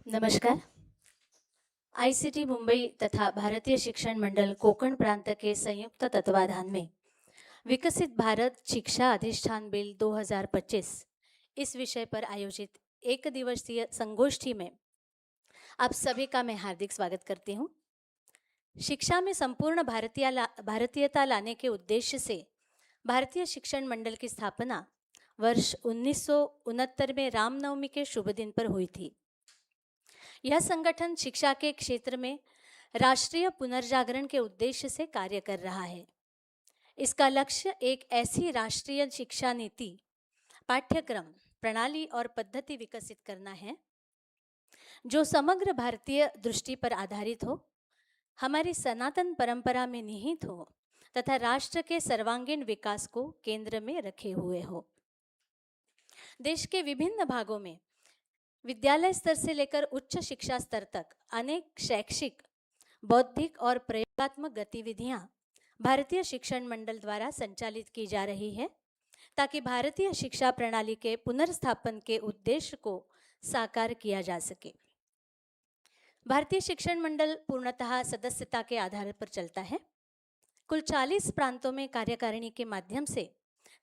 नमस्कार। आईसीटी मुंबई तथा भारतीय शिक्षण मंडल कोकण प्रांत के संयुक्त तत्वाधान में विकसित भारत शिक्षा अधिष्ठान बिल 2025 इस विषय पर आयोजित एक दिवसीय संगोष्ठी में आप सभी का मैं हार्दिक स्वागत करती हूँ। शिक्षा में संपूर्ण भारतीयता लाने के उद्देश्य से भारतीय शिक्षण मंडल की स्थापना वर्ष 1969 में रामनवमी के शुभ दिन पर हुई थी। यह संगठन शिक्षा के क्षेत्र में राष्ट्रीय पुनर्जागरण के उद्देश्य से कार्य कर रहा है। इसका लक्ष्य एक ऐसी राष्ट्रीय शिक्षा नीति, पाठ्यक्रम, प्रणाली और पद्धति विकसित करना है जो समग्र भारतीय दृष्टि पर आधारित हो, हमारी सनातन परंपरा में निहित हो तथा राष्ट्र के सर्वांगीण विकास को केंद्र में रखे हुए हो। देश के विभिन्न भागों में विद्यालय स्तर से लेकर उच्च शिक्षा स्तर तक अनेक शैक्षिक, बौद्धिक और प्रयोगात्मक गतिविधियां भारतीय शिक्षण मंडल द्वारा संचालित की जा रही है ताकि भारतीय शिक्षा प्रणाली के पुनर्स्थापन के उद्देश्य को साकार किया जा सके। भारतीय शिक्षण मंडल पूर्णतः सदस्यता के आधार पर चलता है। कुल 40 प्रांतों में कार्यकारिणी के माध्यम से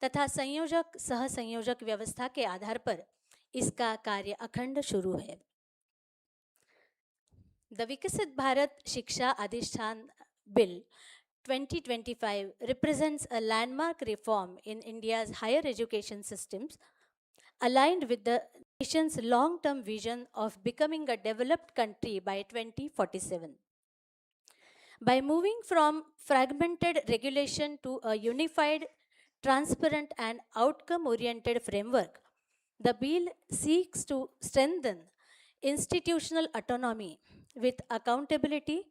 तथा संयोजक सह संयोजक व्यवस्था के आधार पर इसका कार्य अखंड शुरू है। द विकसित भारत शिक्षा अधिष्ठान bill 2025 represents a landmark reform in India's higher education systems, aligned with the nation's long-term vision of becoming a developed country by 2047. By moving from fragmented regulation to a unified, transparent and outcome-oriented framework, the bill seeks to strengthen institutional autonomy with accountability,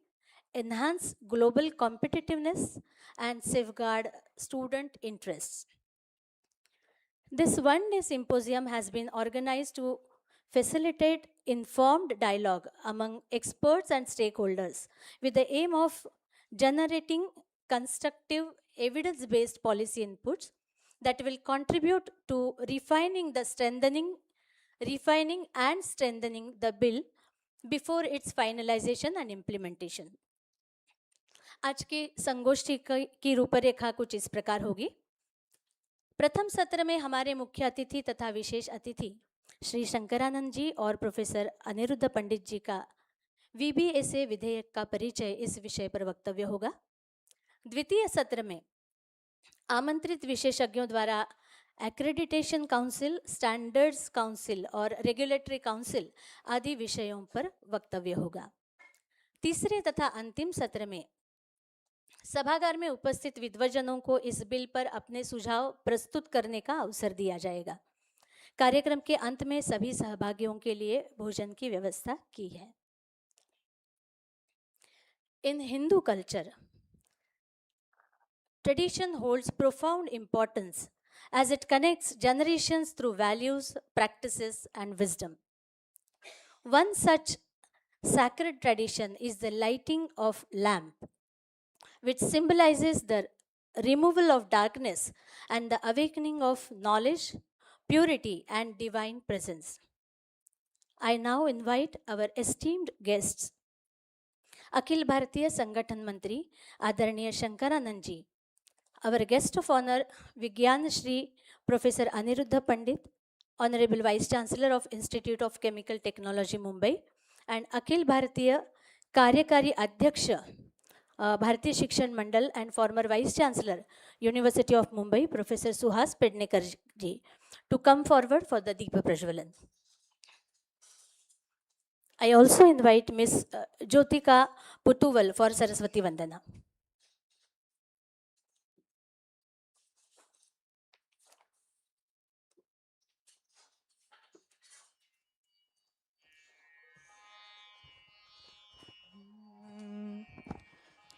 enhance global competitiveness, and safeguard student interests. This one-day symposium has been organized to facilitate informed dialogue among experts and stakeholders with the aim of generating constructive, evidence-based policy inputs that will contribute to refining and strengthening the bill before its finalization and implementation. आज की संगोष्ठी की रूपरेखा कुछ इस प्रकार होगी। प्रथम सत्र में हमारे मुख्य अतिथि तथा विशेष अतिथि श्री शंकरानंद जी और प्रोफेसर अनिरुद्ध पंडित जी का VBSA विधेयक का परिचय इस विषय पर वक्तव्य होगा। द्वितीय सत्र में आमंत्रित विशेषज्ञों द्वारा एक्रेडिटेशन काउंसिल, स्टैंडर्ड्स काउंसिल और रेगुलेटरी काउंसिल आदि विषयों पर वक्तव्य होगा। तीसरे तथा अंतिम सत्र में सभागार में उपस्थित विद्वजनों को इस बिल पर अपने सुझाव प्रस्तुत करने का अवसर दिया जाएगा। कार्यक्रम के अंत में सभी सहभागियों के लिए भोजन की व्यवस्था की है। In Hindu culture, tradition holds profound importance as it connects generations through values, practices, and wisdom. One such sacred tradition is the lighting of lamp, which symbolizes the removal of darkness and the awakening of knowledge, purity, and divine presence. I now invite our esteemed guests, Akhil Bharatiya संगठन मंत्री आदरणीय शंकरानंद जी, our guest of honor, Vigyan Shri Professor Aniruddha Pandit, Honorable Vice Chancellor of Institute of Chemical Technology, Mumbai, and Akhil Bharatiya Karyakari Adhyaksha, Bharatiya Shikshan Mandal, and former Vice Chancellor, University of Mumbai, Professor Suhas Pednekar ji, to come forward for the Deepa Prajwalan. I also invite Miss Jyotika Putuval for Saraswati Vandana.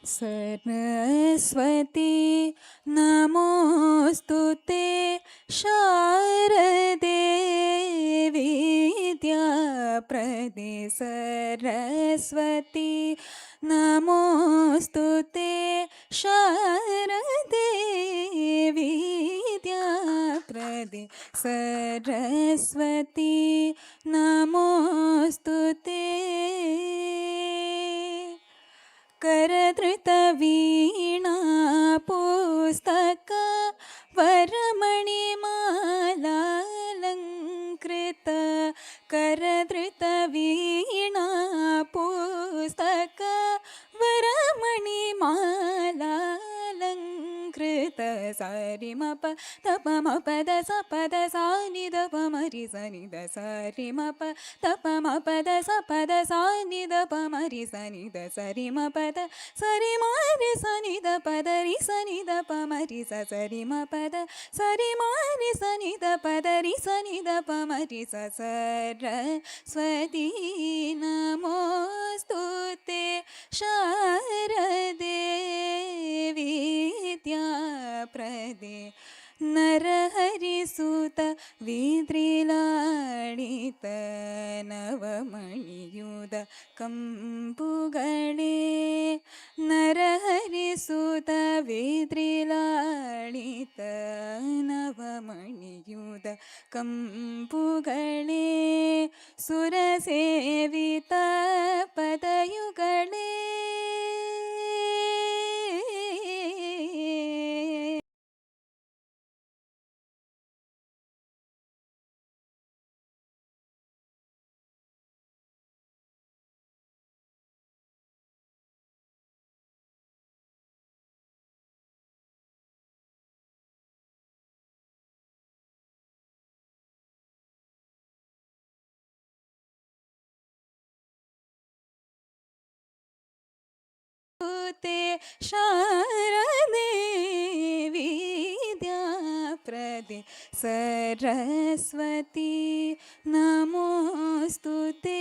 Saraswati नमोस्तुते शारदे विद्याप्रदे सरस्वती नमोस्तुते शारदे विद्याप्रदे सरस्वती नमोस्तुते करधृतवीणा पुस्तक वरमणिमालालङ्कृत करधृतवीणा पुस्तक वरमणिमालालङ्कृत सारिमप तपमपद सपद सानिदपमरि सनिद सारिमप तपमपद सपद सानिदपमरि सनिद सरिमपद सरिमारि सनिद पदरि सनिद पमरि सरिमपद सरिमारि सनिद पदरि सनिद पमरि सरस्वती नमोस्तुते शारदे विद्याप्रदे नरहरिसुत विद्रिलाडित नवमणियुध कंपुगणे नरहरिसुत विद्रिलाडित नवमणियुध कंपुगणे सुरसेवित पदयुगणे ते शारदे विद्याप्रदे सरस्वती नमोस्तुते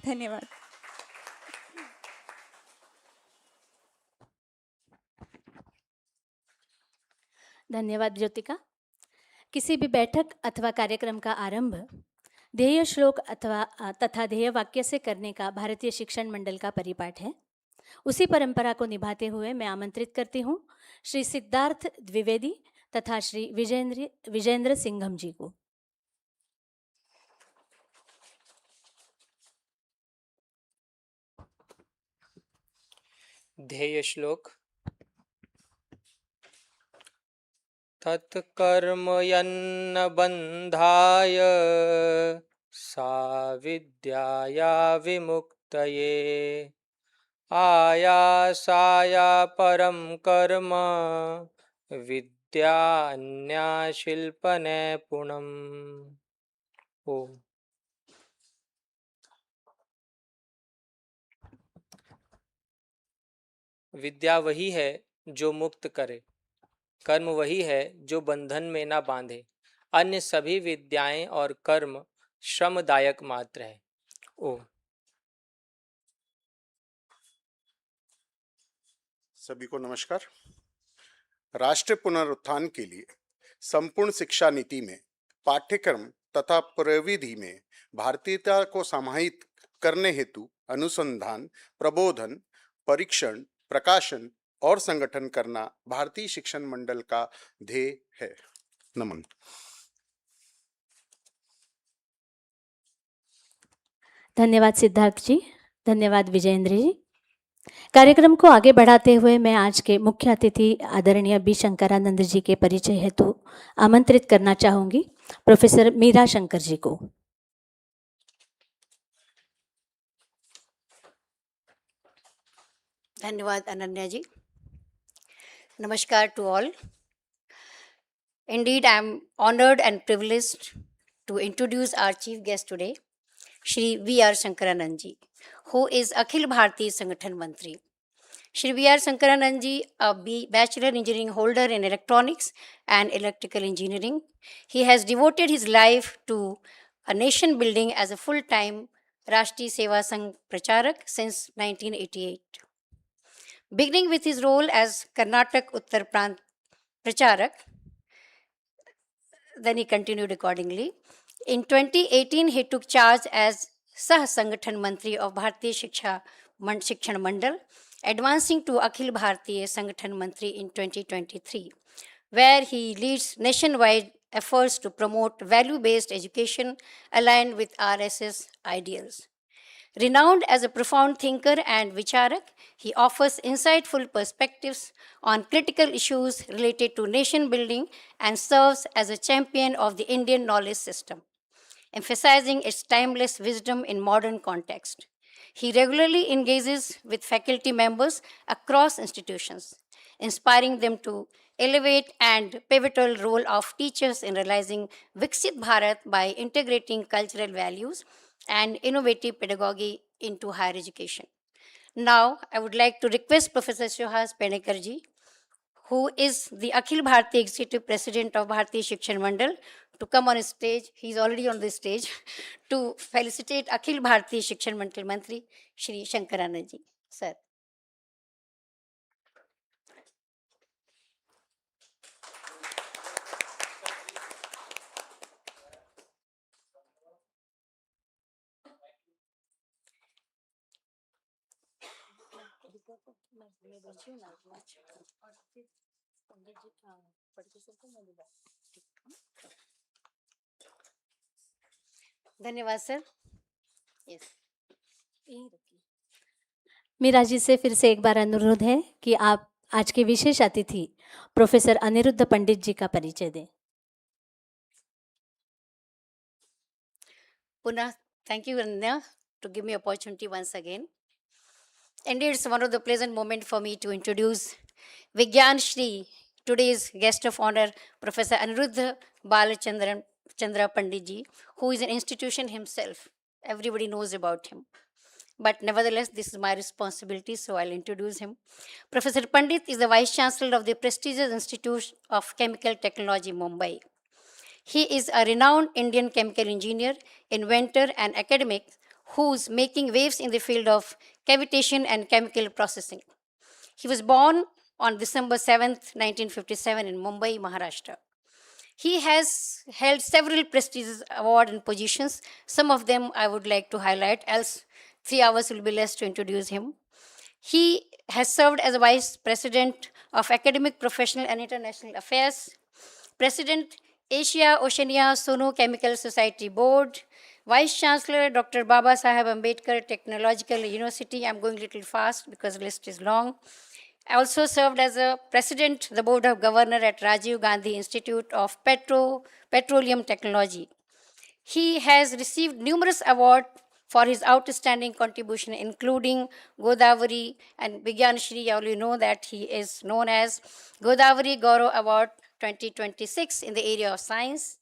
धन्यवाद. धन्यवाद ज्योतिका. किसी भी बैठक अथवा कार्यक्रम का आरंभ ध्येय श्लोक अथवा तथा ध्येय वाक्य से करने का भारतीय शिक्षण मंडल का परिपाठ है. उसी परंपरा को निभाते हुए मैं आमंत्रित करती हूँ श्री सिद्धार्थ द्विवेदी तथा श्री विजेंद्र सिंघम जी को. ध्येय श्लोक. तत्कर्म यन्न बन्धाय सा विद्याया विमुक्तये आयासाय परं कर्म विद्या अन्या शिल्पनैपुणम्. ओम. विद्या वही है जो मुक्त करे, कर्म वही है जो बंधन में ना बांधे, अन्य सभी विद्याएं और कर्म श्रमदायक मात्र है. ओम. सभी को नमस्कार. राष्ट्र पुनरुत्थान के लिए संपूर्ण शिक्षा नीति में पाठ्यक्रम तथा प्रविधि में भारतीयता को समाहित करने हेतु अनुसंधान, प्रबोधन, परीक्षण, प्रकाशन और संगठन करना भारतीय शिक्षण मंडल का ध्येय है. नमन. धन्यवाद सिद्धार्थ जी. धन्यवाद विजेंद्र जी. कार्यक्रम को आगे बढ़ाते हुए मैं आज के मुख्य अतिथि आदरणीय बी शंकरानंद जी के परिचय हेतु आमंत्रित करना चाहूंगी प्रोफेसर मीरा शंकर जी को. धन्यवाद अनन्या जी. Namaskar to all. Indeed, I am honored and privileged to introduce our chief guest today, Shri V.R. Shankaranandji, who is Akhil Bharatiya Sangathan Mantri. Shri V.R. Shankaranandji, a bachelor engineering holder in electronics and electrical engineering. He has devoted his life to a nation building as a full-time Rashtriya Seva Sangh Pracharak since 1988. Beginning with his role as Karnataka Uttar Prant Pracharak, then he continued accordingly. In 2018, he took charge as Sah Sangathan Mantri of Bharatiya Shikshan Mandal, advancing to Akhil Bharatiya Sangathan Mantri in 2023, where he leads nationwide efforts to promote value-based education aligned with RSS ideals. Renowned as a profound thinker and vicharak, he offers insightful perspectives on critical issues related to nation building and serves as a champion of the Indian knowledge system, emphasizing its timeless wisdom in modern context. He regularly engages with faculty members across institutions, inspiring them to elevate and pivotal role of teachers in realizing Viksit Bharat by integrating cultural values and innovative pedagogy into higher education. Now, I would like to request Professor Suhas Penekarji, who is the Akhil Bharatiya Executive President of Bharatiya Shikshan Mandal, to come on stage. He's already on the stage to felicitate Akhil Bharatiya Shikshan Mandal Mantri, Shri Shankaranandji. Sir. धन्यवाद sir. Yes. Meera ji से फिर से एक बार अनुरोध है कि आप आज के विशेष अतिथि प्रोफेसर अनिरुद्ध पंडित जी का परिचय दें. Puna, thank you, Rania, to give me opportunity once again. Indeed, it's one of the pleasant moment for me to introduce Vigyan Shri, today's guest of honor, Professor Aniruddha Chandra Panditji, who is an institution himself. Everybody knows about him. But nevertheless, this is my responsibility, so I'll introduce him. Professor Pandit is the Vice Chancellor of the prestigious Institute of Chemical Technology, Mumbai. He is a renowned Indian chemical engineer, inventor, and academic who's making waves in the field of cavitation and chemical processing. He was born on December 7th, 1957 in Mumbai, Maharashtra. He has held several prestigious awards and positions. Some of them I would like to highlight, else 3 hours will be less to introduce him. He has served as a Vice President of Academic, Professional and International Affairs, President, Asia Oceania Sono Chemical Society Board, Vice Chancellor, Dr. Baba Saheb Ambedkar Technological University. I'm going a little fast because the list is long. I also served as a president, the board of governor at Rajiv Gandhi Institute of Petroleum Technology. He has received numerous awards for his outstanding contribution, including Godavari and Vigyan Shri. All you know that he is known as Godavari Gaurav Award 2026 in the area of science,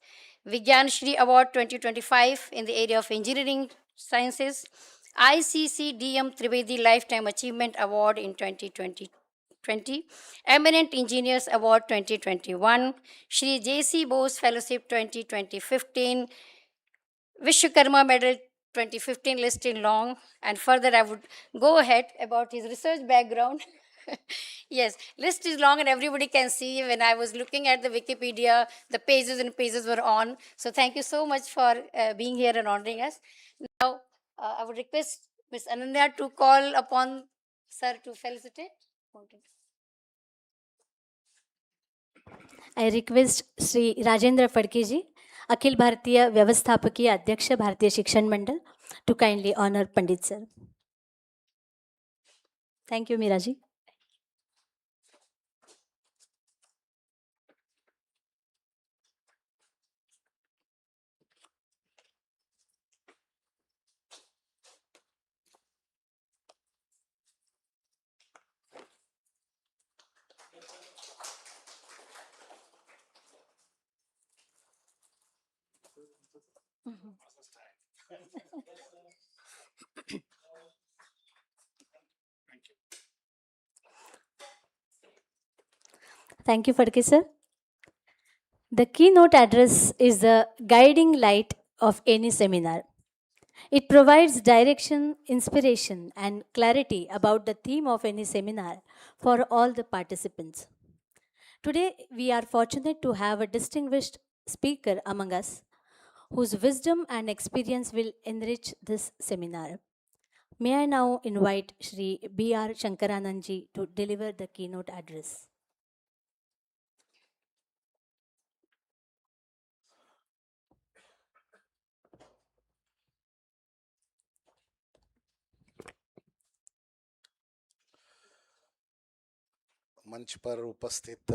Vigyan Shri Award 2025 in the area of engineering sciences, ICC DM Trivedi Lifetime Achievement Award in 2020, Eminent Engineers Award 2021, Shri J.C. Bose Fellowship 2015, Vishwakarma Medal 2015, list is long, and further I would go ahead about his research background. Yes, list is long and everybody can see. When I was looking at the Wikipedia, the pages and pages were on. So thank you so much for being here and honoring us. Now, I would request Ms. Ananya to call upon Sir to felicitate. I request Sri Rajendra Phadke ji, Akhil Bharatiya Vyavasthapakiya Adhyaksha Bharatiya Shikshan Mandal, to kindly honor Pandit sir. Thank you, Meera ji. Thank you, Fadke sir. The keynote address is the guiding light of any seminar. It provides direction, inspiration, and clarity about the theme of any seminar for all the participants. Today, we are fortunate to have a distinguished speaker among us whose wisdom and experience will enrich this seminar. May I now invite Shri B.R. Shankaranandji to deliver the keynote address. मंच पर उपस्थित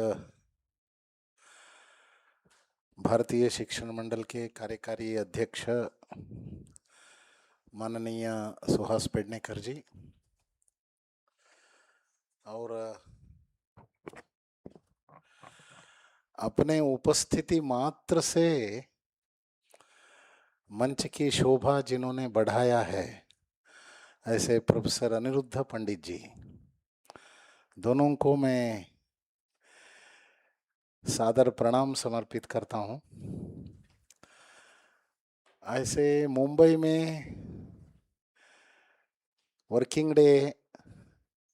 भारतीय शिक्षण मंडल के कार्यकारी अध्यक्ष माननीय सुहास पेडनेकर जी और अपने उपस्थिति मात्र से मंच की शोभा जिन्होंने बढ़ाया है, ऐसे प्रोफेसर अनिरुद्ध पंडित जी, दोनों को मैं सादर प्रणाम समर्पित करता हूं। ऐसे मुंबई में वर्किंग डे,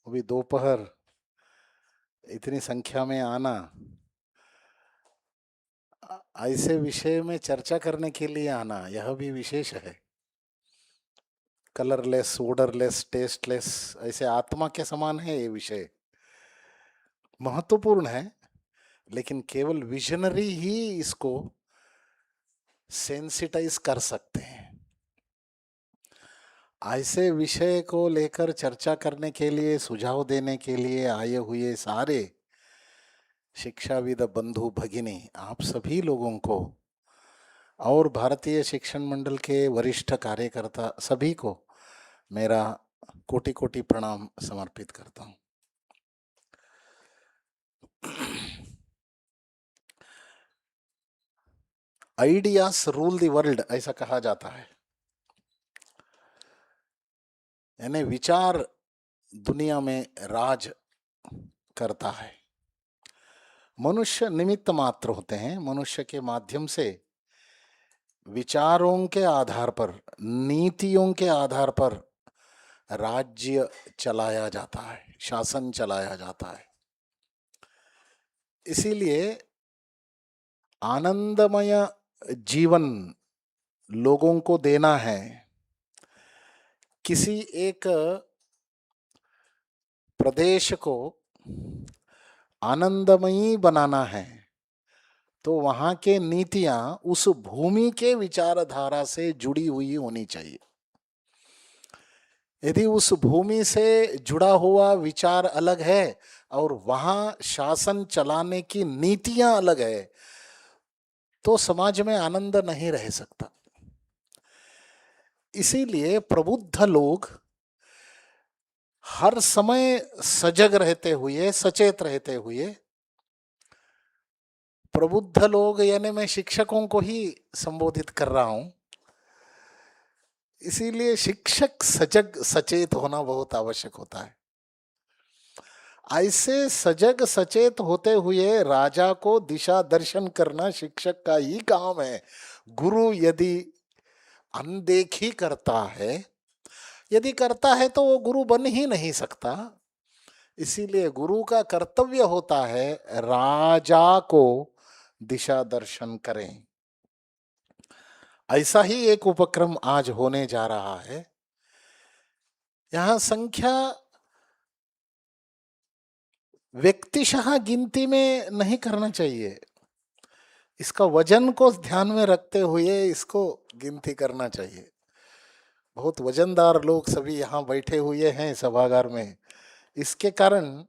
अभी दोपहर, इतनी संख्या में आना, ऐसे विषय में चर्चा करने के लिए आना, यह भी विशेष है। कलरलेस, ओडरलेस, टेस्टलेस, ऐसे आत्मा के समान है ये विषय, महत्वपूर्ण है, लेकिन केवल विजनरी ही इसको सेंसिटाइज कर सकते हैं। ऐसे विषय को लेकर चर्चा करने के लिए, सुझाव देने के लिए आए हुए सारे शिक्षाविद बंधु भगिनी, आप सभी लोगों को और भारतीय शिक्षण मंडल के वरिष्ठ कार्यकर्ता सभी को मेरा कोटि कोटि प्रणाम समर्पित करता हूं। आइडियाज रूल द वर्ल्ड, ऐसा कहा जाता है, यानी विचार दुनिया में राज करता है। मनुष्य निमित्त मात्र होते हैं। मनुष्य के माध्यम से विचारों के आधार पर, नीतियों के आधार पर राज्य चलाया जाता है, शासन चलाया जाता है। इसीलिए आनंदमय जीवन लोगों को देना है, किसी एक प्रदेश को आनंदमयी बनाना है, तो वहां के नीतियां उस भूमि के विचारधारा से जुड़ी हुई होनी चाहिए। यदि उस भूमि से जुड़ा हुआ विचार अलग है और वहां शासन चलाने की नीतियां अलग है, तो समाज में आनंद नहीं रह सकता। इसीलिए प्रबुद्ध लोग हर समय सजग रहते हुए, सचेत रहते हुए, प्रबुद्ध लोग यानी मैं शिक्षकों को ही संबोधित कर रहा हूं, इसीलिए शिक्षक सजग सचेत होना बहुत आवश्यक होता है। ऐसे सजग सचेत होते हुए राजा को दिशा दर्शन करना शिक्षक का ही काम है। गुरु यदि अनदेखी करता है, यदि करता है तो वो गुरु बन ही नहीं सकता। इसीलिए गुरु का कर्तव्य होता है राजा को दिशा दर्शन करें। ऐसा ही एक उपक्रम आज होने जा रहा है। यहां संख्या व्यक्तिशः गिनती में नहीं करना चाहिए, इसका वजन को ध्यान में रखते हुए इसको गिनती करना चाहिए। बहुत वजनदार लोग सभी यहाँ बैठे हुए हैं सभागार में, इसके कारण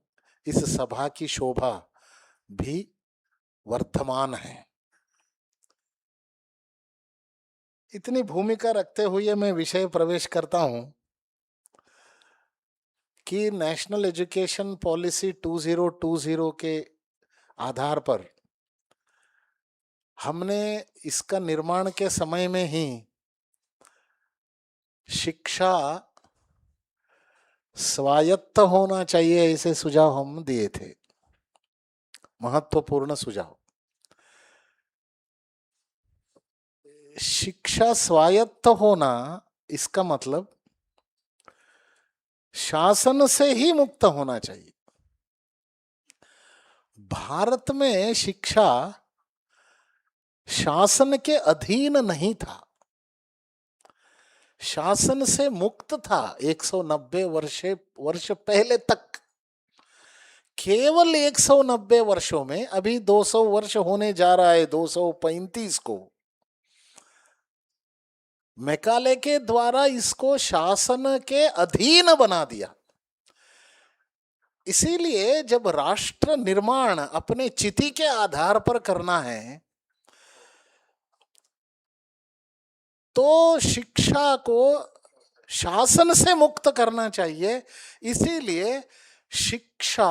इस सभा की शोभा भी वर्धमान है। इतनी भूमिका रखते हुए मैं विषय प्रवेश करता हूं कि नेशनल एजुकेशन पॉलिसी 2020 के आधार पर हमने इसका निर्माण के समय में ही शिक्षा स्वायत्त होना चाहिए, ऐसे सुझाव हम दिए थे, महत्वपूर्ण सुझाव। शिक्षा स्वायत्त होना इसका मतलब शासन से ही मुक्त होना चाहिए। भारत में शिक्षा शासन के अधीन नहीं था, शासन से मुक्त था 190 वर्ष पहले तक। केवल 190 वर्षों में, अभी 200 वर्ष होने जा रहा है 235 को, मैकाले के द्वारा इसको शासन के अधीन बना दिया। इसीलिए जब राष्ट्र निर्माण अपने चिति के आधार पर करना है तो शिक्षा को शासन से मुक्त करना चाहिए। इसीलिए शिक्षा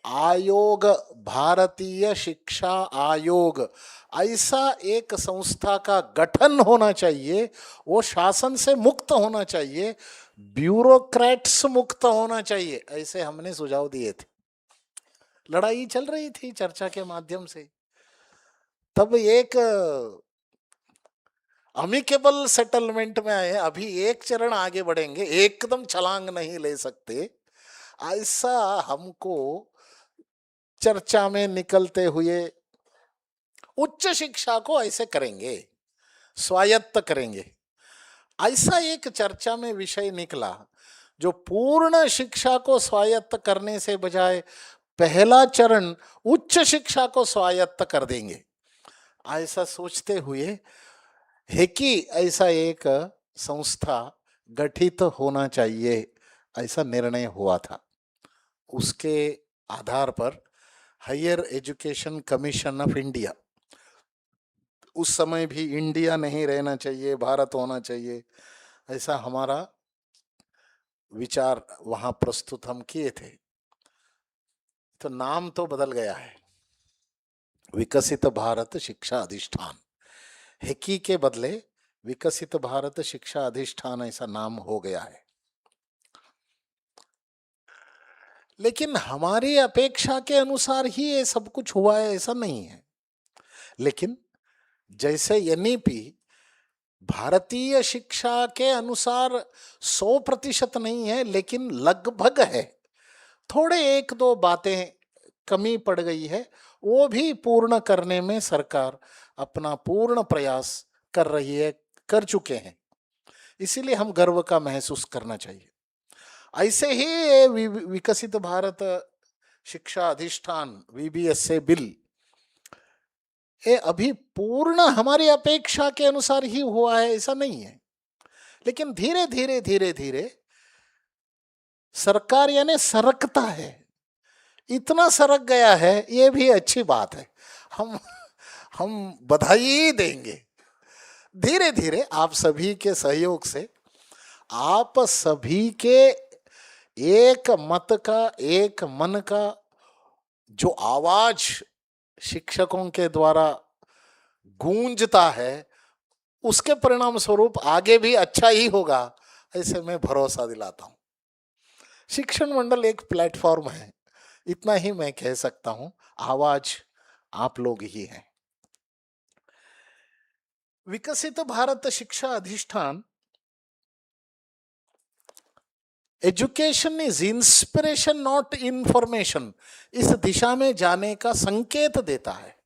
आयोग, भारतीय शिक्षा आयोग, ऐसा एक संस्था का गठन होना चाहिए। वो शासन से मुक्त होना चाहिए, ब्यूरोक्रेट्स मुक्त होना चाहिए, ऐसे हमने सुझाव दिए थे। लड़ाई चल रही थी चर्चा के माध्यम से। तब एक अमिकेबल सेटलमेंट में आए। अभी एक चरण आगे बढ़ेंगे, एकदम छलांग नहीं ले सकते, ऐसा हमको चर्चा में निकलते हुए उच्च शिक्षा को ऐसे करेंगे, स्वायत्त करेंगे, ऐसा एक चर्चा में विषय निकला। जो पूर्ण शिक्षा को स्वायत्त करने से बजाय पहला चरण उच्च शिक्षा को स्वायत्त कर देंगे, ऐसा सोचते हुए है कि ऐसा एक संस्था गठित होना चाहिए, ऐसा निर्णय हुआ था। उसके आधार पर higher education commission of India, उस समय भी इंडिया नहीं रहना चाहिए, भारत होना चाहिए, ऐसा हमारा विचार वहां प्रस्तुत हम किए थे। तो नाम तो बदल गया है, विकसित भारत शिक्षा अधिष्ठान, हेकी के बदले विकसित भारत शिक्षा अधिष्ठान ऐसा नाम हो गया है। लेकिन हमारी अपेक्षा के अनुसार ही ये सब कुछ हुआ है ऐसा नहीं है। लेकिन जैसे एनईपी भारतीय शिक्षा के अनुसार 100% नहीं है, लेकिन लगभग है। थोड़े एक दो बातें कमी पड़ गई है, वो भी पूर्ण करने में सरकार अपना पूर्ण प्रयास कर रही है, कर चुके हैं। इसीलिए हम गर्व का महसूस करना चाहिए। ऐसे ही विकसित भारत शिक्षा अधिष्ठान VBSA बिल, ये अभी पूर्ण हमारी अपेक्षा के अनुसार ही हुआ है ऐसा नहीं है, लेकिन धीरे धीरे धीरे धीरे सरकार यानी सरकता है। इतना सरक गया है, ये भी अच्छी बात है, हम बधाई देंगे। धीरे धीरे आप सभी के सहयोग से, आप सभी के एक मत का, एक मन का जो आवाज शिक्षकों के द्वारा गूंजता है, उसके परिणाम स्वरूप आगे भी अच्छा ही होगा, ऐसे मैं भरोसा दिलाता हूं। शिक्षण मंडल एक प्लेटफॉर्म है, इतना ही मैं कह सकता हूं। आवाज आप लोग ही हैं। विकसित भारत शिक्षा अधिष्ठान education is inspiration not information, इस दिशा में जाने का संकेत देता है।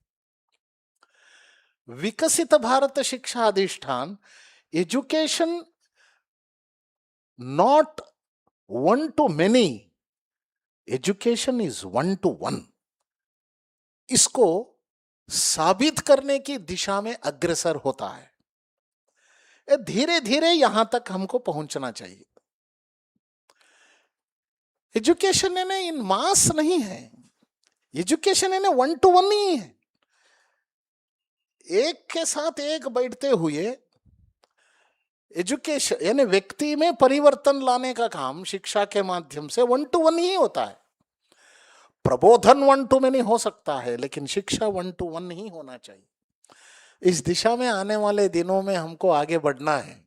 विकसित भारत शिक्षा अधिष्ठान education not one two many, education is one two one, इसको साबित करने की दिशा में अग्रसर होता है। धीरे धीरे यहां तक हमको पहुंचना चाहिए। एजुकेशन यानी इन मास नहीं है, एजुकेशन यानी वन टू वन नहीं है। एक के साथ एक बैठते हुए एजुकेशन यानी व्यक्ति में परिवर्तन लाने का काम शिक्षा के माध्यम से वन टू वन ही होता है। प्रबोधन वन टू मेनी हो सकता है, लेकिन शिक्षा वन टू वन ही होना चाहिए। इस दिशा में आने वाले दिनों में हमको आगे बढ़ना है।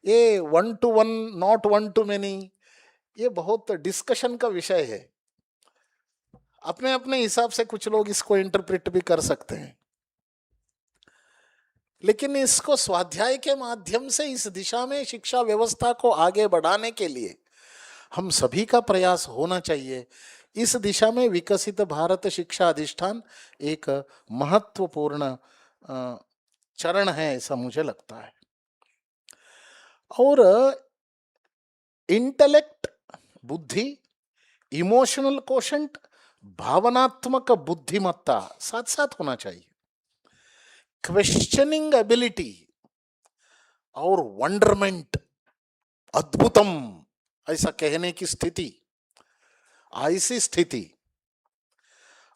ये 1 to 1 नॉट 1 to many, ये बहुत डिस्कशन का विषय है। अपने अपने हिसाब से कुछ लोग इसको इंटरप्रेट भी कर सकते हैं, लेकिन इसको स्वाध्याय के माध्यम से इस दिशा में शिक्षा व्यवस्था को आगे बढ़ाने के लिए हम सभी का प्रयास होना चाहिए। इस दिशा में विकसित भारत शिक्षा अधिष्ठान एक महत्वपूर्ण चरण है, ऐसा मुझे लगता है। और इंटेलेक्ट, बुद्धि, इमोशनल कोशंट, भावनात्मक बुद्धिमत्ता साथ साथ होना चाहिए। क्वेश्चनिंग एबिलिटी और वंडरमेंट, अद्भुतम ऐसा कहने की स्थिति, ऐसी स्थिति,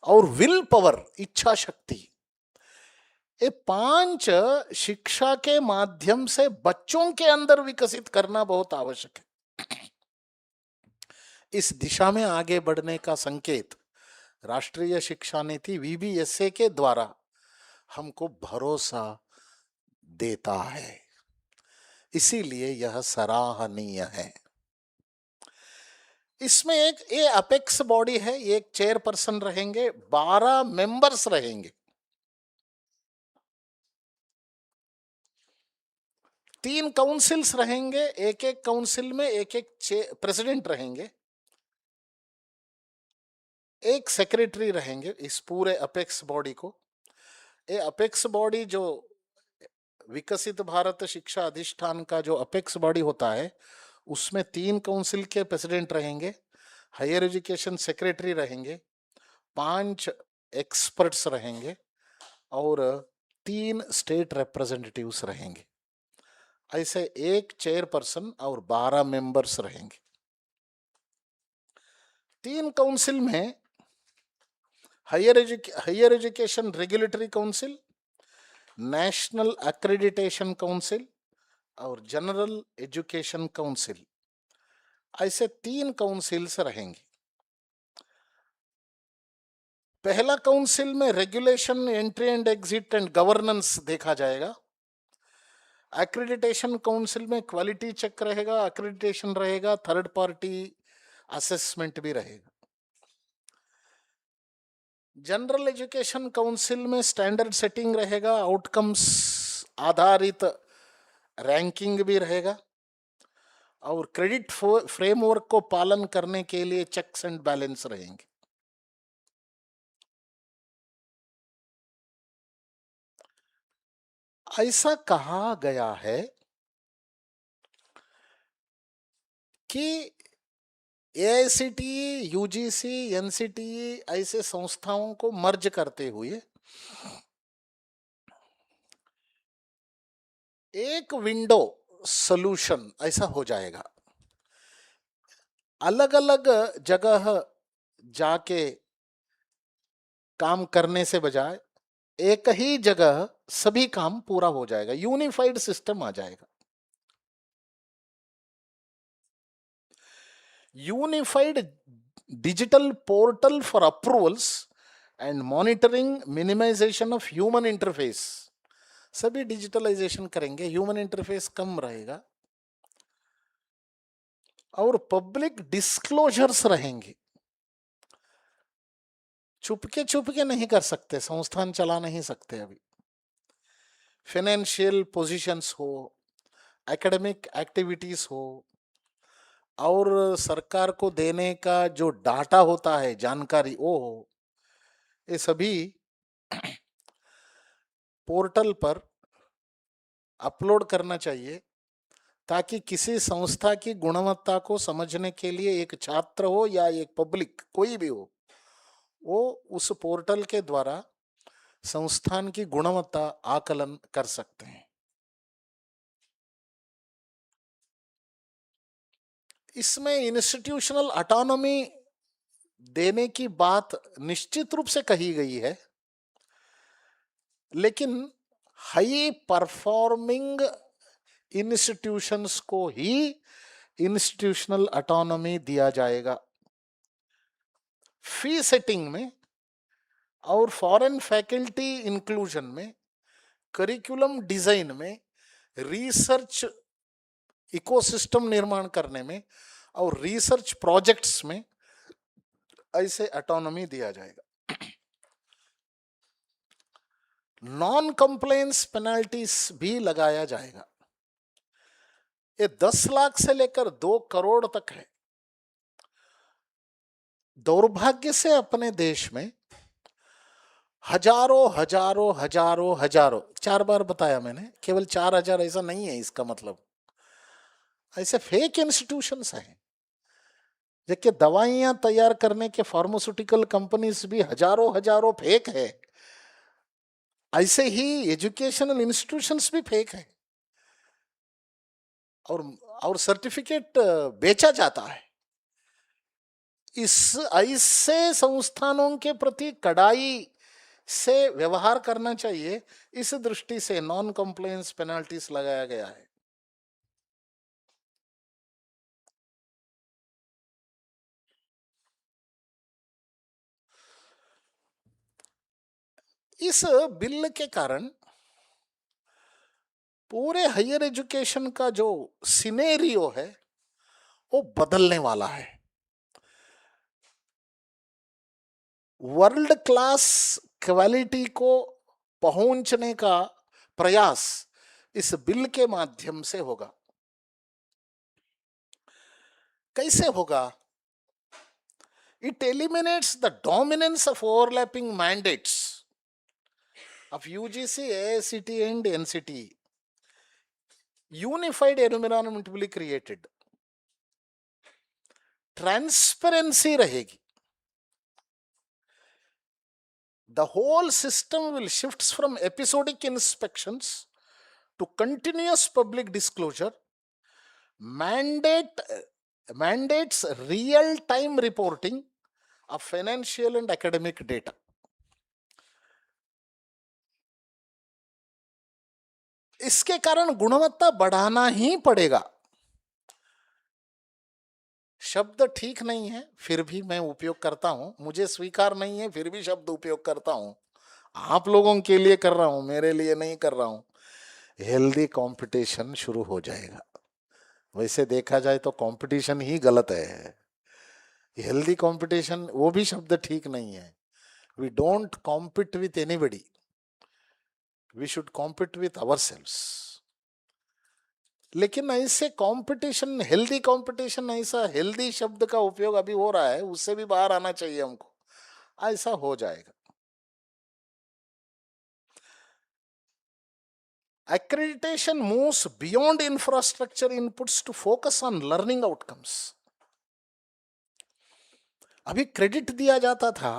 और विल पावर, इच्छा शक्ति, ये 5 शिक्षा के माध्यम से बच्चों के अंदर विकसित करना बहुत आवश्यक है। इस दिशा में आगे बढ़ने का संकेत राष्ट्रीय शिक्षा नीति VBSA के द्वारा हमको भरोसा देता है, इसीलिए यह सराहनीय है। इसमें एक ये अपेक्स बॉडी है, एक चेयरपर्सन रहेंगे, 12 मेंबर्स रहेंगे, 3 काउंसिल्स रहेंगे, एक एक काउंसिल में एक एक प्रेसिडेंट रहेंगे, एक सेक्रेटरी रहेंगे इस पूरे अपेक्स बॉडी को। ये अपेक्स बॉडी जो विकसित भारत शिक्षा अधिष्ठान का जो अपेक्स बॉडी होता है, उसमें 3 काउंसिल के प्रेसिडेंट रहेंगे, हायर एजुकेशन सेक्रेटरी रहेंगे, 5 एक्सपर्ट्स रहेंगे और 3 स्टेट रिप्रेजेंटेटिव्स रहेंगे। ऐसे एक चेयरपर्सन और 12 मेंबर्स रहेंगे। 3 काउंसिल में higher education regulatory council, national accreditation council और जनरल एजुकेशन काउंसिल, ऐसे 3 काउंसिल्स रहेंगे। पहला काउंसिल में regulation, entry and exit and governance देखा जाएगा। एक्रेडिटेशन काउंसिल में क्वालिटी चेक रहेगा, एक्रेडिटेशन रहेगा, थर्ड पार्टी असेसमेंट भी रहेगा। जनरल एजुकेशन काउंसिल में स्टैंडर्ड सेटिंग रहेगा, आउटकम्स आधारित रैंकिंग भी रहेगा और क्रेडिट फ्रेमवर्क को पालन करने के लिए चेक्स एंड बैलेंस रहेंगे। ऐसा कहा गया है कि AICTE, UGC, NCTE ऐसे संस्थाओं को मर्ज करते हुए एक विंडो सॉल्यूशन ऐसा हो जाएगा। अलग अलग जगह जाके काम करने से बजाय एक ही जगह सभी काम पूरा हो जाएगा, यूनिफाइड सिस्टम आ जाएगा। Unified digital portal for approvals and monitoring, minimization of human interface, सभी डिजिटलाइजेशन करेंगे, ह्यूमन इंटरफेस कम रहेगा और पब्लिक डिस्क्लोजर्स रहेंगे। चुपके नहीं कर सकते, संस्थान चला नहीं सकते अभी। फाइनेंशियल पोजीशंस हो, एकेडमिक एक्टिविटीज हो और सरकार को देने का जो डाटा होता है, जानकारी, वो हो, ये सभी पोर्टल पर अपलोड करना चाहिए ताकि किसी संस्था की गुणवत्ता को समझने के लिए एक छात्र हो या एक पब्लिक कोई भी हो, वो उस पोर्टल के द्वारा संस्थान की गुणवत्ता आकलन कर सकते हैं। इसमें इंस्टीट्यूशनल ऑटोनॉमी देने की बात निश्चित रूप से कही गई है, लेकिन हाई परफॉर्मिंग इंस्टीट्यूशंस को ही इंस्टीट्यूशनल ऑटोनॉमी दिया जाएगा। फी सेटिंग में और फॉरेन फैकल्टी इंक्लूजन में, करिकुलम डिजाइन में, रिसर्च इकोसिस्टम निर्माण करने में और रिसर्च प्रोजेक्ट्स में ऐसे ऑटोनॉमी दिया जाएगा। नॉन कंप्लेंस पेनल्टीज भी लगाया जाएगा। ये 10 लाख से लेकर 2 करोड़ तक है। दुर्भाग्य से अपने देश में हजारों हजारों हजारों हजारों, 4 बार बताया मैंने, केवल 4,000 ऐसा नहीं है इसका मतलब, ऐसे फेक इंस्टीट्यूशंस हैं। देखिए दवाइयां तैयार करने के फार्मास्यूटिकल कंपनीज भी हजारों हजारों फेक है, ऐसे ही एजुकेशनल इंस्टीट्यूशंस भी फेक है और सर्टिफिकेट बेचा जाता है। इस ऐसे संस्थानों के प्रति कड़ाई से व्यवहार करना चाहिए, इस दृष्टि से नॉन कंप्लेंस पेनल्टीज लगाया गया है। इस बिल के कारण पूरे हायर एजुकेशन का जो सिनेरियो है वो बदलने वाला है। वर्ल्ड क्लास क्वालिटी को पहुंचने का प्रयास इस बिल के माध्यम से होगा। कैसे होगा? It eliminates the dominance of overlapping mandates of UGC, AICT and NCT. Unified environment will be created. Transparency रहेगी. The whole system will shift from episodic inspections to continuous public disclosure. Mandates real-time reporting of financial and academic data. इसके कारण गुणवत्ता बढ़ाना ही पड़ेगा। शब्द ठीक नहीं है फिर भी मैं उपयोग करता हूं, मुझे स्वीकार नहीं है फिर भी शब्द उपयोग करता हूं। आप लोगों के लिए कर रहा हूं, मेरे लिए नहीं कर रहा हूं। हेल्दी कंपटीशन शुरू हो जाएगा। वैसे देखा जाए तो कंपटीशन ही गलत है। हेल्दी कंपटीशन वो भी शब्द ठीक नहीं है। We don't compete with anybody, we should compete with ourselves. लेकिन ऐसे कंपटीशन, हेल्दी कंपटीशन, ऐसा हेल्दी शब्द का उपयोग अभी हो रहा है, उससे भी बाहर आना चाहिए हमको। ऐसा हो जाएगा। Accreditation moves beyond infrastructure inputs to focus on learning outcomes. अभी क्रेडिट दिया जाता था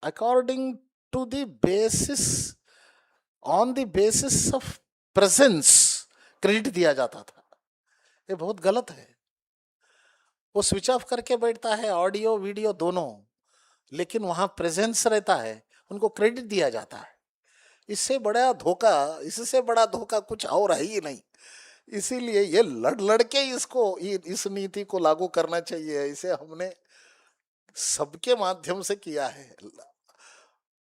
according to the basis, on the basis of presence credit दिया जाता था। ये बहुत गलत है। वो स्विच ऑफ करके बैठता है, ऑडियो वीडियो दोनों, लेकिन वहां प्रेजेंस रहता है, उनको क्रेडिट दिया जाता है। इससे बड़ा धोखा, इससे बड़ा धोखा कुछ और है ही नहीं। इसीलिए ये लड़ के इसको, इस नीति को लागू करना चाहिए। इसे हमने सबके माध्यम से किया है।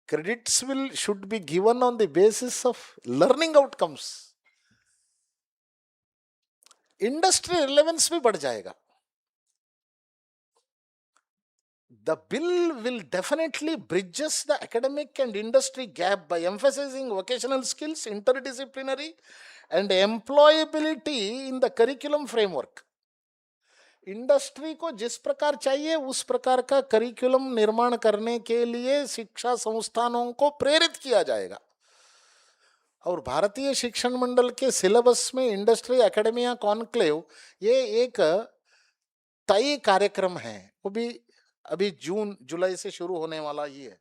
Credits should be given on the basis of learning outcomes. Industry relevance भी बढ़ जाएगा। The bill will definitely bridges the academic and industry gap by emphasizing vocational skills, interdisciplinary and employability in the curriculum framework. Industry को जिस प्रकार चाहिए उस प्रकार का करिकुलम निर्माण करने के लिए शिक्षा संस्थानों को प्रेरित किया जाएगा। और भारतीय शिक्षण मंडल के सिलेबस में इंडस्ट्री एकेडमिया कॉन्क्लेव ये एक तय कार्यक्रम है। वो भी अभी जून जुलाई से शुरू होने वाला ही है।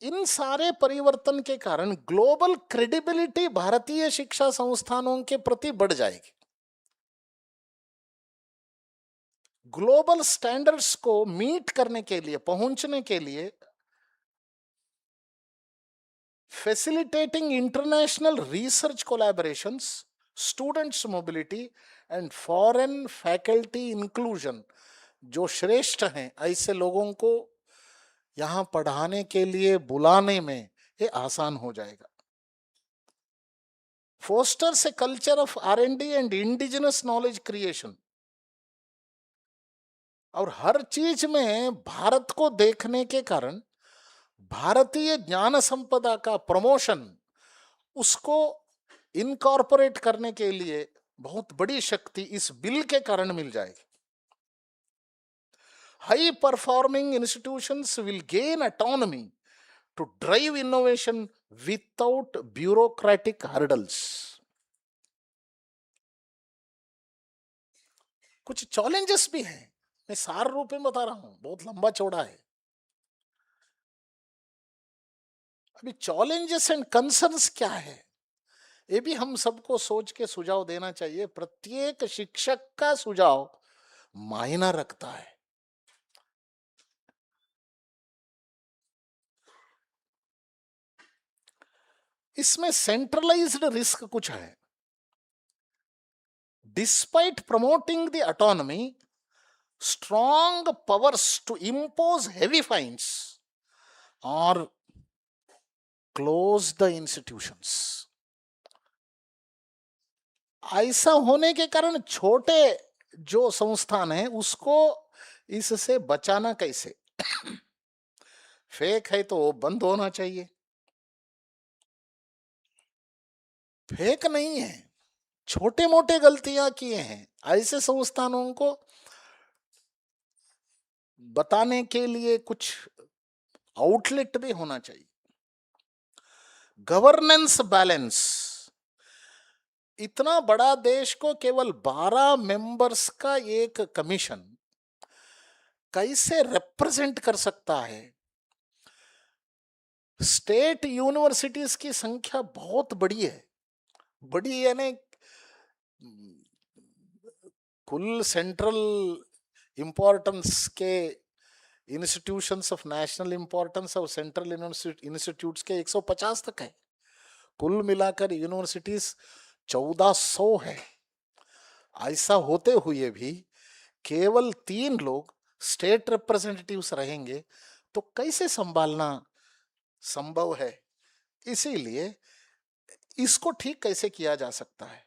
इन सारे परिवर्तन के कारण ग्लोबल क्रेडिबिलिटी भारतीय शिक्षा संस्थानों के प्रति बढ़ जाएगी। ग्लोबल स्टैंडर्ड्स को मीट करने के लिए, पहुंचने के लिए facilitating international research collaborations, students mobility and foreign faculty inclusion, जो श्रेष्ठ हैं ऐसे लोगों को यहां पढ़ाने के लिए बुलाने में ये आसान हो जाएगा। fosters a culture of R&D and indigenous knowledge creation. और हर चीज में भारत को देखने के कारण भारतीय ज्ञान संपदा का प्रमोशन, उसको इनकॉर्पोरेट करने के लिए बहुत बड़ी शक्ति इस बिल के कारण मिल जाएगी. High performing institutions will gain autonomy to drive innovation without bureaucratic hurdles. कुछ चैलेंजेस भी हैं, मैं सार रूप में बता रहा हूं, बहुत लंबा चौड़ा है. अभी चैलेंजेस एंड कंसर्न्स क्या है, ये भी हम सबको सोच के सुझाव देना चाहिए. प्रत्येक शिक्षक का सुझाव मायना रखता है. इसमें सेंट्रलाइज्ड रिस्क कुछ है. Despite promoting the autonomy, strong powers to impose heavy fines or close the institutions. ऐसा होने के कारण छोटे जो संस्थान है उसको इससे बचाना कैसे? फेक है तो वो बंद होना चाहिए. फेक नहीं है, छोटे मोटे गलतियां किए हैं, ऐसे संस्थानों को बताने के लिए कुछ आउटलेट भी होना चाहिए. गवर्नेंस बैलेंस, इतना बड़ा देश को केवल 12 मेंबर्स का एक कमीशन कैसे रिप्रेजेंट कर सकता है? स्टेट यूनिवर्सिटीज की संख्या बहुत बड़ी है. बड़ी यानी कुल सेंट्रल इंपॉर्टेंस के इंस्टीट्यूशंस ऑफ नेशनल इंपॉर्टेंस और सेंट्रल इंस्टीट्यूट्स के 150 तक है. कुल मिलाकर यूनिवर्सिटीज 1400 है. ऐसा होते हुए भी केवल 3 लोग स्टेट रिप्रेजेंटेटिव्स रहेंगे तो कैसे संभालना संभव है? इसीलिए इसको ठीक कैसे किया जा सकता है?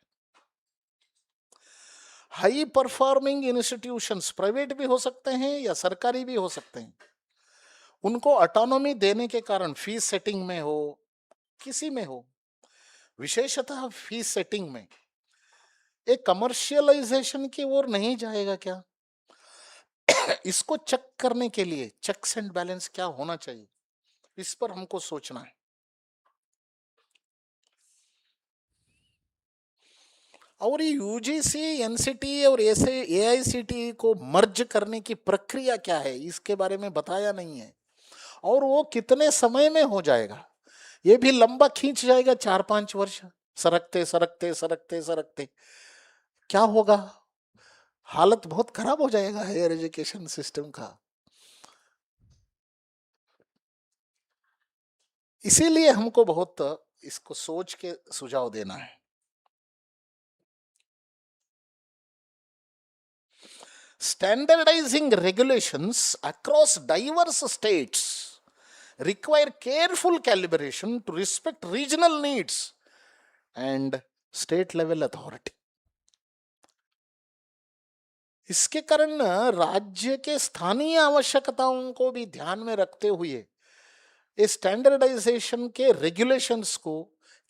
हाई परफॉर्मिंग इंस्टीट्यूशंस प्राइवेट भी हो सकते हैं या सरकारी भी हो सकते हैं. उनको ऑटोनॉमी देने के कारण फीस सेटिंग में हो, किसी में हो, विशेषतः फीस सेटिंग में एक कमर्शियलाइजेशन की ओर नहीं जाएगा क्या? इसको चेक करने के लिए चेक्स एंड बैलेंस क्या होना चाहिए, इस पर हमको सोचना है. और ये यूजीसी, एनसीटी और एआईसीटी को मर्ज करने की प्रक्रिया क्या है, इसके बारे में बताया नहीं है. और वो कितने समय में हो जाएगा, ये भी लंबा खींच जाएगा, 4-5 वर्ष सरकते सरकते सरकते सरकते क्या होगा? हालत बहुत खराब हो जाएगा हायर एजुकेशन सिस्टम का. इसीलिए हमको बहुत इसको सोच के सुझाव देना है. Standardizing regulations across diverse states require careful calibration to respect regional needs and state level authority. इसके कारण राज्य के स्थानीय आवश्यकताओं को भी ध्यान में रखते हुए इस स्टैंडर्डाइजेशन के रेगुलेशंस को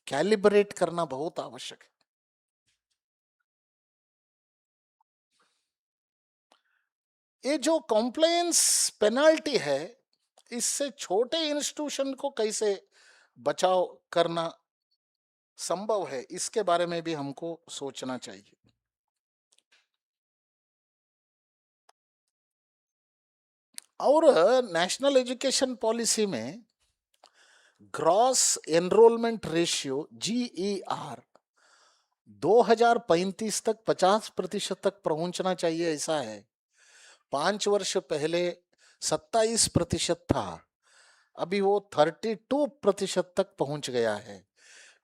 कैलिब्रेट करना बहुत आवश्यक है. ये जो कॉम्प्लायंस पेनाल्टी है, इससे छोटे इंस्टीट्यूशन को कैसे बचाव करना संभव है, इसके बारे में भी हमको सोचना चाहिए. और नेशनल एजुकेशन पॉलिसी में ग्रॉस एनरोलमेंट रेशियो GER 2035 तक 50% तक पहुंचना चाहिए, ऐसा है. 5 वर्ष पहले 27% था, अभी वो 32% तक पहुंच गया है.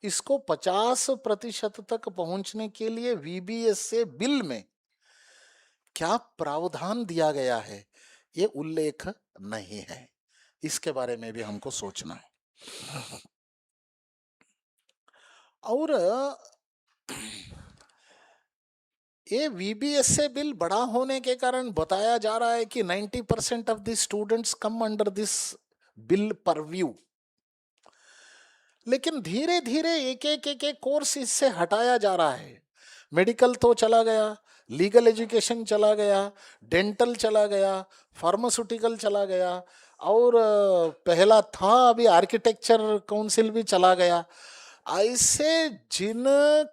इसको 50% तक पहुंचने के लिए VBSA बिल में क्या प्रावधान दिया गया है, ये उल्लेख नहीं है. इसके बारे में भी हमको सोचना है. और ये VBSA बिल बड़ा होने के कारण बताया जा रहा है कि 90% of the students come under this bill purview, लेकिन धीरे धीरे एक कोर्स इससे हटाया जा रहा है। मेडिकल तो चला गया, लीगल एजुकेशन चला गया, डेंटल चला गया, फार्मास्यूटिकल चला गया, और पहला था अभी आर्किटेक्चर काउंसिल भी चला गया। ऐसे जिन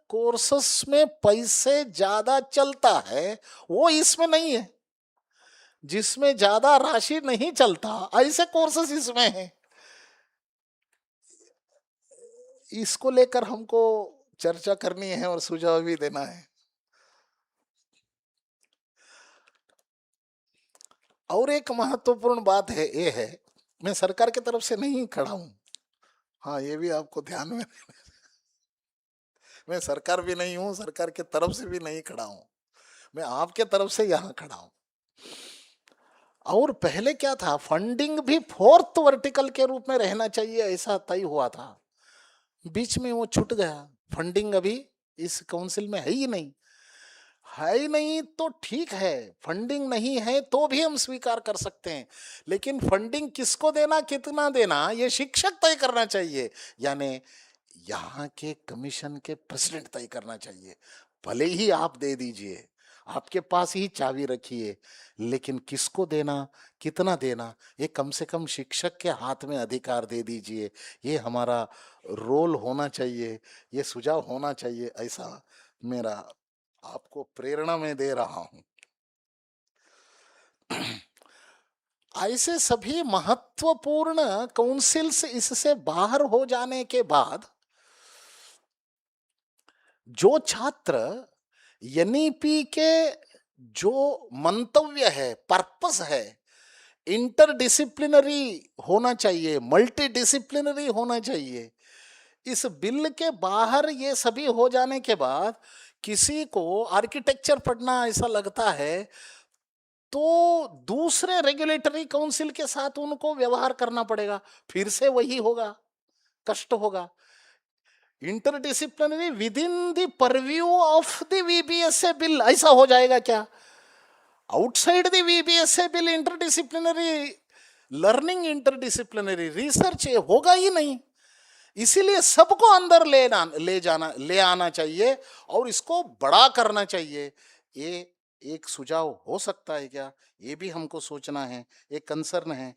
कोर्सेस में पैसे ज्यादा चलता है वो इसमें नहीं है, जिसमें ज्यादा राशि नहीं चलता ऐसे कोर्सेस इसमें है। इसको लेकर हमको चर्चा करनी है और सुझाव भी देना है। और एक महत्वपूर्ण बात है, ये है, मैं सरकार की तरफ से नहीं खड़ा हूं, हाँ ये भी आपको ध्यान में मैं सरकार भी नहीं हूं, सरकार की तरफ से भी नहीं खड़ा हूं, मैं आपके तरफ से यहां खड़ा हूं। और पहले क्या था, फंडिंग भी फोर्थ वर्टिकल के रूप में रहना चाहिए ऐसा तय हुआ था, बीच में वो छूट गया। फंडिंग अभी इस काउंसिल में है ही नहीं, है ही नहीं तो ठीक है, फंडिंग नहीं है तो भी हम स्वीकार कर सकते हैं, लेकिन फंडिंग किसको देना, कितना देना, ये शिक्षक तय करना चाहिए, यानी यहाँ के कमीशन के प्रेसिडेंट तय करना चाहिए। भले ही आप दे दीजिए, आपके पास ही चाबी रखिए, लेकिन किसको देना, कितना देना, ये कम से कम शिक्षक के हाथ में अधिकार दे दीजिए। ये हमारा रोल होना चाहिए, ये सुझाव होना चाहिए, ऐसा मेरा आपको प्रेरणा में दे रहा हूं। ऐसे सभी महत्वपूर्ण काउंसिल्स इससे बाहर हो जाने के बाद जो छात्र एनईपी के जो मंतव्य है, पर्पस है, इंटरडिसिप्लिनरी होना चाहिए, मल्टीडिसिप्लिनरी होना चाहिए, इस बिल के बाहर ये सभी हो जाने के बाद किसी को आर्किटेक्चर पढ़ना ऐसा लगता है तो दूसरे रेगुलेटरी काउंसिल के साथ उनको व्यवहार करना पड़ेगा, फिर से वही होगा, कष्ट होगा। Interdisciplinary with in the purview of the VBSA bill ऐसा हो जाएगा क्या? Outside the VBSA bill interdisciplinary learning, interdisciplinary research होगा ही नहीं। इसीलिए सबको अंदर ले आना चाहिए और इसको बड़ा करना चाहिए। ये एक सुझाव हो सकता है क्या, ये भी हमको सोचना है, एक कंसर्न है।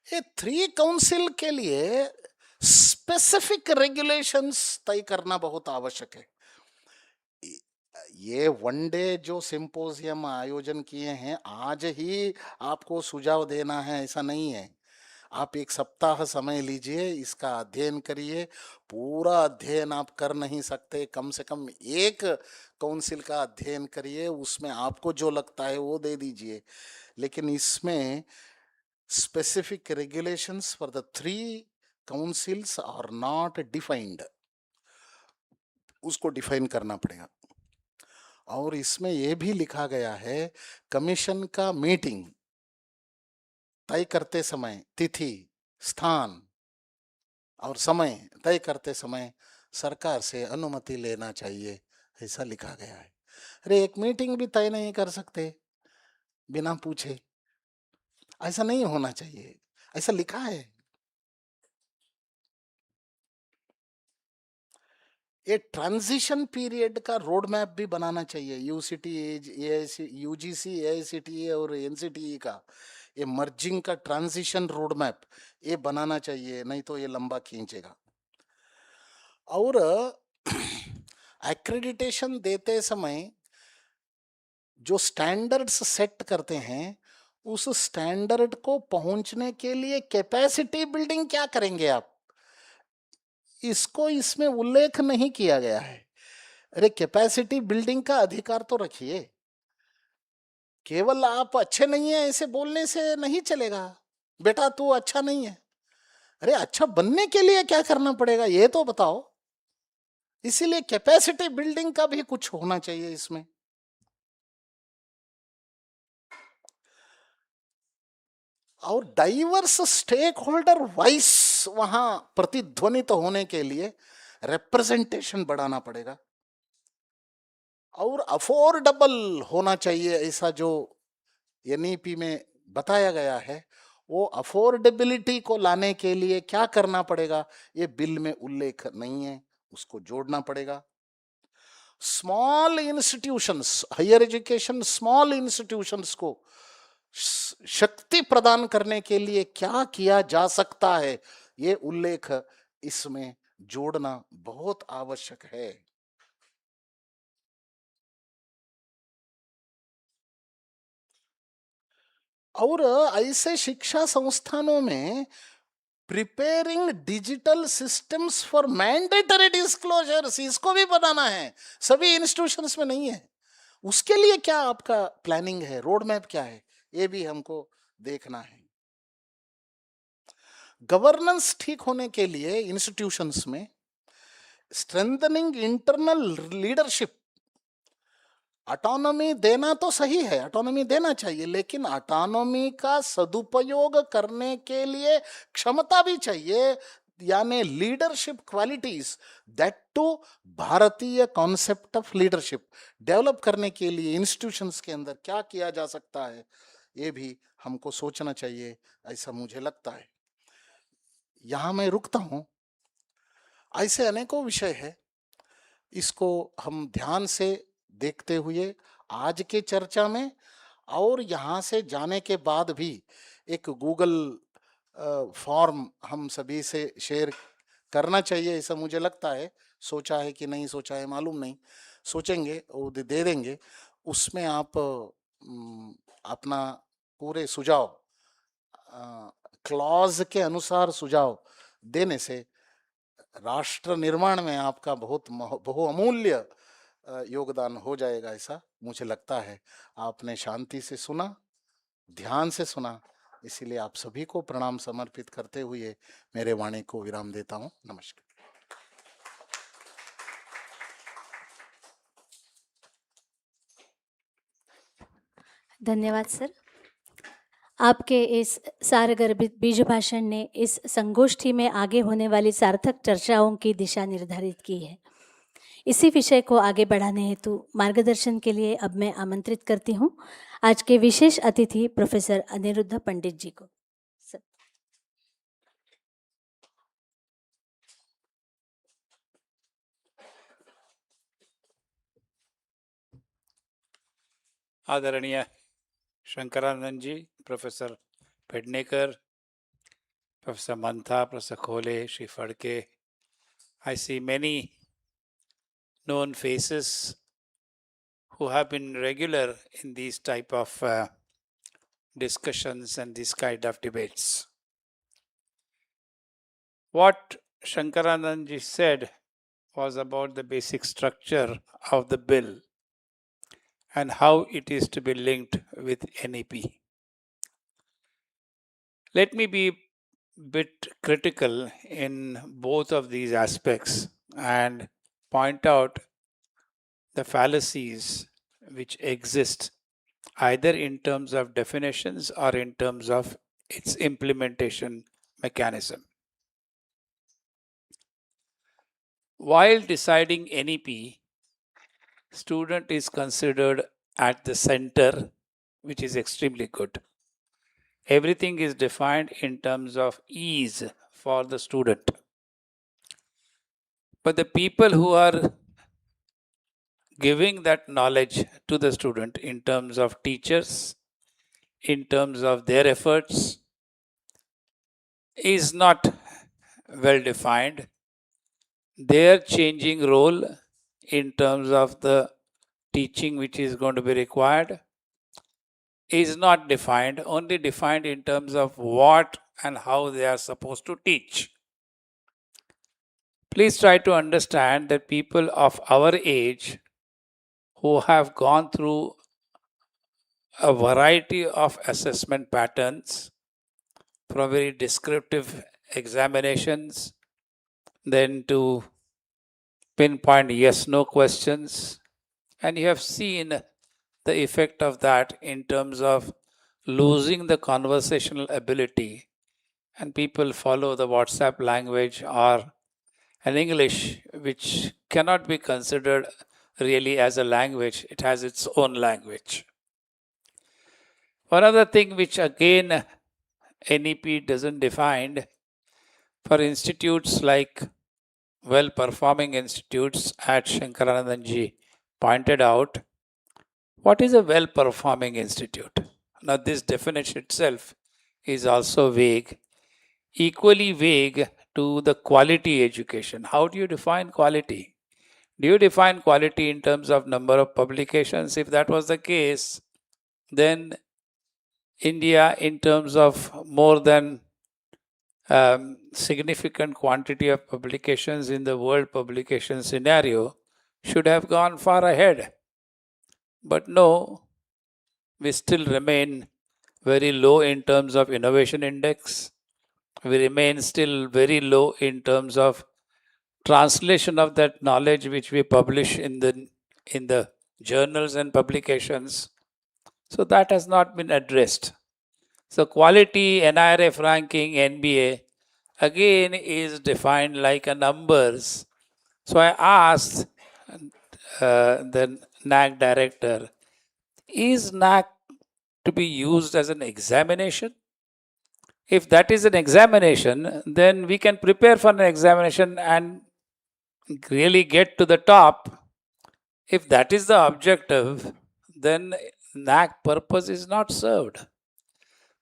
ये 3 काउंसिल के लिए स्पेसिफिक रेगुलेशंस तय करना बहुत आवश्यक है। ये वन डे जो सिंपोजियम आयोजन किए हैं, आज ही आपको सुझाव देना है ऐसा नहीं है। आप एक सप्ताह समय लीजिए, इसका अध्ययन करिए। पूरा अध्ययन आप कर नहीं सकते, कम से कम एक काउंसिल का अध्ययन करिए, उसमें आपको जो लगता है वो दे दीजिए। लेकिन इसमें specific regulations for the 3 councils are not defined, उसको डिफाइन करना पड़ेगा। और इसमें यह भी लिखा गया है, कमीशन का मीटिंग तय करते समय तिथि, स्थान और समय तय करते समय सरकार से अनुमति लेना चाहिए, ऐसा लिखा गया है। अरे एक मीटिंग भी तय नहीं कर सकते बिना पूछे, ऐसा नहीं होना चाहिए, ऐसा लिखा है। ये ट्रांजिशन पीरियड का रोड मैप भी बनाना चाहिए, यूजीसी, एआईसीटीई और एनसीटीई का ये मर्जिंग का ट्रांजिशन रोड मैप ये बनाना चाहिए, नहीं तो ये लंबा खींचेगा। और एक्रेडिटेशन देते समय जो स्टैंडर्ड्स सेट करते हैं, उस स्टैंडर्ड को पहुंचने के लिए कैपेसिटी बिल्डिंग क्या करेंगे आप, इसको इसमें उल्लेख नहीं किया गया है। अरे कैपेसिटी बिल्डिंग का अधिकार तो रखिए, केवल आप अच्छे नहीं है ऐसे बोलने से नहीं चलेगा। बेटा तू अच्छा नहीं है, अरे अच्छा बनने के लिए क्या करना पड़ेगा ये तो बताओ। इसीलिए कैपेसिटी बिल्डिंग का भी कुछ होना चाहिए इसमें। और डाइवर्स स्टेक होल्डर वॉइस वहां प्रतिध्वनित होने के लिए रिप्रेजेंटेशन बढ़ाना पड़ेगा, और अफोर्डेबल होना चाहिए। ऐसा जो एनईपी में बताया गया है, वो अफोर्डेबिलिटी को लाने के लिए क्या करना पड़ेगा, ये बिल में उल्लेख नहीं है, उसको जोड़ना पड़ेगा। Small institutions, higher education small institutions को शक्ति प्रदान करने के लिए क्या किया जा सकता है, ये उल्लेख इसमें जोड़ना बहुत आवश्यक है। और ऐसे शिक्षा संस्थानों में preparing digital systems for mandatory disclosures, इसको भी बनाना है, सभी इंस्टीट्यूशंस में नहीं है। उसके लिए क्या आपका प्लानिंग है, रोड मैप क्या है, ये भी हमको देखना है। गवर्नेंस ठीक होने के लिए इंस्टीट्यूशंस में स्ट्रेंथनिंग इंटरनल लीडरशिप, ऑटोनॉमी देना तो सही है, ऑटोनॉमी देना चाहिए, लेकिन ऑटोनॉमी का सदुपयोग करने के लिए क्षमता भी चाहिए, यानी लीडरशिप क्वालिटीज, दैट टू भारतीय कॉन्सेप्ट ऑफ लीडरशिप डेवलप करने के लिए इंस्टीट्यूशंस के अंदर क्या किया जा सकता है, ये भी हमको सोचना चाहिए, ऐसा मुझे लगता है। यहां मैं रुकता हूं। ऐसे अनेकों विषय है, इसको हम ध्यान से देखते हुए आज के चर्चा में और यहाँ से जाने के बाद भी एक गूगल फॉर्म हम सभी से शेयर करना चाहिए, ऐसा मुझे लगता है। सोचा है कि नहीं सोचा है मालूम नहीं, सोचेंगे और दे देंगे। उसमें आप अपना पूरे सुझाव क्लॉज के अनुसार सुझाव देने से राष्ट्र निर्माण में आपका बहुअमूल्य योगदान हो जाएगा, ऐसा मुझे लगता है। आपने शांति से सुना, ध्यान से सुना, इसीलिए आप सभी को प्रणाम समर्पित करते हुए मेरे वाणी को विराम देता हूं। नमस्कार। धन्यवाद सर। आपके इस सारगर्भित बीज भाषण ने इस संगोष्ठी में आगे होने वाली सार्थक चर्चाओं की दिशा निर्धारित की है। इसी विषय को आगे बढ़ाने हेतु मार्गदर्शन के लिए अब मैं आमंत्रित करती हूँ आज के विशेष अतिथि प्रोफेसर अनिरुद्ध पंडित जी को। आदरणीय शंकरानंद जी, प्रोफेसर पेडनेकर, प्रोफेसर मंथा, प्रोफेसर खोले, Shri Phadke, I see many known faces who have been regular in these type of discussions and this kind of debates. What Shankaranand ji said was about the basic structure of the bill and how it is to be linked with NEP. Let me be a bit critical in both of these aspects and point out the fallacies which exist either in terms of definitions or in terms of its implementation mechanism. While deciding NEP, student is considered at the center, which is extremely good. Everything is defined in terms of ease for the student. But the people who are giving that knowledge to the student in terms of teachers, in terms of their efforts, is not well defined. Their changing role in terms of the teaching which is going to be required is not defined, only defined in terms of what and how they are supposed to teach. Please try to understand that people of our age who have gone through a variety of assessment patterns, from very descriptive examinations, then to pinpoint yes-no questions, and you have seen the effect of that in terms of losing the conversational ability and people follow the WhatsApp language or an English which cannot be considered really as a language, it has its own language. One other thing which again NEP doesn't define for institutes like well-performing institutes at Shankaranandanji pointed out, what is a well-performing institute? Now this definition itself is also vague, equally vague to the quality education. How do you define quality? Do you define quality in terms of number of publications? If that was the case, then India, in terms of more than significant quantity of publications in the world publication scenario, should have gone far ahead. But no, we still remain very low in terms of innovation index. We remain still very low in terms of translation of that knowledge which we publish in the journals and publications. So that has not been addressed. So quality, NIRF ranking, NBA, again is defined like a numbers. So I asked the NAC director, is NAC to be used as an examination? If that is an examination, then we can prepare for an examination and really get to the top. If that is the objective, then NAC purpose is not served.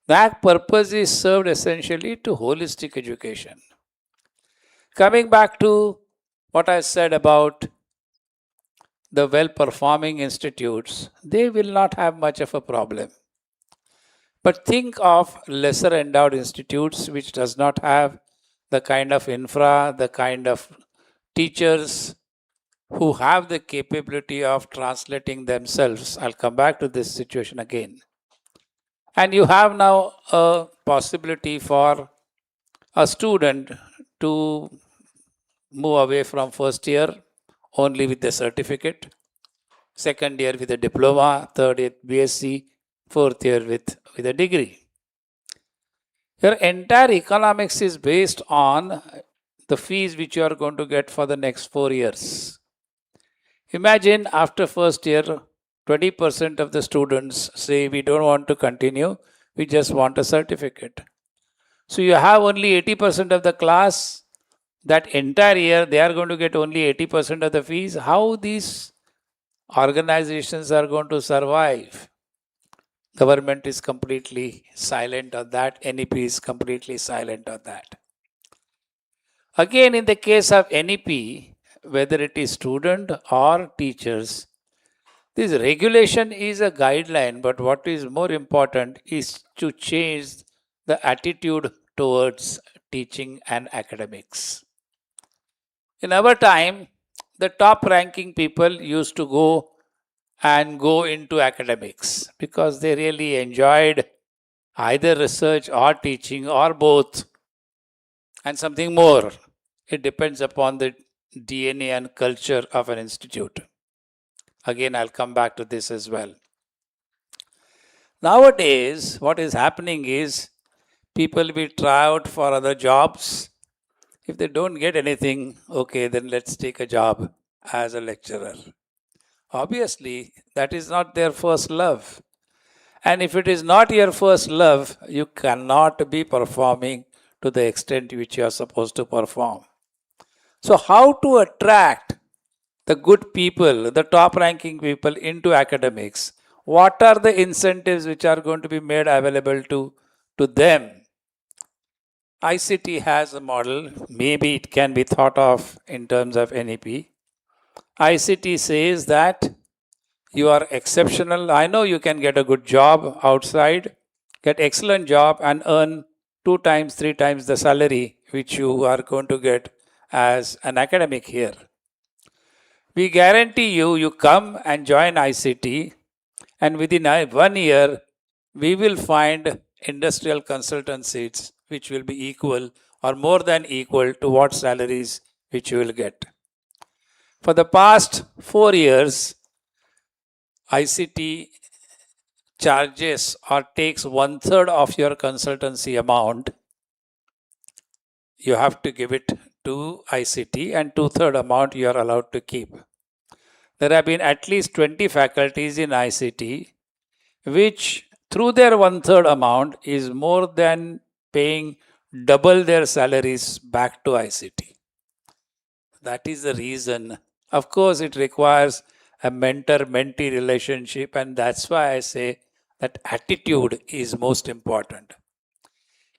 That purpose is served essentially to holistic education. Coming back to what I said about the well-performing institutes, they will not have much of a problem. But think of lesser endowed institutes which does not have the kind of infra, the kind of teachers who have the capability of translating themselves. I'll come back to this situation again. And you have now a possibility for a student to move away from first year only with a certificate, second year with a diploma, third year BSc, fourth year with a degree. Your entire economics is based on the fees which you are going to get for the next 4 years. Imagine after first year, 20% of the students say we don't want to continue, we just want a certificate. So you have only 80% of the class, that entire year they are going to get only 80% of the fees. How these organizations are going to survive? Government is completely silent on that, NEP is completely silent on that. Again, in the case of NEP, whether it is student or teachers, this regulation is a guideline, but what is more important is to change the attitude towards teaching and academics. In our time, the top ranking people used to go into academics because they really enjoyed either research or teaching or both and something more. It depends upon the DNA and culture of an institute. Again, I'll come back to this as well. Nowadays, what is happening is people will try out for other jobs. If they don't get anything, okay, then let's take a job as a lecturer. Obviously, that is not their first love. And if it is not your first love, you cannot be performing to the extent which you are supposed to perform. So how to attract the good people, the top ranking people into academics? What are the incentives which are going to be made available to them? ICT has a model, maybe it can be thought of in terms of NEP. ICT says that you are exceptional. I know you can get a good job outside, get excellent job and earn 2 times, 3 times the salary which you are going to get as an academic here. We guarantee you come and join ICT and within 1 year, we will find industrial consultancies which will be equal or more than equal to what salaries which you will get. For the past 4 years, ICT charges or takes 1/3 of your consultancy amount, you have to give it to ICT, and 2/3 amount you are allowed to keep. There have been at least 20 faculties in ICT which, through their 1/3 amount, is more than paying double their salaries back to ICT. That is the reason. Of course, it requires a mentor-mentee relationship, and that's why I say that attitude is most important.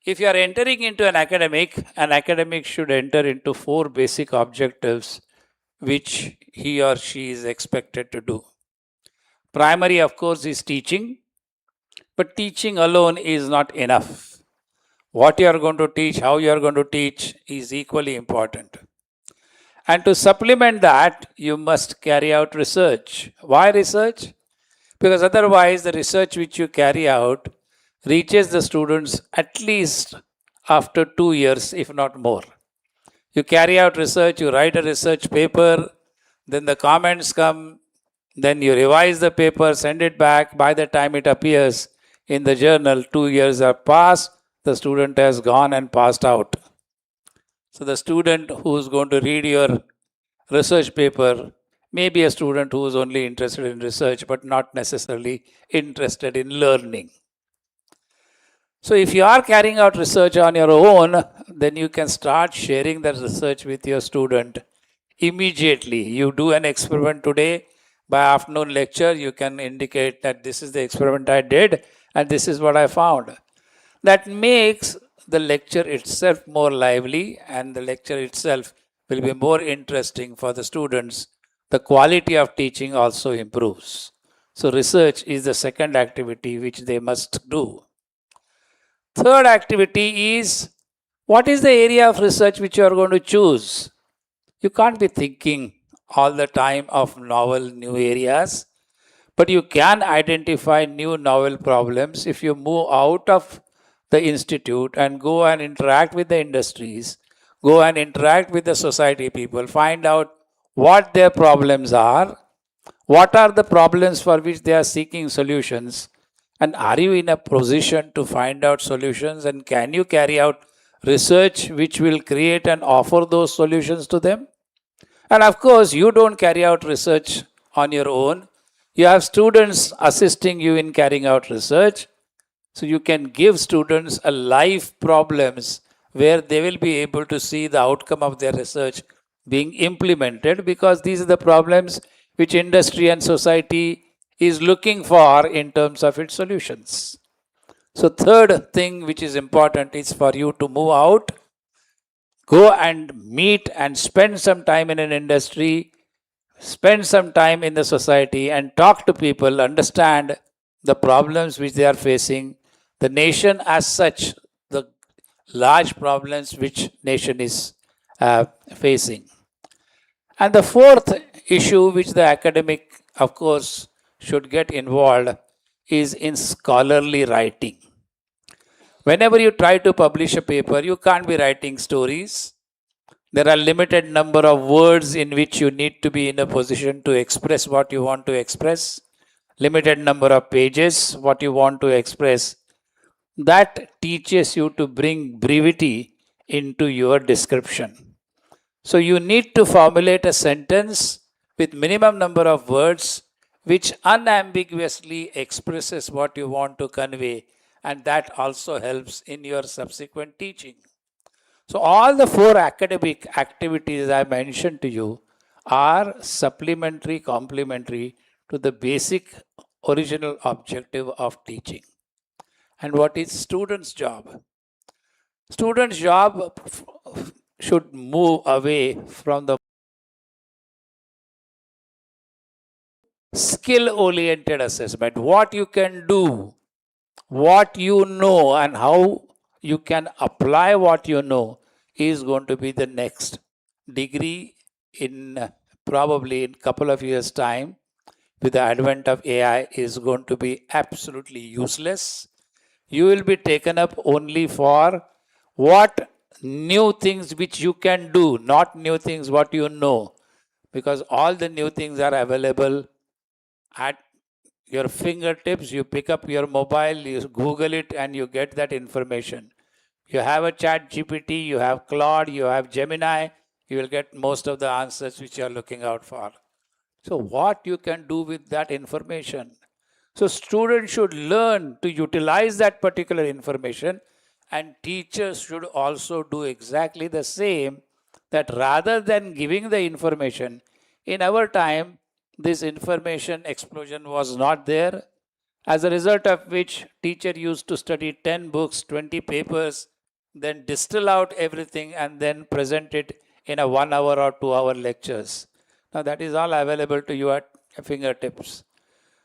If you are entering into an academic should enter into 4 basic objectives which he or she is expected to do. Primary, of course, is teaching, but teaching alone is not enough. What you are going to teach, how you are going to teach is equally important. And to supplement that, you must carry out research. Why research? Because otherwise, the research which you carry out reaches the students at least after 2 years, if not more. You carry out research, you write a research paper, then the comments come, then you revise the paper, send it back. By the time it appears in the journal, 2 years have passed, the student has gone and passed out. So the student who is going to read your research paper may be a student who is only interested in research but not necessarily interested in learning. So if you are carrying out research on your own, then you can start sharing that research with your student immediately. You do an experiment today, by afternoon lecture, you can indicate that this is the experiment I did and this is what I found. That makes the lecture itself more lively, and the lecture itself will be more interesting for the students. The quality of teaching also improves. So research is the second activity which they must do. Third activity is, what is the area of research which you are going to choose? You can't be thinking all the time of novel new areas, but you can identify new novel problems if you move out of the institute and go and interact with the industries, go and interact with the society people, find out what their problems are, what are the problems for which they are seeking solutions, and are you in a position to find out solutions, and can you carry out research which will create and offer those solutions to them? And of course, you don't carry out research on your own. You have students assisting you in carrying out research. So you can give students a live problems where they will be able to see the outcome of their research being implemented, because these are the problems which industry and society is looking for in terms of its solutions. So third thing which is important is for you to move out, go and meet and spend some time in an industry, spend some time in the society and talk to people, understand the problems which they are facing, the nation as such, the large problems which nation is facing. And the fourth issue which the academic, of course, should get involved is in scholarly writing. Whenever you try to publish a paper, you can't be writing stories. There are limited number of words in which you need to be in a position to express what you want to express. Limited number of pages, what you want to express. That teaches you to bring brevity into your description. So you need to formulate a sentence with minimum number of words which unambiguously expresses what you want to convey, and that also helps in your subsequent teaching. So all the 4 academic activities I mentioned to you are supplementary, complementary to the basic original objective of teaching. And what is student's job? Student's job should move away from the skill-oriented assessment. What you can do, what you know, and how you can apply what you know is going to be the next degree in probably in couple of years' time. With the advent of AI, is going to be absolutely useless. You will be taken up only for what new things which you can do, not new things what you know, because all the new things are available at your fingertips, you pick up your mobile, you Google it, and you get that information. You have a chat GPT, you have Claude, you have Gemini, you will get most of the answers which you are looking out for. So what you can do with that information? So students should learn to utilize that particular information, and teachers should also do exactly the same, that rather than giving the information, in our time, this information explosion was not there, as a result of which teacher used to study 10 books, 20 papers, then distill out everything and then present it in a 1 hour or 2 hour lectures. Now that is all available to you at your fingertips.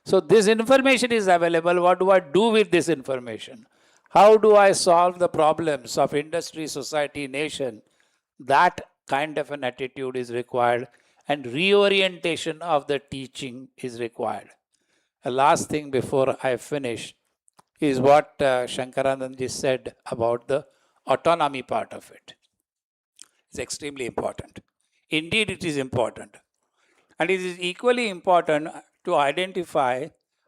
So this information is available. What do I do with this information? How do I solve the problems of industry, society, nation? That kind of an attitude is required, and reorientation of the teaching is required. A last thing before I finish is what Shankaranandji said about the autonomy part of it. It's extremely important. Indeed, it is important. And it is equally important to identify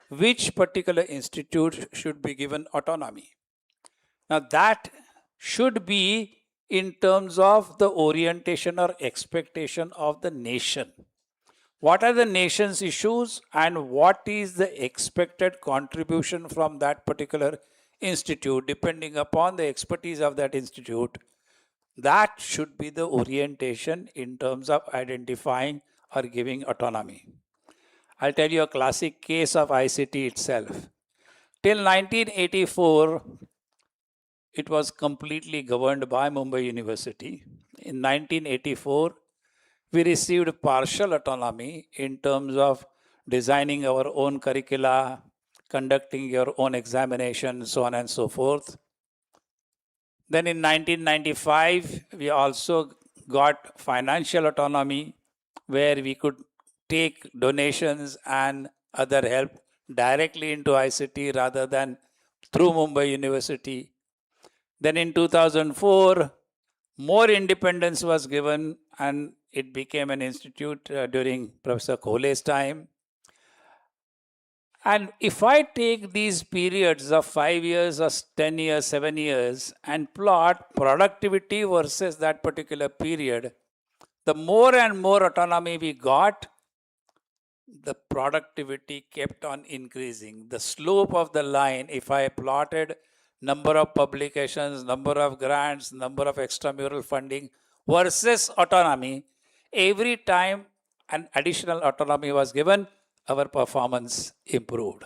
which particular institute should be given autonomy. Now, that should be in terms of the orientation or expectation of the nation. What are the nation's issues and what is the expected contribution from that particular institute, depending upon the expertise of that institute? That should be the orientation in terms of identifying or giving autonomy. I'll tell you a classic case of ICT itself. Till 1984, it was completely governed by Mumbai University. In 1984, we received partial autonomy in terms of designing our own curricula, conducting your own examinations, so on and so forth. Then in 1995, we also got financial autonomy, where we could take donations and other help directly into ICT rather than through Mumbai University. Then in 2004, more independence was given and it became an institute during Professor Kohle's time. And if I take these periods of 5 years or 10 years, 7 years and plot productivity versus that particular period, the more and more autonomy we got, the productivity kept on increasing. The slope of the line, if I plotted number of publications, number of grants, number of extramural funding versus autonomy, every time an additional autonomy was given, our performance improved.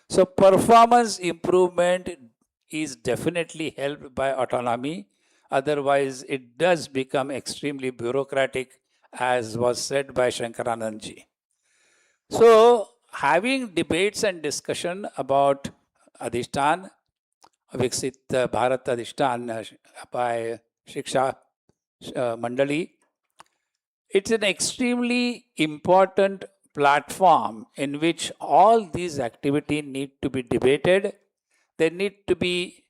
So performance improvement is definitely helped by autonomy. Otherwise, it does become extremely bureaucratic, as was said by Shankaranandji. So, having debates and discussion about Adhishthan, Viksit Bharat Adhishthan by Shiksha Mandali, it's an extremely important platform in which all these activities need to be debated. They need to be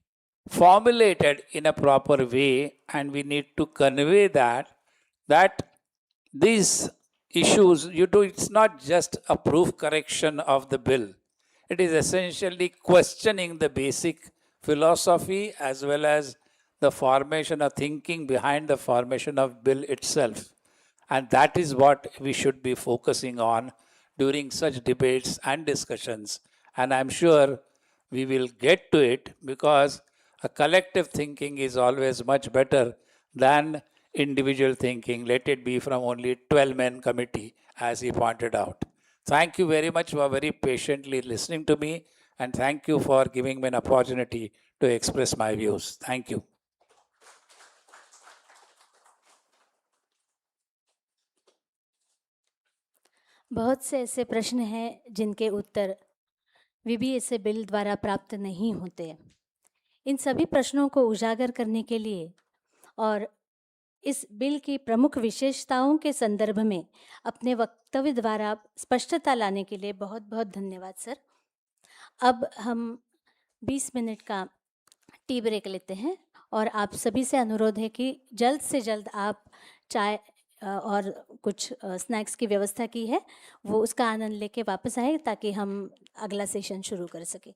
formulated in a proper way, and we need to convey that these issues it's not just a proof correction of the bill. It is essentially questioning the basic philosophy as well as the formation of thinking behind the formation of bill itself. And that is what we should be focusing on during such debates and discussions. And I'm sure we will get to it, because a collective thinking is always much better than individual thinking, let it be from only 12-man committee, as he pointed out. Thank you very much for very patiently listening to me, and thank you for giving me an opportunity to express my views. Thank you. बहुत से ऐसे प्रश्न हैं जिनके उत्तर VBSA bill द्वारा प्राप्त नहीं होते। इन सभी प्रश्नों को उजागर करने के लिए और इस बिल की प्रमुख विशेषताओं के संदर्भ में अपने वक्तव्य द्वारा स्पष्टता लाने के लिए बहुत बहुत धन्यवाद सर। अब हम 20 मिनट का टी ब्रेक लेते हैं और आप सभी से अनुरोध है कि जल्द से जल्द आप चाय और कुछ स्नैक्स की व्यवस्था की है, वो उसका आनंद लेके वापस आए ताकि हम अगला सेशन शुरू कर सकें।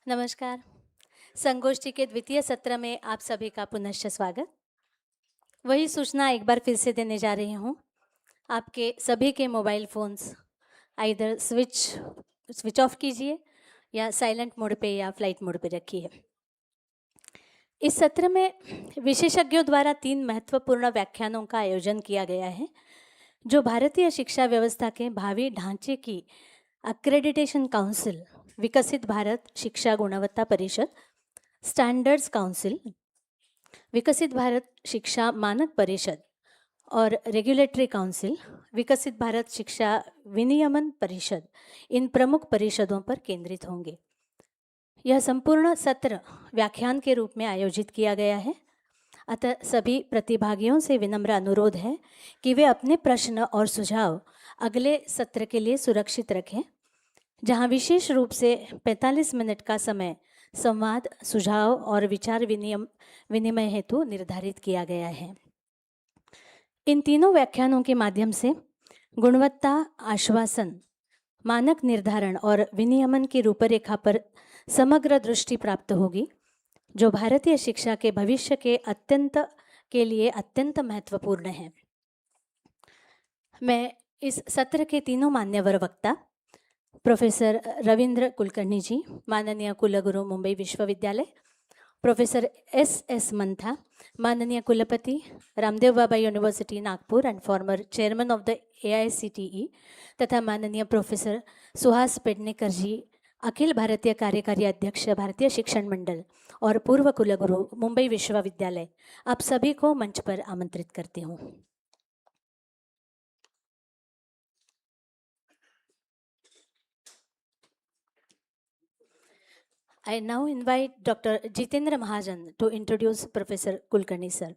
नमस्कार। संगोष्ठी के द्वितीय सत्र में आप सभी का पुनश्च स्वागत। वही सूचना एक बार फिर से देने जा रही हूँ। आपके सभी के mobile phones either switch off कीजिए या साइलेंट मोड पे या फ्लाइट मोड पे रखिए। इस सत्र में विशेषज्ञों द्वारा 3 महत्वपूर्ण व्याख्यानों का आयोजन किया गया है, जो भारतीय शिक्षा व्यवस्था के भावी ढांचे की अक्रेडिटेशन काउंसिल, विकसित भारत शिक्षा गुणवत्ता परिषद, स्टैंडर्ड्स काउंसिल, विकसित भारत शिक्षा मानक परिषद और रेगुलेटरी काउंसिल, विकसित भारत शिक्षा विनियमन परिषद, इन प्रमुख परिषदों पर केंद्रित होंगे। यह संपूर्ण सत्र व्याख्यान के रूप में आयोजित किया गया है, अतः सभी प्रतिभागियों से विनम्र अनुरोध है कि वे अपने प्रश्न और सुझाव अगले सत्र के लिए सुरक्षित रखें, जहां विशेष रूप से 45 मिनट का समय संवाद, सुझाव और विचार विनिमय हेतु निर्धारित किया गया है। इन तीनों व्याख्यानों के माध्यम से गुणवत्ता आश्वासन, मानक निर्धारण और विनियमन की रूपरेखा पर समग्र दृष्टि प्राप्त होगी, जो भारतीय शिक्षा के भविष्य के लिए अत्यंत महत्वपूर्ण है। मैं इस सत्र के तीनों मान्यवर वक्ता प्रोफेसर रविंद्र कुलकर्णी जी, माननीय कुलगुरु मुंबई विश्वविद्यालय, प्रोफेसर एस मंथा, माननीय कुलपति Ramdev Baba university Nagpur and former chairman of the AICTE, तथा माननीय प्रोफेसर सुहास पेडनेकर जी, अखिल भारतीय कार्यकारी अध्यक्ष भारतीय शिक्षण मंडल और पूर्व कुलगुरु मुंबई विश्वविद्यालय, आप सभी को मंच पर आमंत्रित करती हूँ। I now invite Dr. Jitendra Mahajan to introduce Professor Kulkarni sir.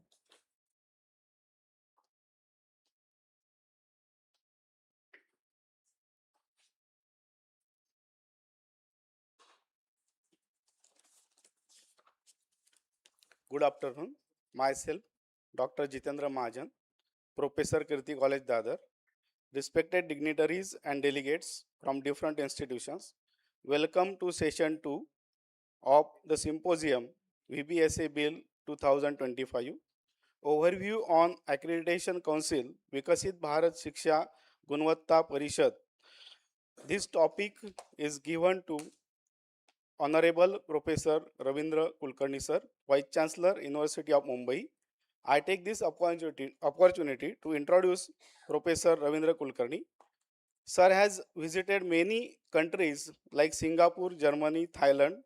Good afternoon. Myself, Dr. Jitendra Mahajan, Professor Kirti College Dadar, respected dignitaries and delegates from different institutions. Welcome to session 2 of the Symposium VBSA Bill 2025. Overview on Accreditation Council Viksit Bharat Shiksha Gunvatta Parishad. This topic is given to Honorable Professor Ravindra Kulkarni sir, Vice Chancellor, University of Mumbai. I take this opportunity to introduce Professor Ravindra Kulkarni. Sir has visited many countries like Singapore, Germany, Thailand,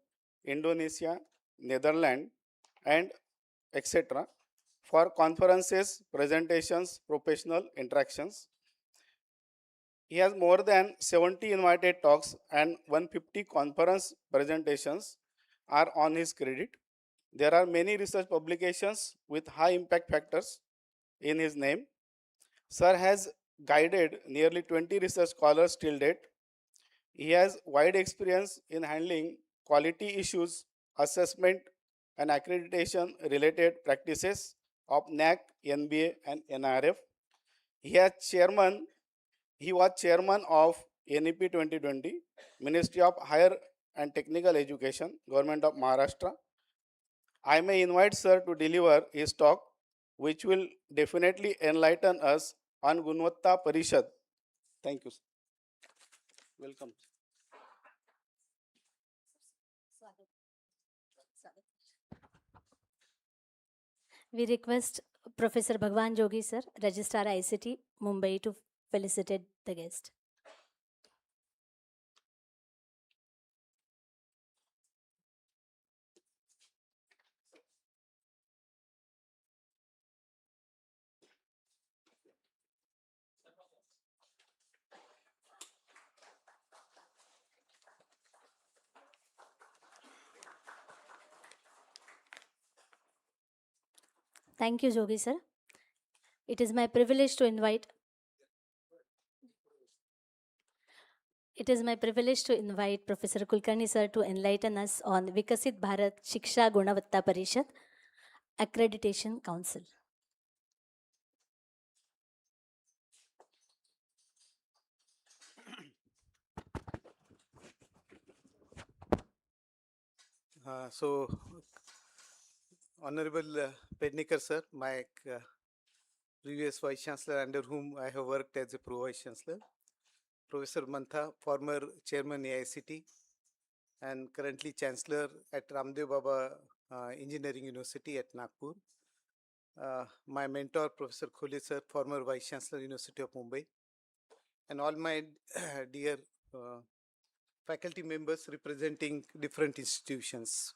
Indonesia, Netherlands, and etc. for conferences, presentations, professional interactions. He has more than 70 invited talks and 150 conference presentations are on his credit. There are many research publications with high impact factors in his name. Sir has guided nearly 20 research scholars till date. He has wide experience in handling quality issues, assessment, and accreditation related practices of NAC, NBA, and NRF. He was chairman of NEP 2020, Ministry of Higher and Technical Education, Government of Maharashtra. I may invite sir to deliver his talk, which will definitely enlighten us on Gunvatta Parishad. Thank you. Sir. Welcome. We request Professor Bhagwan Jogi sir, Registrar ICT, Mumbai, to felicitate the guest. Thank you, Jogi sir. It is my privilege to invite Professor Kulkarni sir to enlighten us on Viksit Bharat Shiksha Gunavatta Parishad, Accreditation Council. So, Honorable Pednikar sir, my previous Vice Chancellor under whom I have worked as a Pro Vice Chancellor, Professor Mantha, former Chairman AICT and currently Chancellor at Ramdev Baba Engineering University at Nagpur, my mentor Professor Khole sir, former Vice Chancellor University of Mumbai, and all my dear faculty members representing different institutions.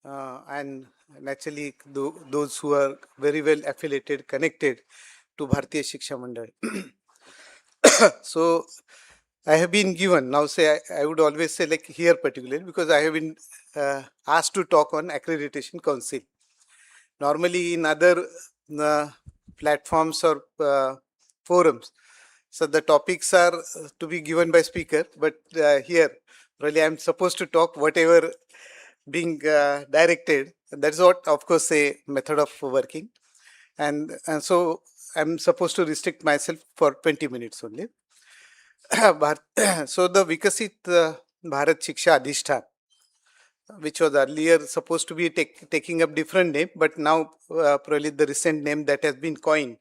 And naturally those who are very well affiliated, connected to Bharatiya Shiksha Mandal. So I have been given, now say I would always say like here particularly, because I have been asked to talk on Accreditation Council. Normally in other platforms or forums, so the topics are to be given by speaker, but here really I am supposed to talk whatever being directed. That's what, of course, a method of working, and so I'm supposed to restrict myself for 20 minutes only. So the Viksit Bharat Shiksha Adhishthan, which was earlier supposed to be taking up different name, but now probably the recent name that has been coined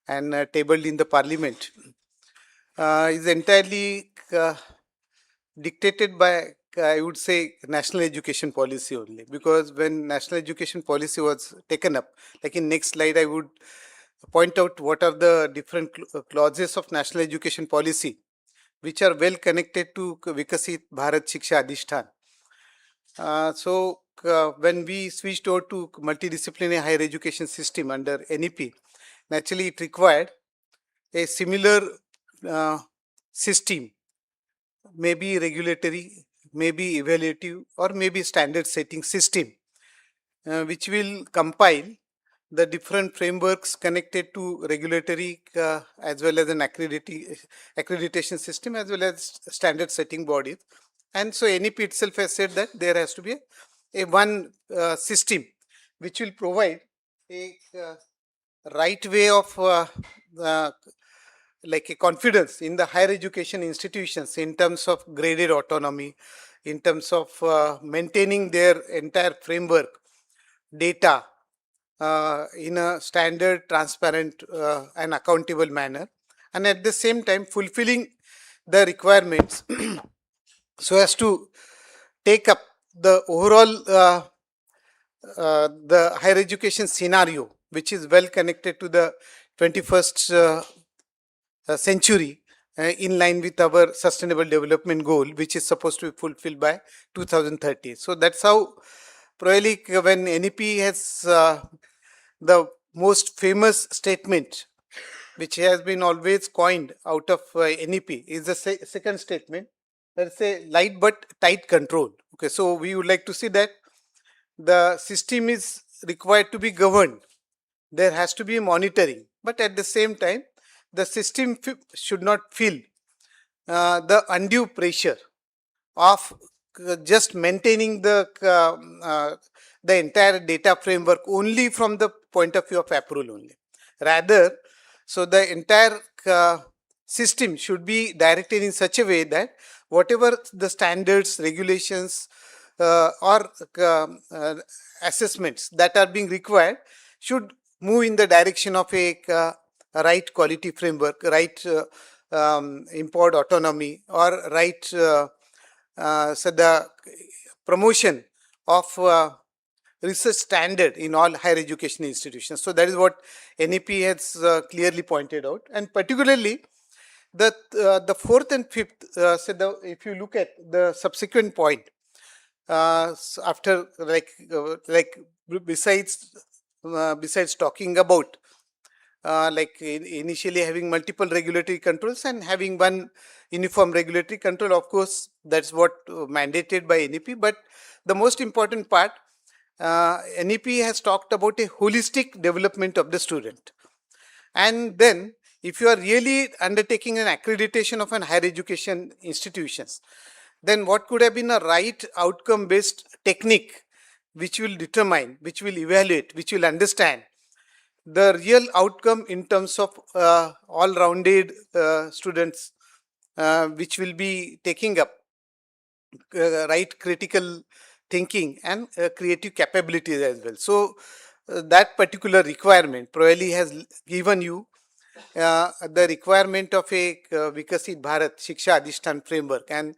and tabled in the parliament is entirely dictated by, I would say, national education policy only, because when national education policy was taken up, like in next slide I would point out what are the different clauses of national education policy which are well connected to Viksit Bharat Shiksha Adhishthan. So when we switched over to multidisciplinary higher education system under NEP, naturally it required a similar system, maybe regulatory, maybe evaluative, or maybe standard setting system, which will compile the different frameworks connected to regulatory as well as an accreditation system as well as standard setting bodies. And so NEP itself has said that there has to be a one system which will provide a right way of like a confidence in the higher education institutions in terms of graded autonomy, in terms of maintaining their entire framework, data in a standard, transparent and accountable manner, and at the same time fulfilling the requirements so as to take up the overall the higher education scenario, which is well connected to the 21st century, in line with our sustainable development goal, which is supposed to be fulfilled by 2030. So that's how probably when NEP has the most famous statement which has been always coined out of NEP is the second statement, let's say light but tight control. Okay, so we would like to see that the system is required to be governed, there has to be monitoring, but at the same time the system should not feel the undue pressure of just maintaining the entire data framework only from the point of view of approval only. Rather, so the entire system should be directed in such a way that whatever the standards, regulations or assessments that are being required should move in the direction of a right quality framework, right import autonomy, or right so the promotion of research standard in all higher education institutions. So that is what NEP has clearly pointed out, and particularly the fourth and fifth. So if you look at the subsequent point, after besides talking about initially having multiple regulatory controls and having one uniform regulatory control, of course that's what mandated by NEP, but the most important part, NEP has talked about a holistic development of the student. And then if you are really undertaking an accreditation of an higher education institutions, then what could have been a right outcome based technique which will determine, which will evaluate, which will understand the real outcome in terms of all-rounded students which will be taking up right critical thinking and creative capabilities as well. So that particular requirement probably has given you the requirement of a Viksit Bharat Shiksha Adhishthan framework, and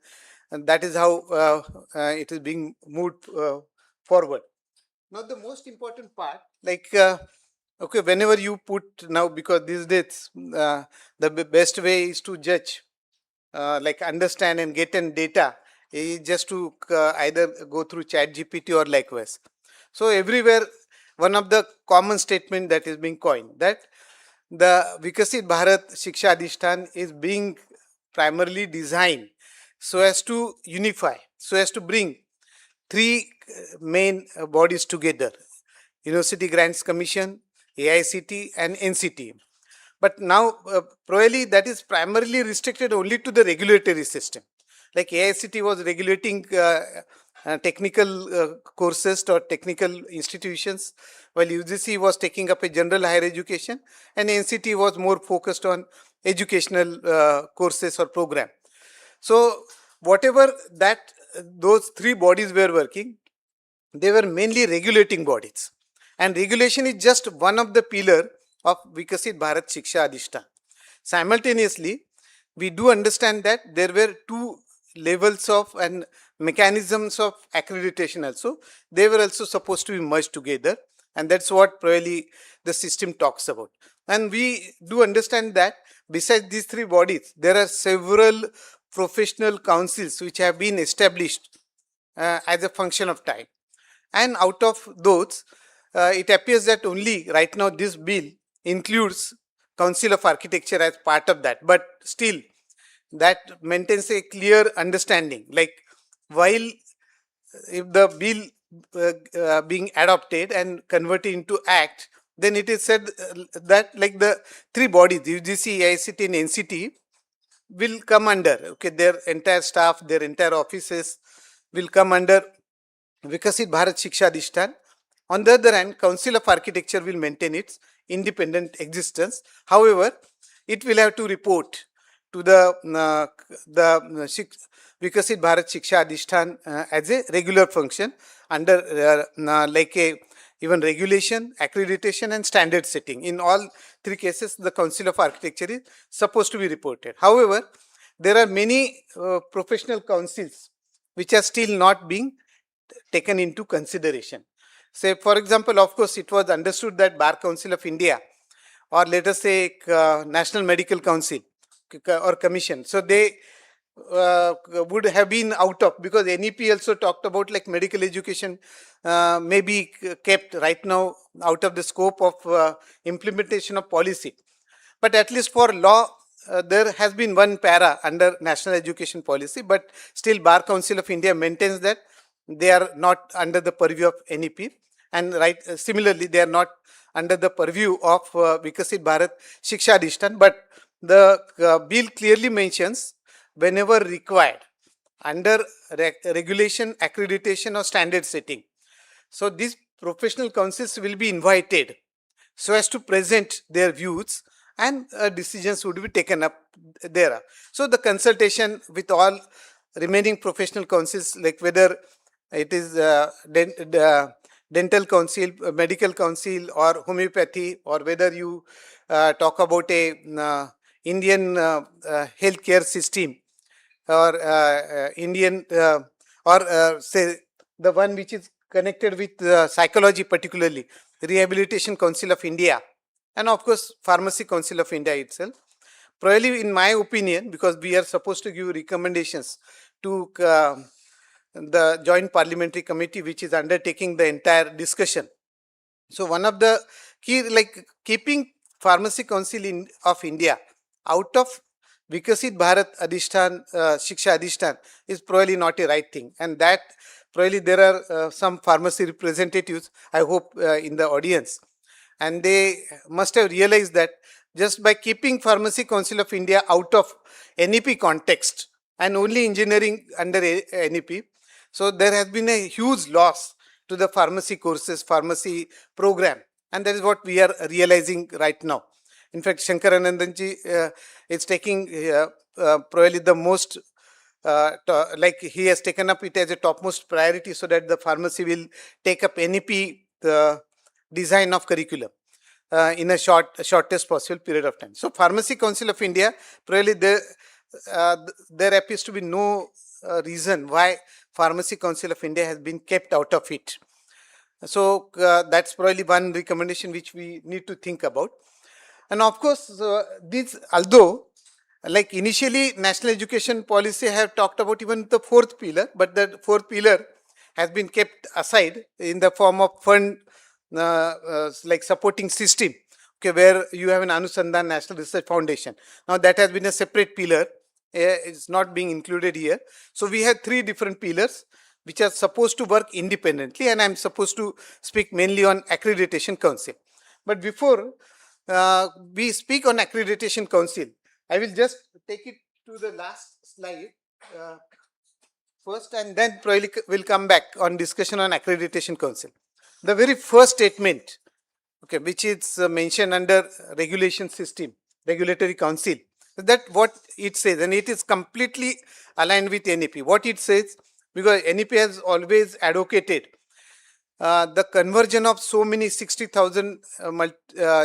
that is how it is being moved forward. Now, the most important part, like, okay, whenever you put now, because these days the best way is to judge, like understand and get in data, is just to either go through Chat GPT or likewise. So everywhere, one of the common statement that is being coined, that the Viksit Bharat Shiksha Adhishthan is being primarily designed so as to unify, so as to bring three main bodies together: University Grants Commission, AICT and NCT. But now probably that is primarily restricted only to the regulatory system. Like AICT was regulating technical courses or technical institutions, while UGC was taking up a general higher education, and NCT was more focused on educational courses or program. So whatever that those three bodies were working, they were mainly regulating bodies, and regulation is just one of the pillar of Viksit Bharat Shiksha Adhishthan. Simultaneously, we do understand that there were two levels of and mechanisms of accreditation also. They were also supposed to be merged together, and that's what probably the system talks about. And we do understand that besides these three bodies, there are several professional councils which have been established as a function of time. And out of those, it appears that only right now this bill includes Council of Architecture as part of that, but still that maintains a clear understanding. Like, while if the bill being adopted and converted into act, then it is said that like the three bodies, UGC, AICT and NCT, will come under, okay, their entire staff, their entire offices will come under Viksit Bharat Shiksha Adhishthan. On the other hand, Council of Architecture will maintain its independent existence. However, it will have to report to the Viksit Bharat Shiksha Adhishthan as a regular function under like a even regulation, accreditation and standard setting. In all three cases, the Council of Architecture is supposed to be reported. However, there are many professional councils which are still not being taken into consideration. Say, for example, of course, it was understood that Bar Council of India, or let us say National Medical Council or Commission, so they would have been out of, because NEP also talked about like medical education may be kept right now out of the scope of implementation of policy. But at least for law, there has been one para under National Education Policy, but still Bar Council of India maintains that they are not under the purview of NEP, and similarly they are not under the purview of Viksit Bharat Shiksha Adhishthan. But the bill clearly mentions whenever required under regulation, accreditation or standard setting. So these professional councils will be invited so as to present their views, and decisions would be taken up there. So the consultation with all remaining professional councils, like whether it is dental council, medical council or homeopathy, or whether you talk about a Indian healthcare system, or Indian or say the one which is connected with psychology, particularly Rehabilitation Council of India, and of course Pharmacy Council of India itself. Probably in my opinion, because we are supposed to give recommendations to the Joint Parliamentary Committee which is undertaking the entire discussion. So one of the key, like keeping Pharmacy Council of India out of Viksit Bharat Adhishthan, Shiksha Adhishthan is probably not a right thing, and that probably there are some pharmacy representatives, I hope, in the audience, and they must have realized that just by keeping Pharmacy Council of India out of NEP context and only engineering under NEP, so there has been a huge loss to the pharmacy courses, pharmacy program, and that is what we are realizing right now. In fact, Shankaranandanji is taking probably the most like he has taken up it as a topmost priority so that the pharmacy will take up NEP design of curriculum in a shortest possible period of time. So Pharmacy Council of India, probably there appears to be no reason why Pharmacy Council of India has been kept out of it. So that's probably one recommendation which we need to think about. And of course, this, although like initially National Education Policy have talked about even the fourth pillar, but the fourth pillar has been kept aside in the form of fund like supporting system, okay, where you have an Anusandhan National Research Foundation. Now that has been a separate pillar, it's not being included here. So we have three different pillars which are supposed to work independently, and I'm supposed to speak mainly on Accreditation Council. But before we speak on Accreditation Council, I will just take it to the last slide first, and then probably we'll come back on discussion on Accreditation Council. The very first statement, okay, which is mentioned under regulation system, regulatory council, that what it says, and it is completely aligned with NEP. What it says, because NEP has always advocated the conversion of so many 60,000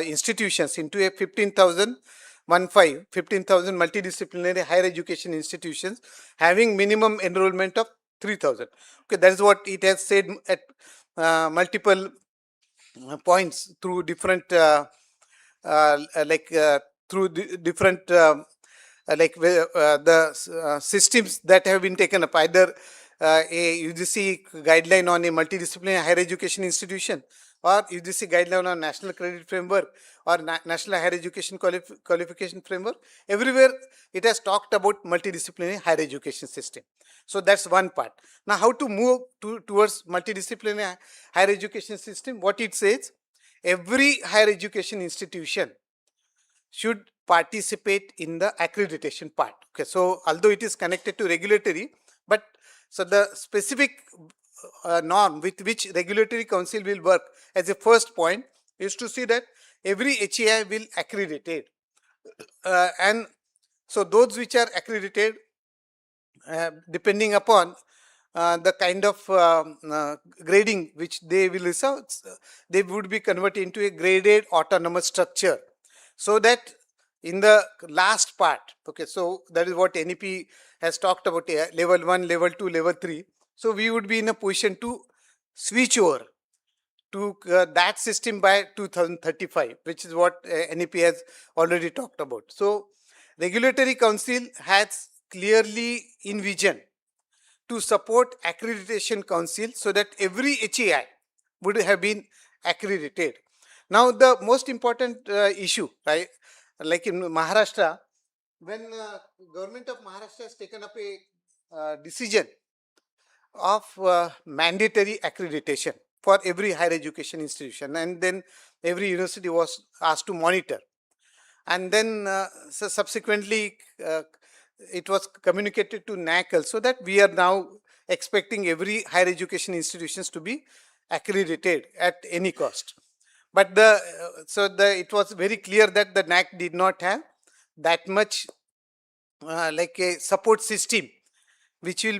institutions into a 15,000 multidisciplinary higher education institutions having minimum enrollment of 3,000. Okay, that is what it has said at multiple points through different different systems that have been taken up, either a UGC guideline on a multidisciplinary higher education institution, or UGC guideline on national credit framework, or national higher education qualification framework. Everywhere it has talked about multidisciplinary higher education system. So that's one part. Now how to move towards multidisciplinary higher education system? What it says, every higher education institution should participate in the accreditation part. Okay, so although it is connected to regulatory, but so the specific norm with which regulatory council will work as a first point is to see that every HEI will accredited, and so those which are accredited, depending upon the kind of grading which they will receive, they would be converted into a graded autonomous structure, so that in the last part, okay, so that is what NEP has talked about, level 1, level 2, level 3. So we would be in a position to switch over to that system by 2035, which is what NEP has already talked about. So regulatory council has clearly envisioned to support accreditation council so that every HEI would have been accredited. Now the most important issue, right, like in Maharashtra, when government of Maharashtra has taken up a decision of mandatory accreditation for every higher education institution, and then every university was asked to monitor, and then so subsequently it was communicated to NAC also that we are now expecting every higher education institutions to be accredited at any cost. But it was very clear that the NAC did not have that much like a support system which will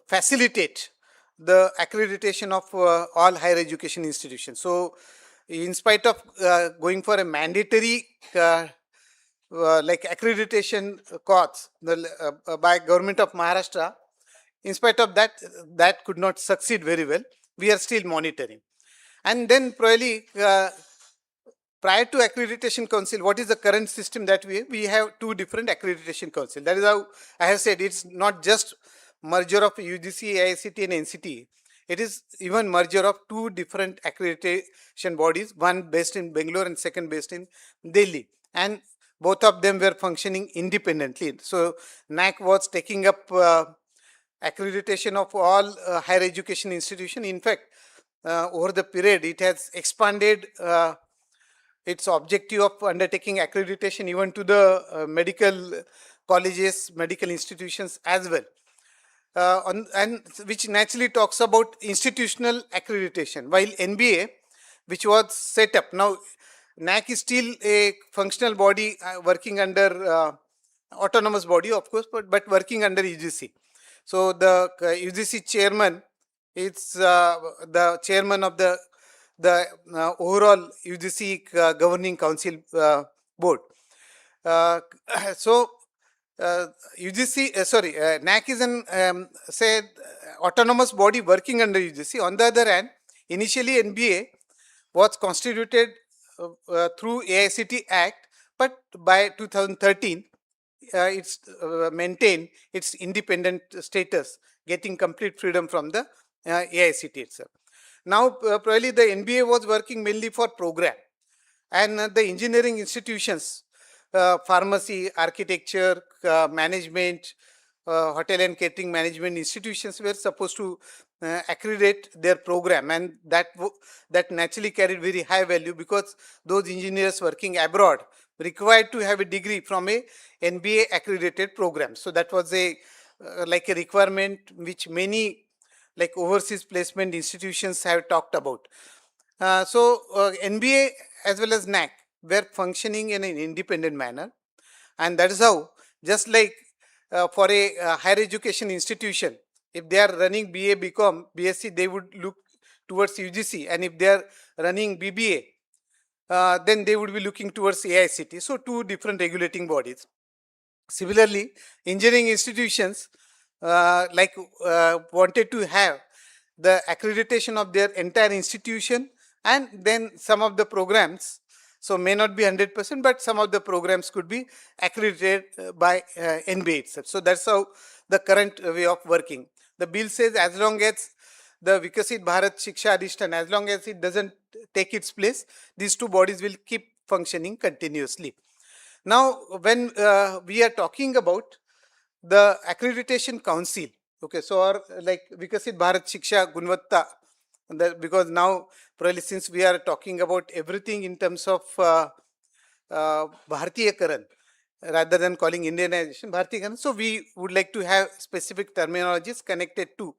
facilitate the accreditation of all higher education institutions. So in spite of going for a mandatory like accreditation course by government of Maharashtra, in spite of that, that could not succeed very well. We are still monitoring. And then probably prior to accreditation council, what is the current system that we have two different accreditation council. That is how I have said it's not just merger of UGC, AICT and NCT. It is even merger of two different accreditation bodies, one based in Bangalore and second based in Delhi. And both of them were functioning independently. So NAC was taking up accreditation of all higher education institutions. In fact, over the period, it has expanded its objective of undertaking accreditation even to the medical colleges, medical institutions as well. And which naturally talks about institutional accreditation, while NBA, which was set up, now NAC is still a functional body working under autonomous body, of course, but working under UGC. So the UGC chairman is the chairman of the overall UGC governing council board. So UGC, NAC is an say autonomous body working under UGC. On the other hand, initially NBA was constituted through AICT Act, but by 2013, it's maintained its independent status, getting complete freedom from the AICT itself. Now, probably the NBA was working mainly for program, and the engineering institutions, pharmacy, architecture, management, hotel and catering management institutions were supposed to accredit their program, and that naturally carried very high value because those engineers working abroad required to have a degree from a NBA accredited program. So that was a like a requirement which many like overseas placement institutions have talked about. NBA as well as NAC were functioning in an independent manner, and that is how, just like for a higher education institution, if they are running BA, BCom, BSc, they would look towards UGC, and if they are running BBA, then they would be looking towards AICT. So two different regulating bodies. Similarly, engineering institutions wanted to have the accreditation of their entire institution, and then some of the programs, so may not be 100%, but some of the programs could be accredited by NBA itself. So that's how the current way of working. The bill says as long as the Viksit Bharat Shiksha Adhishthan, as long as it doesn't take its place, these two bodies will keep functioning continuously. Now, when we are talking about the accreditation council, okay, so or like Viksit Bharat Shiksha Gunvatta, because now probably since we are talking about everything in terms of Bharatiya Karan rather than calling Indianization, Bharatiya Karan, so we would like to have specific terminologies connected to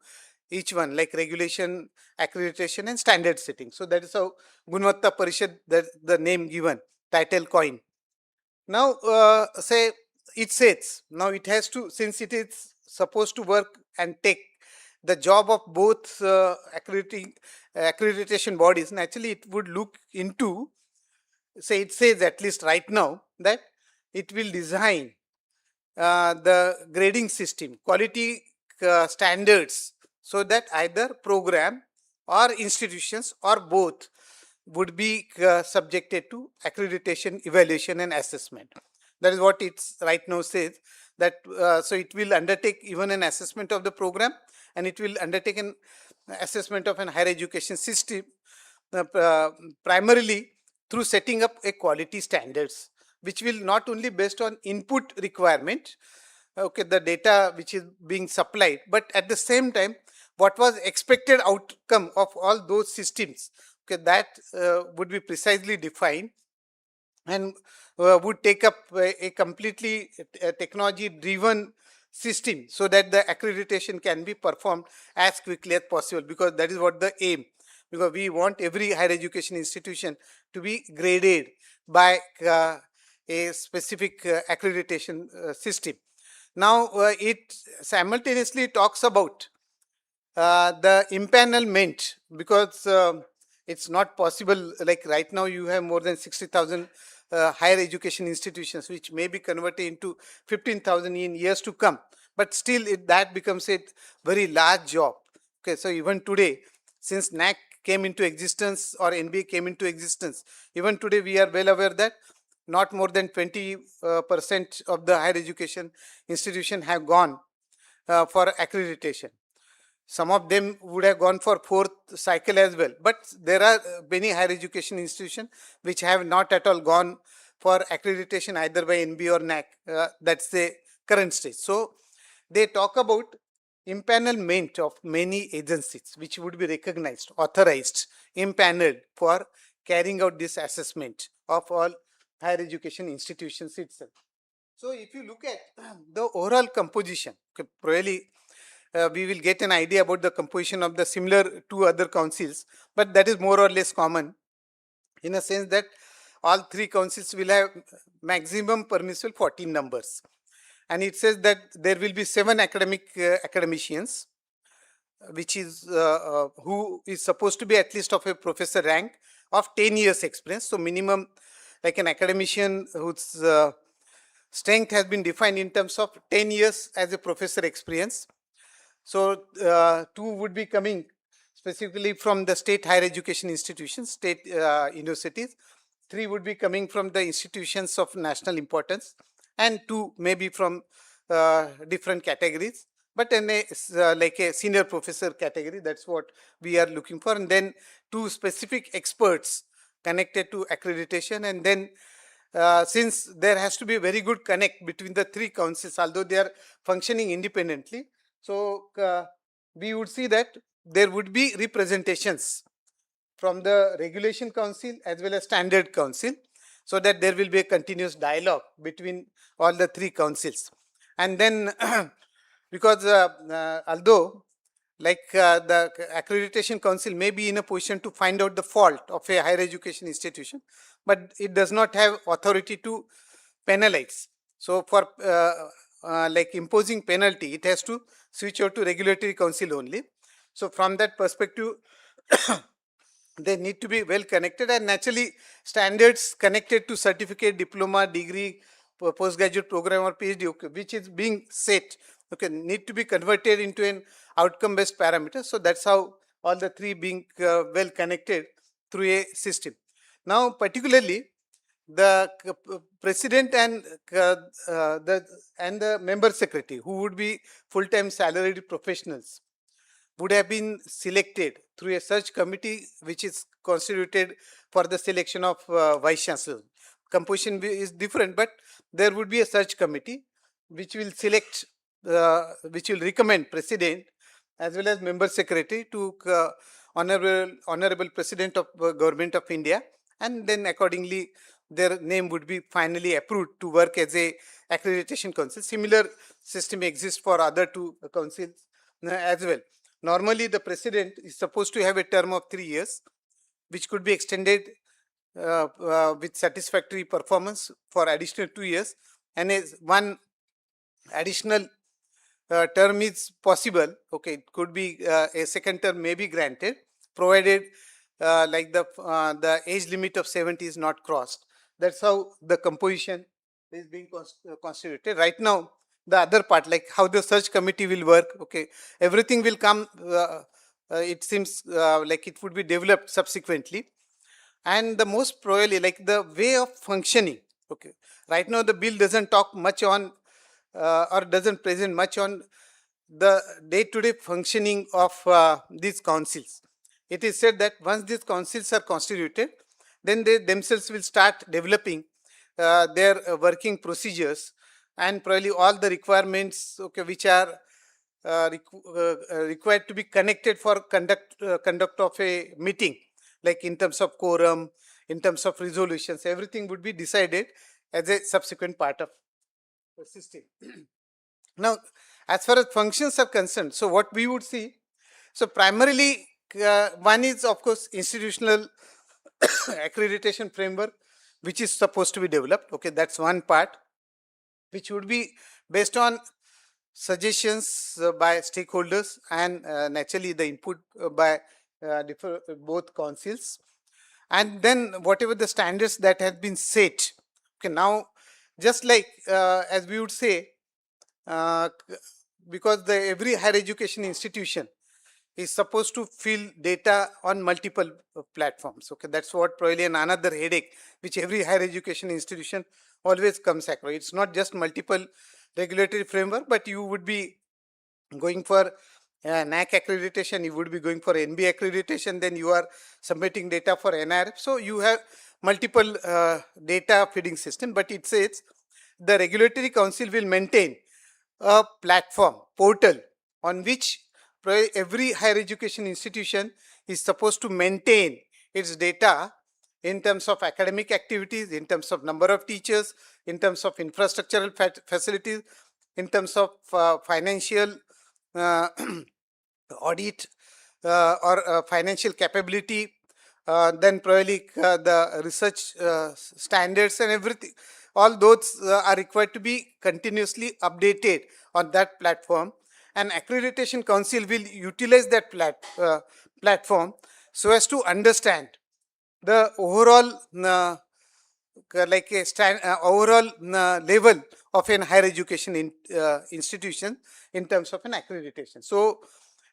each one, like regulation, accreditation and standard setting. So that is how Gunvatta Parishad, that's the name given, title coin. Now say it says, now it has to, since it is supposed to work and take the job of both accreditation bodies, naturally it would look into, say it says at least right now, that it will design the grading system, quality standards, so that either program or institutions or both would be subjected to accreditation, evaluation and assessment. That is what it's right now says, that so it will undertake even an assessment of the program, and it will undertake an assessment of an higher education system, primarily through setting up a quality standards, which will not only based on input requirement, okay, the data which is being supplied, but at the same time, what was expected outcome of all those systems, okay, that would be precisely defined, and would take up a completely technology driven system, so that the accreditation can be performed as quickly as possible, because that is what the aim, because we want every higher education institution to be graded by a specific accreditation system. Now it simultaneously talks about the empanelment, because it's not possible, like right now you have more than 60,000 higher education institutions, which may be converted into 15,000 in years to come, but still that becomes a very large job. Okay, so even today, since NAC came into existence or NBA came into existence, even today we are well aware that not more than 20% of the higher education institution have gone for accreditation. Some of them would have gone for fourth cycle as well, but there are many higher education institutions which have not at all gone for accreditation either by NBA or NAC. That's the current stage. So they talk about empanelment of many agencies which would be recognized, authorized, empaneled for carrying out this assessment of all higher education institutions itself. So if you look at the overall composition, probably we will get an idea about the composition of the similar two other councils, but that is more or less common in a sense that all three councils will have maximum permissible 14 numbers. and it says that there will be 7 academicians, which is who is supposed to be at least of a professor rank of 10 years experience. So minimum, like an academician whose strength has been defined in terms of 10 years as a professor experience. So 2 would be coming specifically from the state higher education institutions, state universities. 3 would be coming from the institutions of national importance, and 2 maybe from different categories, but in a like a senior professor category. That's what we are looking for. And then 2 specific experts connected to accreditation. And then since there has to be a very good connect between the 3 councils, although they are functioning independently, so we would see that there would be representations from the regulation council as well as standard council, so that there will be a continuous dialogue between all the 3 councils. And then because although like the accreditation council may be in a position to find out the fault of a higher education institution, but it does not have authority to penalize. So for like imposing penalty, it has to switch out to regulatory council only. So from that perspective, they need to be well connected, and naturally standards connected to certificate, diploma, degree, postgraduate program or PhD, okay, which is being set, okay, need to be converted into an outcome based parameter. So that's how all the 3 being well connected through a system. Now particularly the president and the member secretary, who would be full-time salaried professionals, would have been selected through a search committee which is constituted for the selection of vice chancellor. Composition is different, but there would be a search committee which will select, which will recommend president as well as member secretary to honorable president of government of India, and then accordingly their name would be finally approved to work as a accreditation council. Similar system exists for other 2 councils as well. Normally the president is supposed to have a term of 3 years, which could be extended with satisfactory performance for additional 2 years, and as one additional term is possible. Okay, it could be a second term may be granted, provided like the age limit of 70 is not crossed. That's how the composition is being constituted right now. The other part, like how the search committee will work, okay, everything will come, it seems like it would be developed subsequently. And the most probably, like the way of functioning, okay, right now the bill doesn't talk much on or doesn't present much on the day-to-day functioning of these councils. It is said that once these councils are constituted, then they themselves will start developing their working procedures, and probably all the requirements, okay, which are required to be connected for conduct of a meeting, like in terms of quorum, in terms of resolutions, everything would be decided as a subsequent part of the system. Now, as far as functions are concerned, so what we would see, so primarily one is of course institutional accreditation framework, which is supposed to be developed. Okay, that's one part, which would be based on suggestions by stakeholders and naturally the input by both councils, and then whatever the standards that have been set. Okay, now just like as we would say, because every higher education institution is supposed to fill data on multiple platforms. Okay, that's what probably another headache which every higher education institution always comes across. It's not just multiple regulatory framework, but you would be going for NAC accreditation, you would be going for NB accreditation, then you are submitting data for NRF. So you have multiple data feeding system, but it says the regulatory council will maintain a platform, portal, on which every higher education institution is supposed to maintain its data in terms of academic activities, in terms of number of teachers, in terms of infrastructural facilities, in terms of financial audit or financial capability, then probably the research standards and everything, all those are required to be continuously updated on that platform, and Accreditation Council will utilize that platform so as to understand the overall like a overall level of an higher education institution in terms of an accreditation. So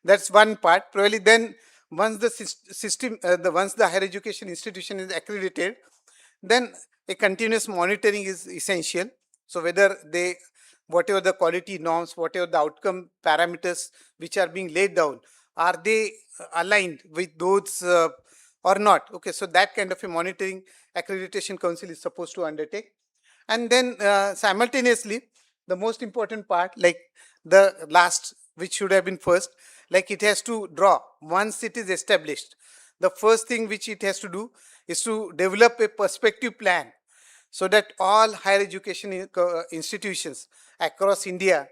that's one part. Probably then once the system, once the higher education institution is accredited, then a continuous monitoring is essential. So whether they, whatever the quality norms, whatever the outcome parameters which are being laid down, are they aligned with those or not? Okay, so that kind of a monitoring Accreditation Council is supposed to undertake. And then simultaneously, the most important part, like the last, which should have been first, like it has to draw, once it is established, the first thing which it has to do is to develop a perspective plan so that all higher education institutions across India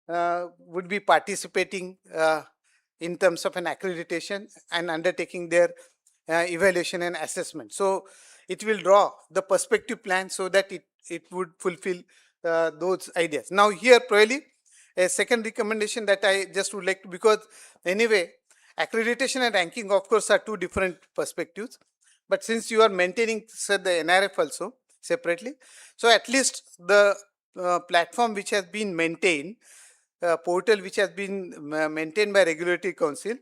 would be participating in terms of an accreditation and undertaking their evaluation and assessment. So it will draw the perspective plan so that it would fulfill those ideas. Now here probably a second recommendation that I just would like to, because anyway accreditation and ranking of course are two different perspectives, but since you are maintaining the NRF also separately, so at least the platform which has been maintained, portal which has been maintained by Regulatory Council,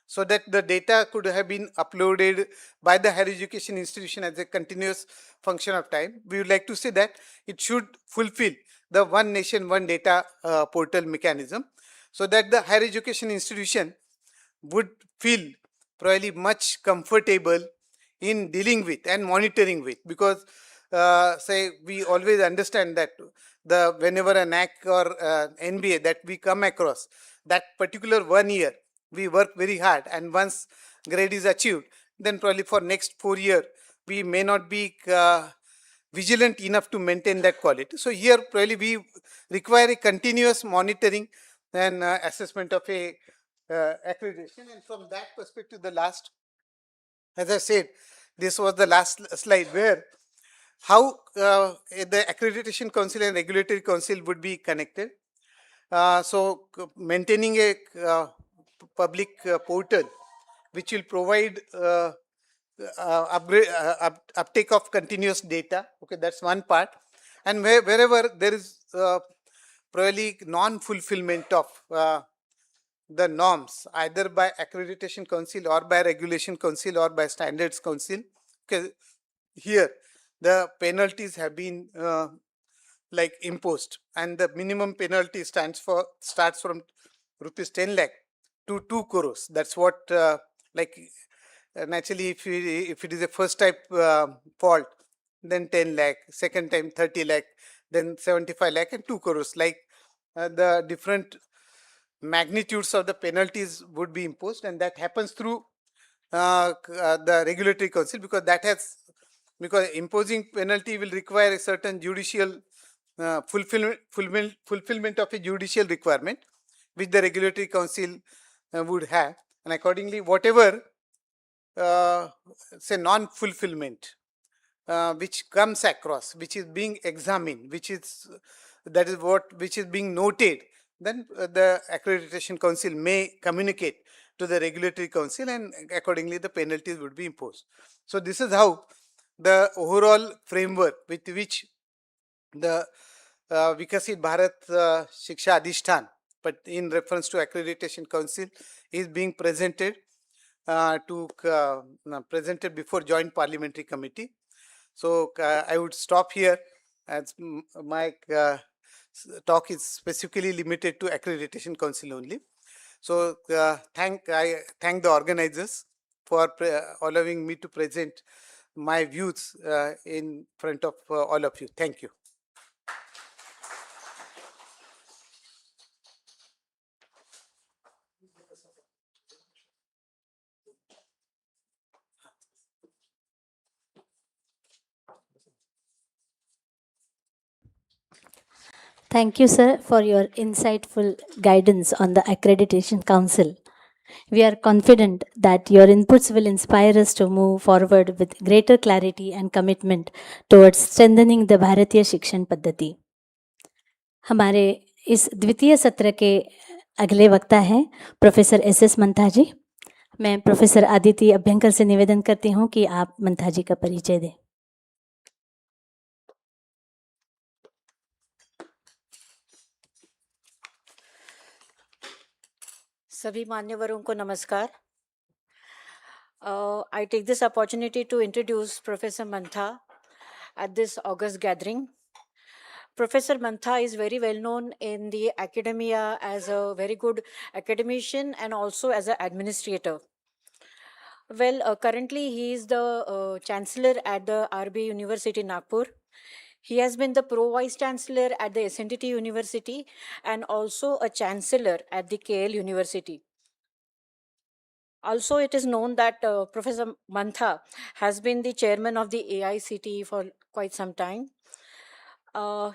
so that the data could have been uploaded by the higher education institution as a continuous function of time. We would like to say that it should fulfill the one nation, one data portal mechanism, so that the higher education institution would feel probably much comfortable in dealing with and monitoring with, because say we always understand that the whenever an NAC or NBA that we come across, that particular 1 year we work very hard, and once grade is achieved, then probably for next 4 years we may not be vigilant enough to maintain that quality. So here probably we require a continuous monitoring and assessment of a accreditation. And from that perspective, the last, as I said, this was the last slide where how the Accreditation Council and Regulatory Council would be connected. So maintaining a public portal which will provide uptake of continuous data. Okay, that's one part. And wherever there is probably non-fulfillment of the norms, either by Accreditation Council or by Regulation Council or by Standards Council, okay, here the penalties have been like imposed, and the minimum penalty starts from rupees 10 lakh to 2 crores. That's what like naturally if it is a first type fault, then 10 lakh, second time 30 lakh, then 75 lakh and 2 crores, like the different magnitudes of the penalties would be imposed, and that happens through the Regulatory Council, because that has, because imposing penalty will require a certain judicial fulfillment of a judicial requirement which the Regulatory Council would have, and accordingly whatever say non-fulfillment which comes across, which is being examined, which is being noted, then the Accreditation Council may communicate to the Regulatory Council, and accordingly the penalties would be imposed. So this is how the overall framework with which the Viksit Bharat Shiksha Adhishthan, but in reference to Accreditation Council, is being presented presented before Joint Parliamentary Committee. So I would stop here, as my talk is specifically limited to Accreditation Council only. So I thank the organizers for allowing me to present my views in front of all of you. Thank you. Thank you, sir, for your insightful guidance on the Accreditation Council. We are confident that your inputs will inspire us to move forward with greater clarity and commitment towards strengthening the Bharatiya Shikshan Paddhati. हमारे इस द्वितीय सत्र के अगले वक्ता हैं professor S मंथा जी. मैं professor Aditya Abhyankar से निवेदन करती हूं कि आप मंथा जी का परिचय दें. सभी मान्यवरों को नमस्कार. I take this opportunity to introduce Professor Mantha at this August gathering. Professor Mantha is very well known in the academia as a very good academician and also as an administrator. Well, currently he is the chancellor at the RB University Nagpur. He has been the Pro Vice Chancellor at the SNDT University and also a Chancellor at the KL University. Also, it is known that Professor Mantha has been the chairman of the AICTE for quite some time.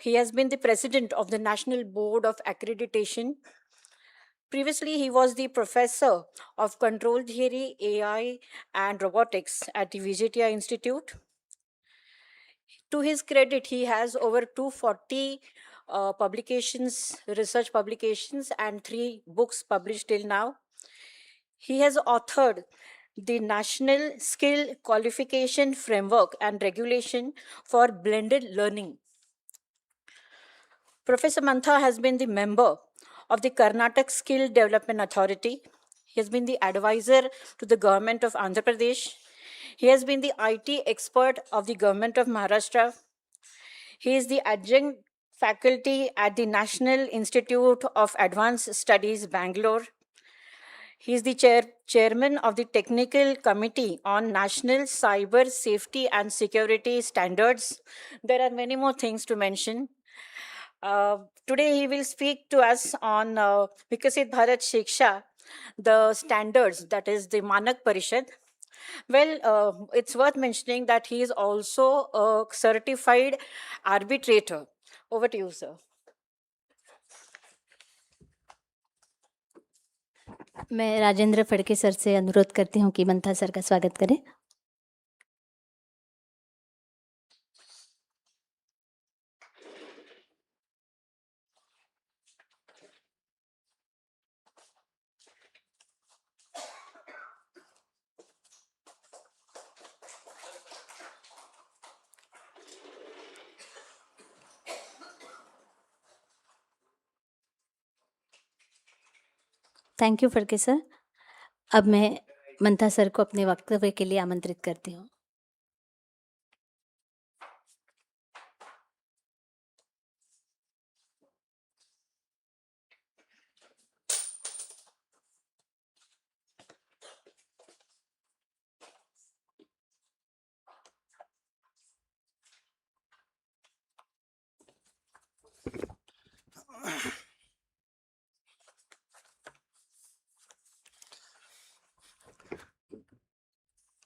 He has been the president of the National Board of Accreditation. Previously, he was the professor of control theory, AI, and robotics at the VBSA Institute. To his credit, he has over 240 publications, research publications, and 3 books published till now. He has authored the National Skill Qualification Framework and Regulation for Blended Learning. Professor Mantha has been the member of the Karnataka Skill Development Authority. He has been the advisor to the government of Andhra Pradesh. He has been the IT expert of the government of Maharashtra. He is the adjunct faculty at the National Institute of Advanced Studies, Bangalore. He is the chairman of the Technical Committee on National Cyber Safety and Security Standards. There are many more things to mention. Today he will speak to us on Viksit Bharat Shiksha, the standards, that is the Manak Parishad. Well, it's worth mentioning that he is also a certified arbitrator. Over to you, sir. मैं Rajendra Phadke sir से अनुरोध करती हूं कि मंथा sir का स्वागत करें. Thank you Phadke sir. अब मैं मंथा सर को अपने वक्तव्य के लिए आमंत्रित करती हूँ.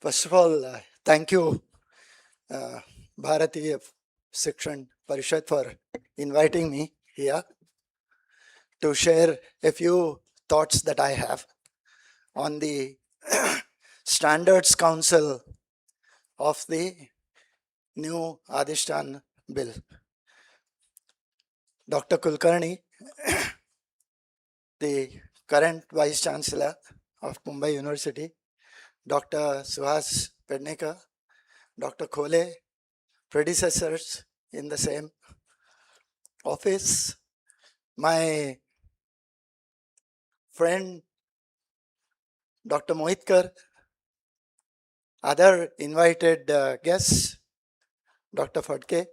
First of all, thank you, Bharatiya Shikshan Parishad, for inviting me here to share a few thoughts that I have on the Standards Council of the new Adhishthan bill. Dr. Kulkarni, the current Vice Chancellor of Mumbai University, Dr. Suhas Pednekar, Dr. Khole, predecessors in the same office, my friend Dr. Mohitkar, other invited guests, Dr. Fadke.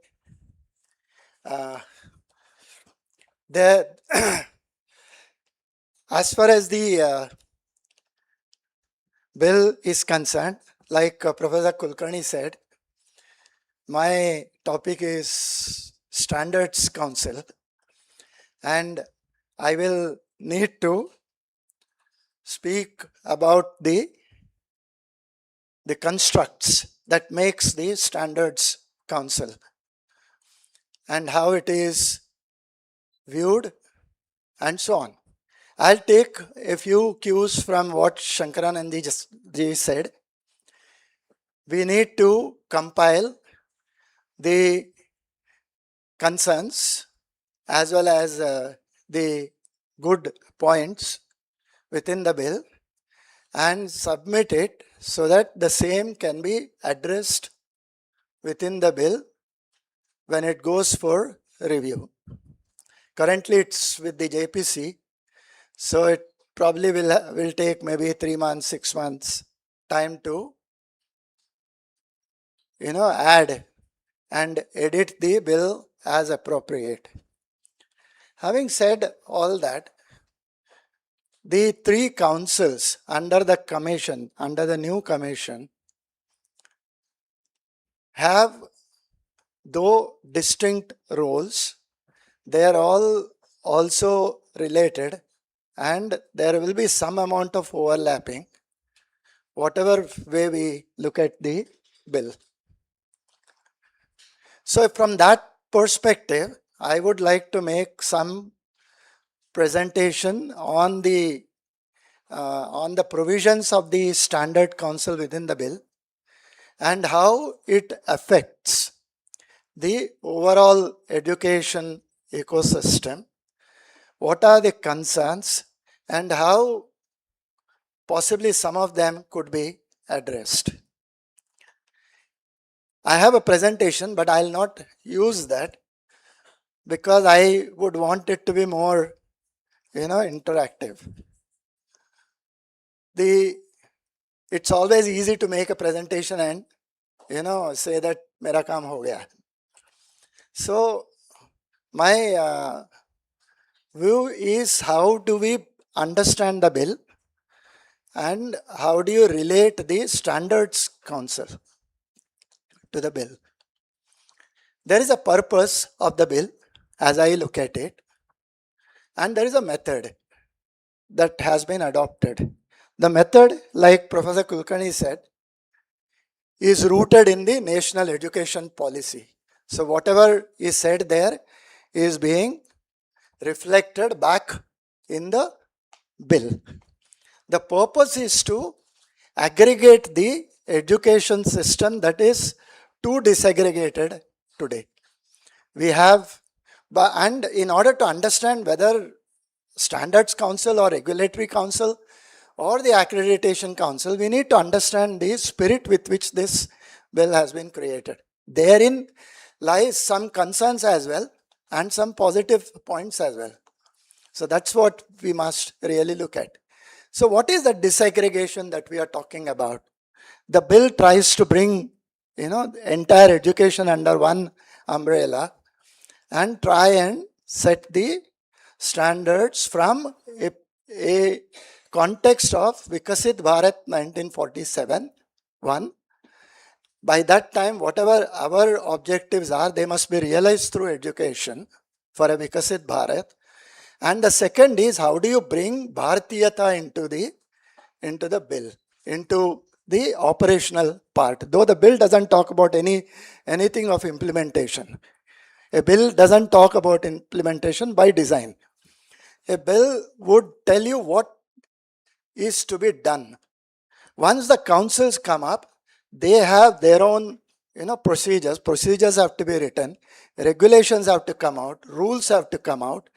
As far as the bill is concerned, like Professor Kulkarni said, my topic is Standards Council, and I will need to speak about the constructs that makes the Standards Council and how it is viewed and so on. I'll take a few cues from what Shankaranand ji said. We need to compile the concerns as well as the good points within the bill and submit it so that the same can be addressed within the bill when it goes for review. Currently it's with the JPC, so it probably will take maybe 3 months, 6 months time to add and edit the bill as appropriate. Having said all that, the 3 councils under the commission, under the new commission, have though distinct roles. They are all also related and there will be some amount of overlapping, whatever way we look at the bill. So from that perspective, I would like to make some presentation on the provisions of the standard council within the bill and how it affects the overall education ecosystem, what are the concerns and how possibly some of them could be addressed. I have a presentation, but I'll not use that because I would want it to be more, interactive. It's always easy to make a presentation and, say that mera kaam ho gaya. So my view is how do we understand the bill and how do you relate the standards council to the bill. There is a purpose of the bill as I look at it, and there is a method that has been adopted. The method, like Professor Kulkarni said, is rooted in the national education policy. So whatever is said there is being reflected back in the bill. The purpose is to aggregate the education system that is too disaggregated today. We have, and in order to understand whether standards council or regulatory council or the accreditation council, we need to understand the spirit with which this bill has been created. Therein lies some concerns as well and some positive points as well. So that's what we must really look at. So what is the disaggregation that we are talking about? The bill tries to bring, the entire education under one umbrella and try and set the standards from a context of Viksit Bharat 1947 one. By that time, whatever our objectives are, they must be realized through education for a Viksit Bharat. And the second is how do you bring Bharatiyata into the bill, into the operational part. Though the bill doesn't talk about anything of implementation. A bill doesn't talk about implementation by design. A bill would tell you what is to be done. Once the councils come up, they have their own procedures. Procedures have to be written. Regulations have to come out. Rules have to come out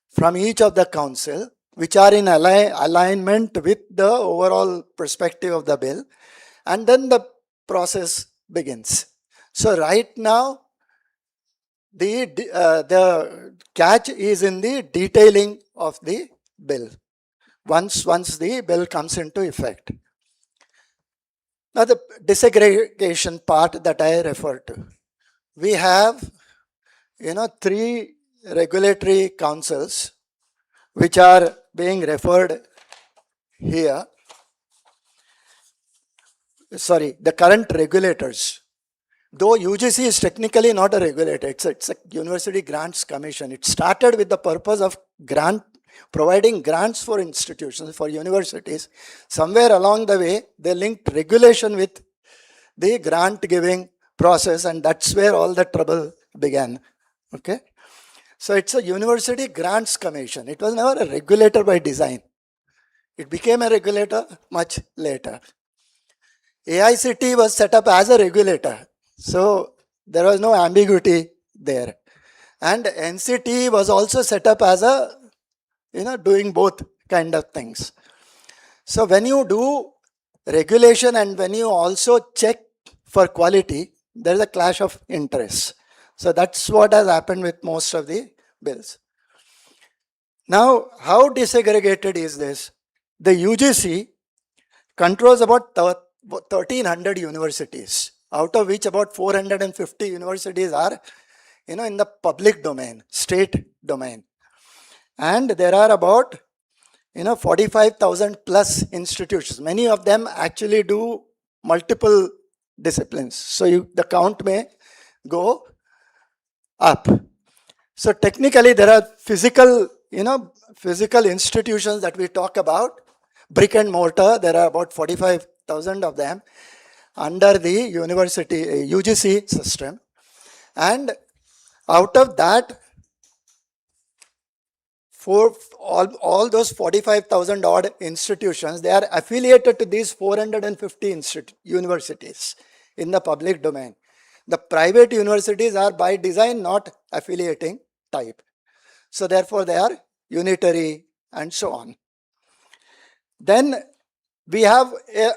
from each of the council, which are in alignment with the overall perspective of the bill. And then the process begins. So right now, the catch is in the detailing of the bill once the bill comes into effect. Now the disaggregation part that I refer to. We have 3 regulatory councils which are being referred here. Sorry, the current regulators. Though UGC is technically not a regulator, it's a University Grants Commission. It started with the purpose of providing grants for institutions, for universities. Somewhere along the way, they linked regulation with the grant giving process, and that's where all the trouble began. Okay. So it's a University Grants Commission. It was never a regulator by design. It became a regulator much later. AICT was set up as a regulator. So there was no ambiguity there. And NCT was also set up as a, doing both kind of things. So when you do regulation and when you also check for quality, there is a clash of interests. So that's what has happened with most of the bills. Now, how disaggregated is this? The UGC controls about 1300 universities, out of which about 450 universities are, in the public domain, state domain. And there are about, 45,000 plus institutions. Many of them actually do multiple disciplines. So the count may go up. So technically there are physical institutions that we talk about, brick and mortar. There are about 45,000 of them under the university UGC system. And out of that, for all those 45,000 odd institutions, they are affiliated to these 450 universities in the public domain. The private universities are by design not affiliating type. So therefore they are unitary and so on. Then we have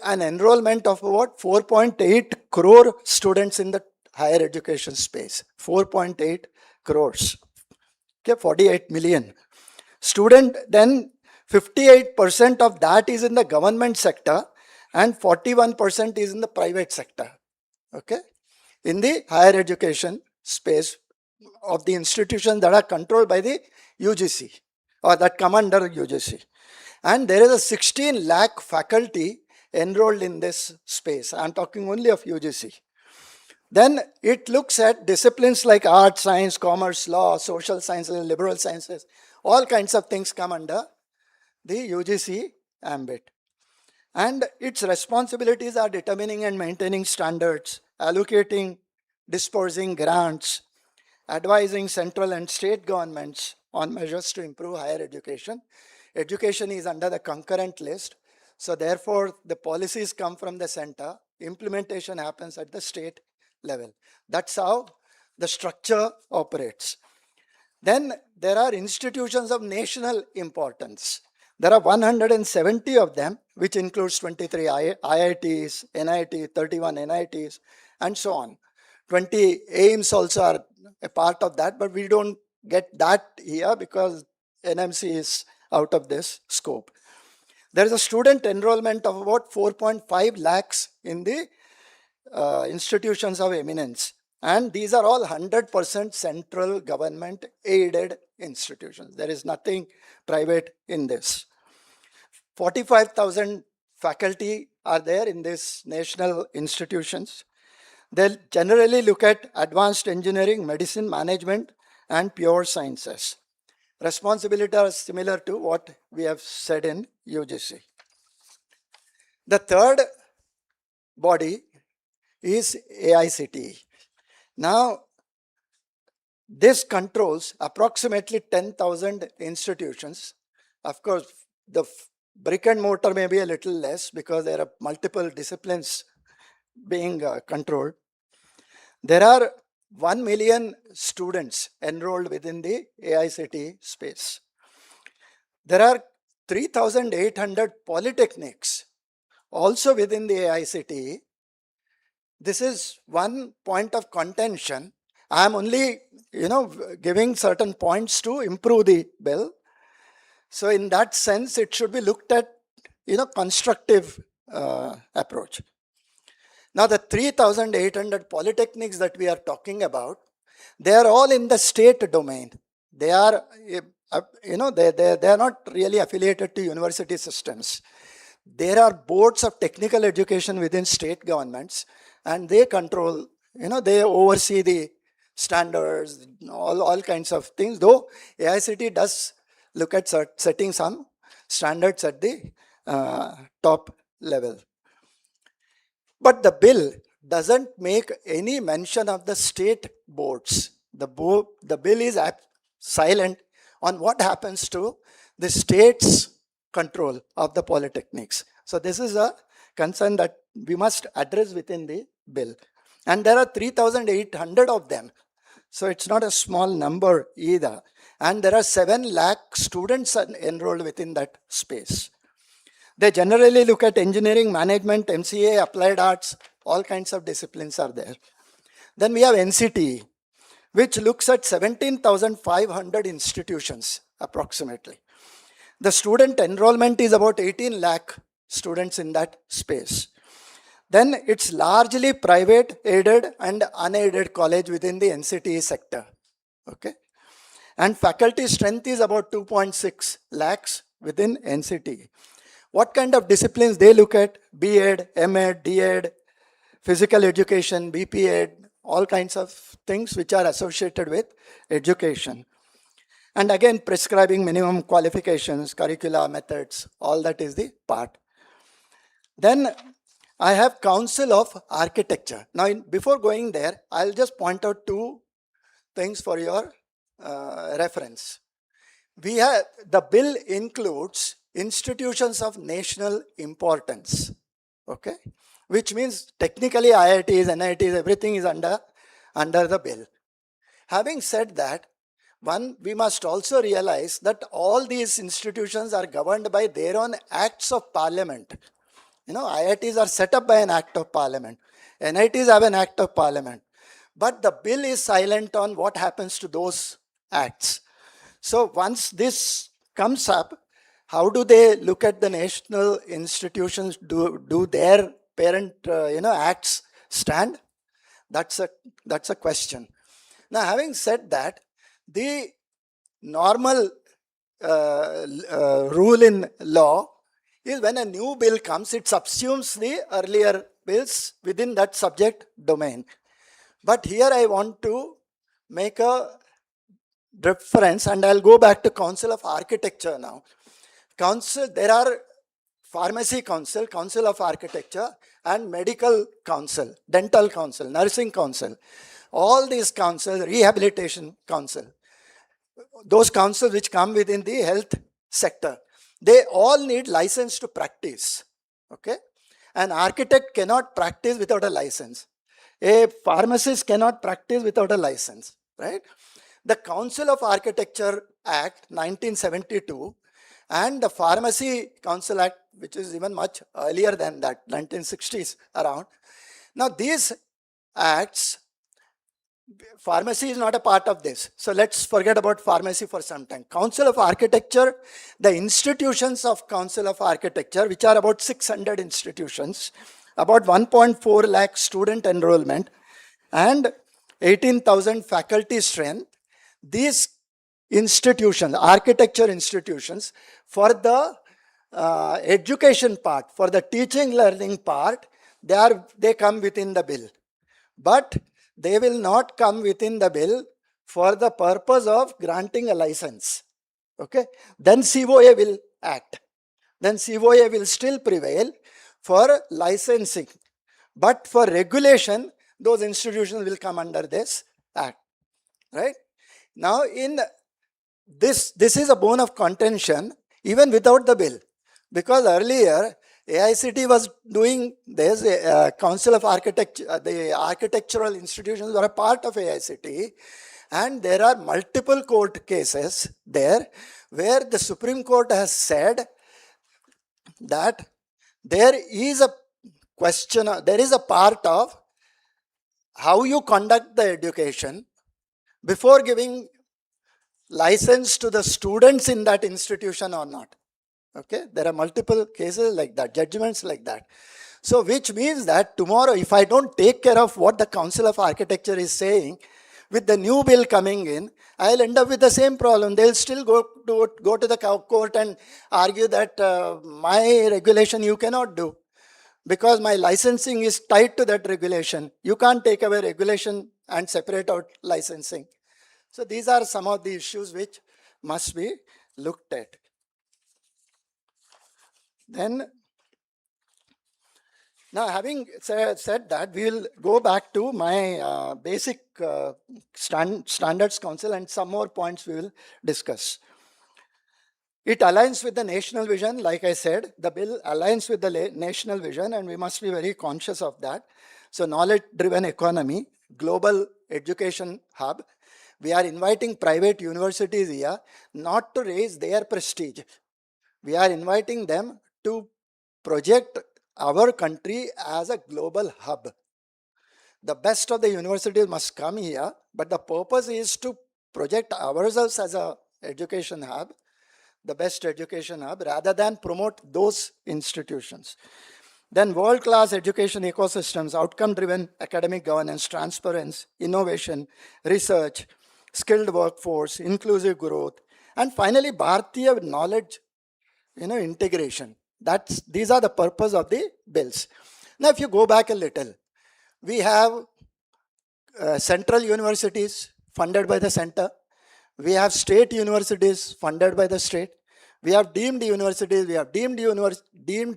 an enrollment of about 4.8 crore students in the higher education space. 4.8 crores. Okay, 48 million. Student, then 58% of that is in the government sector and 41% is in the private sector. Okay, in the higher education space of the institutions that are controlled by the UGC or that come under UGC. And there is a 16 lakh faculty enrolled in this space. I am talking only of UGC. Then it looks at disciplines like art, science, commerce, law, social sciences, liberal sciences. All kinds of things come under the UGC ambit. And its responsibilities are determining and maintaining standards, allocating, dispersing grants, advising central and state governments on measures to improve higher education. Education is under the concurrent list. So therefore, the policies come from the center. Implementation happens at the state level. That's how the structure operates. Then there are institutions of national importance. There are 170 of them, which includes 23 IITs, NIT, 31 NITs, and so on. 20 AIMS also are a part of that, but we don't get that here because NMC is out of this scope. There is a student enrollment of about 4.5 lakhs in the institutions of eminence. And these are all 100% central government aided institutions. There is nothing private in this. 45,000 faculty are there in these national institutions. They generally look at advanced engineering, medicine, management, and pure sciences. Responsibility are similar to what we have said in UGC. The third body is AICTE. Now, this controls approximately 10,000 institutions. Of course, the brick and mortar may be a little less because there are multiple disciplines being controlled. There are 1 million students enrolled within the AICTE space. There are 3,800 polytechnics also within the AICTE. This is one point of contention. I am only, giving certain points to improve the bill. So in that sense, it should be looked at, constructive approach. Now the 3,800 polytechnics that we are talking about, they are all in the state domain. They are, they are not really affiliated to university systems. There are boards of technical education within state governments, and they control, they oversee the standards, all kinds of things, though AICTE does look at setting some standards at the top level. But the bill doesn't make any mention of the state boards. The bill is silent on what happens to the state's control of the polytechnics. So this is a concern that we must address within the bill. And there are 3,800 of them. So it's not a small number either. And there are 7 lakh students enrolled within that space. They generally look at engineering, management, MCA, applied arts, all kinds of disciplines are there. Then we have NCT, which looks at 17,500 institutions approximately. The student enrollment is about 18 lakh students in that space. Then it's largely private, aided and unaided college within the NCT sector. Okay. And faculty strength is about 2.6 lakhs within NCT. What kind of disciplines they look at? B.Ed, M.Ed, D.Ed, physical education, B.P.Ed, all kinds of things which are associated with education. And again, prescribing minimum qualifications, curricula, methods, all that is the part. Then I have Council of Architecture. Now, before going there, I'll just point out 2 things for your reference. We have, the bill includes institutions of national importance, okay? Which means technically IITs, NITs, everything is under the bill. Having said that, we must also realize that all these institutions are governed by their own acts of parliament. You know, IITs are set up by an act of parliament. NITs have an act of parliament. But the bill is silent on what happens to those acts. So once this comes up, how do they look at the national institutions? Do their parent acts stand? That's a question. Now, having said that, the normal rule in law is when a new bill comes, it subsumes the earlier bills within that subject domain. But here I want to make a reference, and I'll go back to Council of Architecture now. There are Pharmacy Council, Council of Architecture, and Medical Council, Dental Council, Nursing Council. All these councils, Rehabilitation Council, those councils which come within the health sector, they all need license to practice, okay? An architect cannot practice without a license. A pharmacist cannot practice without a license, right? The Council of Architecture Act 1972 and the Pharmacy Council Act, which is even much earlier than that, 1960s around. Now these acts, pharmacy is not a part of this. So let's forget about pharmacy for some time. Council of Architecture, the institutions of Council of Architecture, which are about 600 institutions, about 1.4 lakh student enrollment, and 18,000 faculty strength. These institutions, architecture institutions, for the education part, for the teaching learning part, they come within the bill. But they will not come within the bill for the purpose of granting a license. Okay? Then COA will act. Then COA will still prevail for licensing. But for regulation, those institutions will come under this act. Right? Now, in this is a bone of contention even without the bill. Because earlier, AICT was doing this, Council of Architecture, the architectural institutions were a part of AICT, and there are multiple court cases there where the Supreme Court has said that there is a question, there is a part of how you conduct the education before giving license to the students in that institution or not. Okay, there are multiple cases like that, judgments like that. So which means that tomorrow, if I don't take care of what the Council of Architecture is saying, with the new bill coming in, I'll end up with the same problem. They'll still go to the court and argue that my regulation you cannot do because my licensing is tied to that regulation. You can't take away regulation and separate out licensing. So these are some of the issues which must be looked at. Then, Now, having said that, we will go back to my basic standards council, and some more points we will discuss. It aligns with the national vision. Like I said, the bill aligns with the national vision, and we must be very conscious of that. So, knowledge-driven economy, global education hub. We are inviting private universities here not to raise their prestige. We are inviting them to project our country as a global hub. The best of the universities must come here, but the purpose is to project ourselves as a education hub, the best education hub, rather than promote those institutions. Then world-class education ecosystems, outcome-driven academic governance, transparency, innovation, research, skilled workforce, inclusive growth, and finally Bharatiya knowledge, integration. These are the purpose of the bills. Now, if you go back a little, we have central universities funded by the center. We have state universities funded by the state. We have deemed universities. We have deemed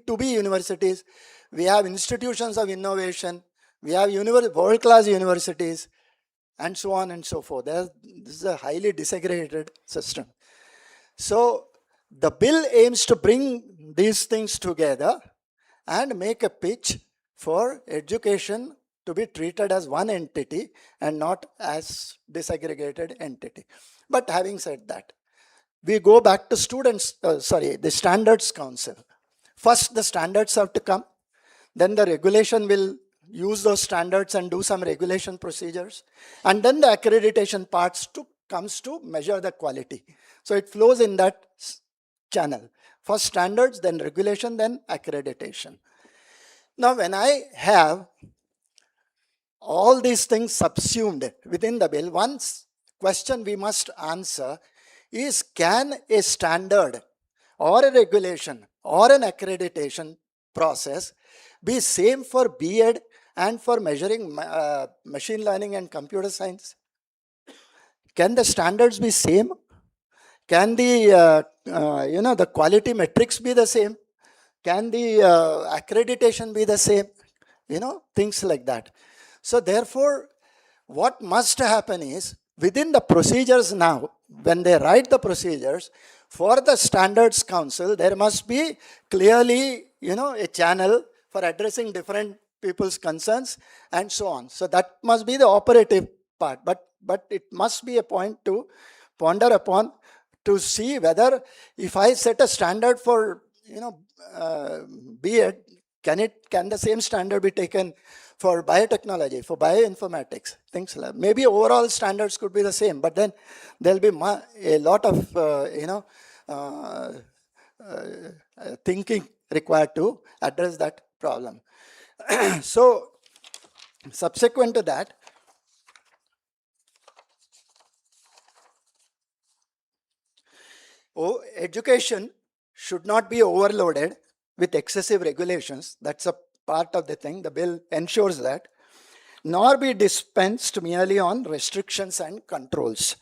to be universities. We have institutions of innovation. We have world-class universities, and so on and so forth. This is a highly disaggregated system. So the bill aims to bring these things together and make a pitch for education to be treated as one entity and not as disaggregated entity. But having said that, we go back to the Standards Council. First, the standards have to come. Then the regulation will use those standards and do some regulation procedures. And then the accreditation parts comes to measure the quality. So it flows in that channel. First standards, then regulation, then accreditation. Now, when I have all these things subsumed within the bill, one question we must answer is, can a standard or a regulation or an accreditation process be same for B.Ed and for measuring machine learning and computer science? Can the standards be same? Can the the quality metrics be the same? Can the accreditation be the same? Things like that. So therefore, what must happen is, within the procedures now, when they write the procedures for the Standards Council, there must be clearly, a channel for addressing different people's concerns and so on. So that must be the operative part, but it must be a point to ponder upon, to see whether if I set a standard for B.Ed, can the same standard be taken for biotechnology, for bioinformatics, things like that. Maybe overall standards could be the same, but then there'll be a lot of thinking required to address that problem. So subsequent to that, education should not be overloaded with excessive regulations. That's a part of the thing. The bill ensures that. Nor be dispensed merely on restrictions and controls.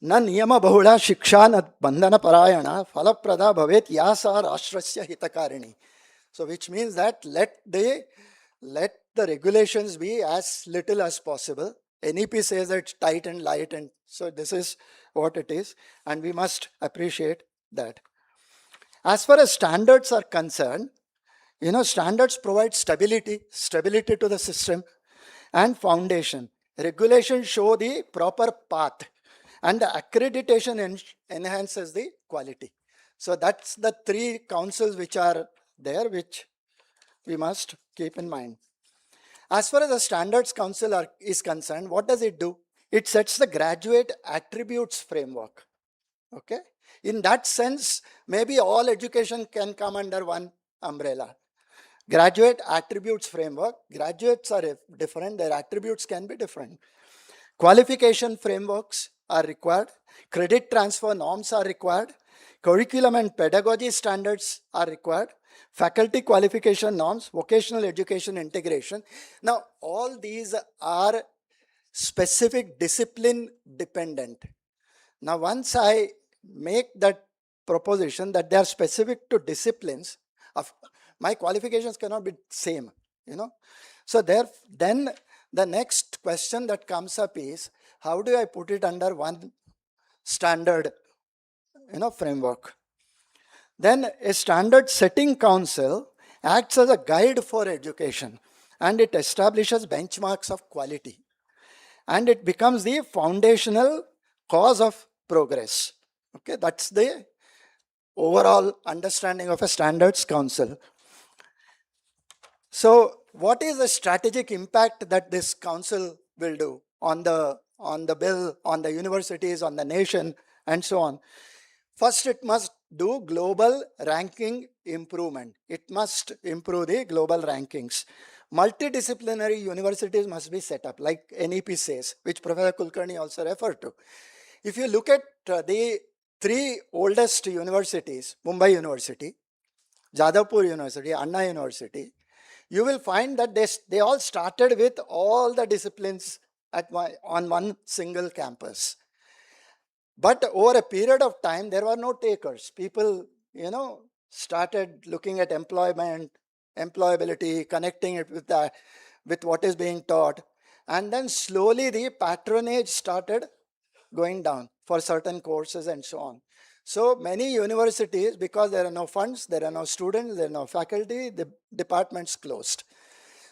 Na niyama bahula shiksha na bandhana parayana phalaprada bhavet yasa rashtrasya hitakarini. So which means that let the regulations be as little as possible. NEP says that it's tight and light, and so this is what it is, and we must appreciate that. As far as standards are concerned, standards provide stability to the system and foundation. Regulations show the proper path, and the accreditation enhances the quality. So that's the three councils which are there, which we must keep in mind. As far as the Standards Council is concerned, what does it do? It sets the graduate attributes framework. Okay? In that sense, maybe all education can come under one umbrella. Graduate attributes framework. Graduates are different, their attributes can be different. Qualification frameworks are required. Credit transfer norms are required. Curriculum and pedagogy standards are required. Faculty qualification norms, vocational education integration. Now, all these are specific discipline dependent. Now, once I make that proposition that they are specific to disciplines, My qualifications cannot be same, you know. So then the next question that comes up is, how do I put it under one standard, you know, framework? Then a standard setting council acts as a guide for education, and it establishes benchmarks of quality, and it becomes the foundational cause of progress. Okay, that's the overall understanding of a standards council. So what is the strategic impact that this council will do on the bill, on the universities, on the nation, and so on? First, it must do global ranking improvement. It must improve the global rankings. Multidisciplinary universities must be set up, like NEP says, which Professor Kulkarni also referred to. If you look at the three oldest universities, Mumbai University, Jadavpur University, Anna University, you will find that they all started with all the disciplines on one single campus. But over a period of time, there were no takers. People, you know, started looking at employment, employability, connecting it with what is being taught. And then slowly the patronage started going down for certain courses and so on. So many universities, because there are no funds, there are no students, there are no faculty, the departments closed.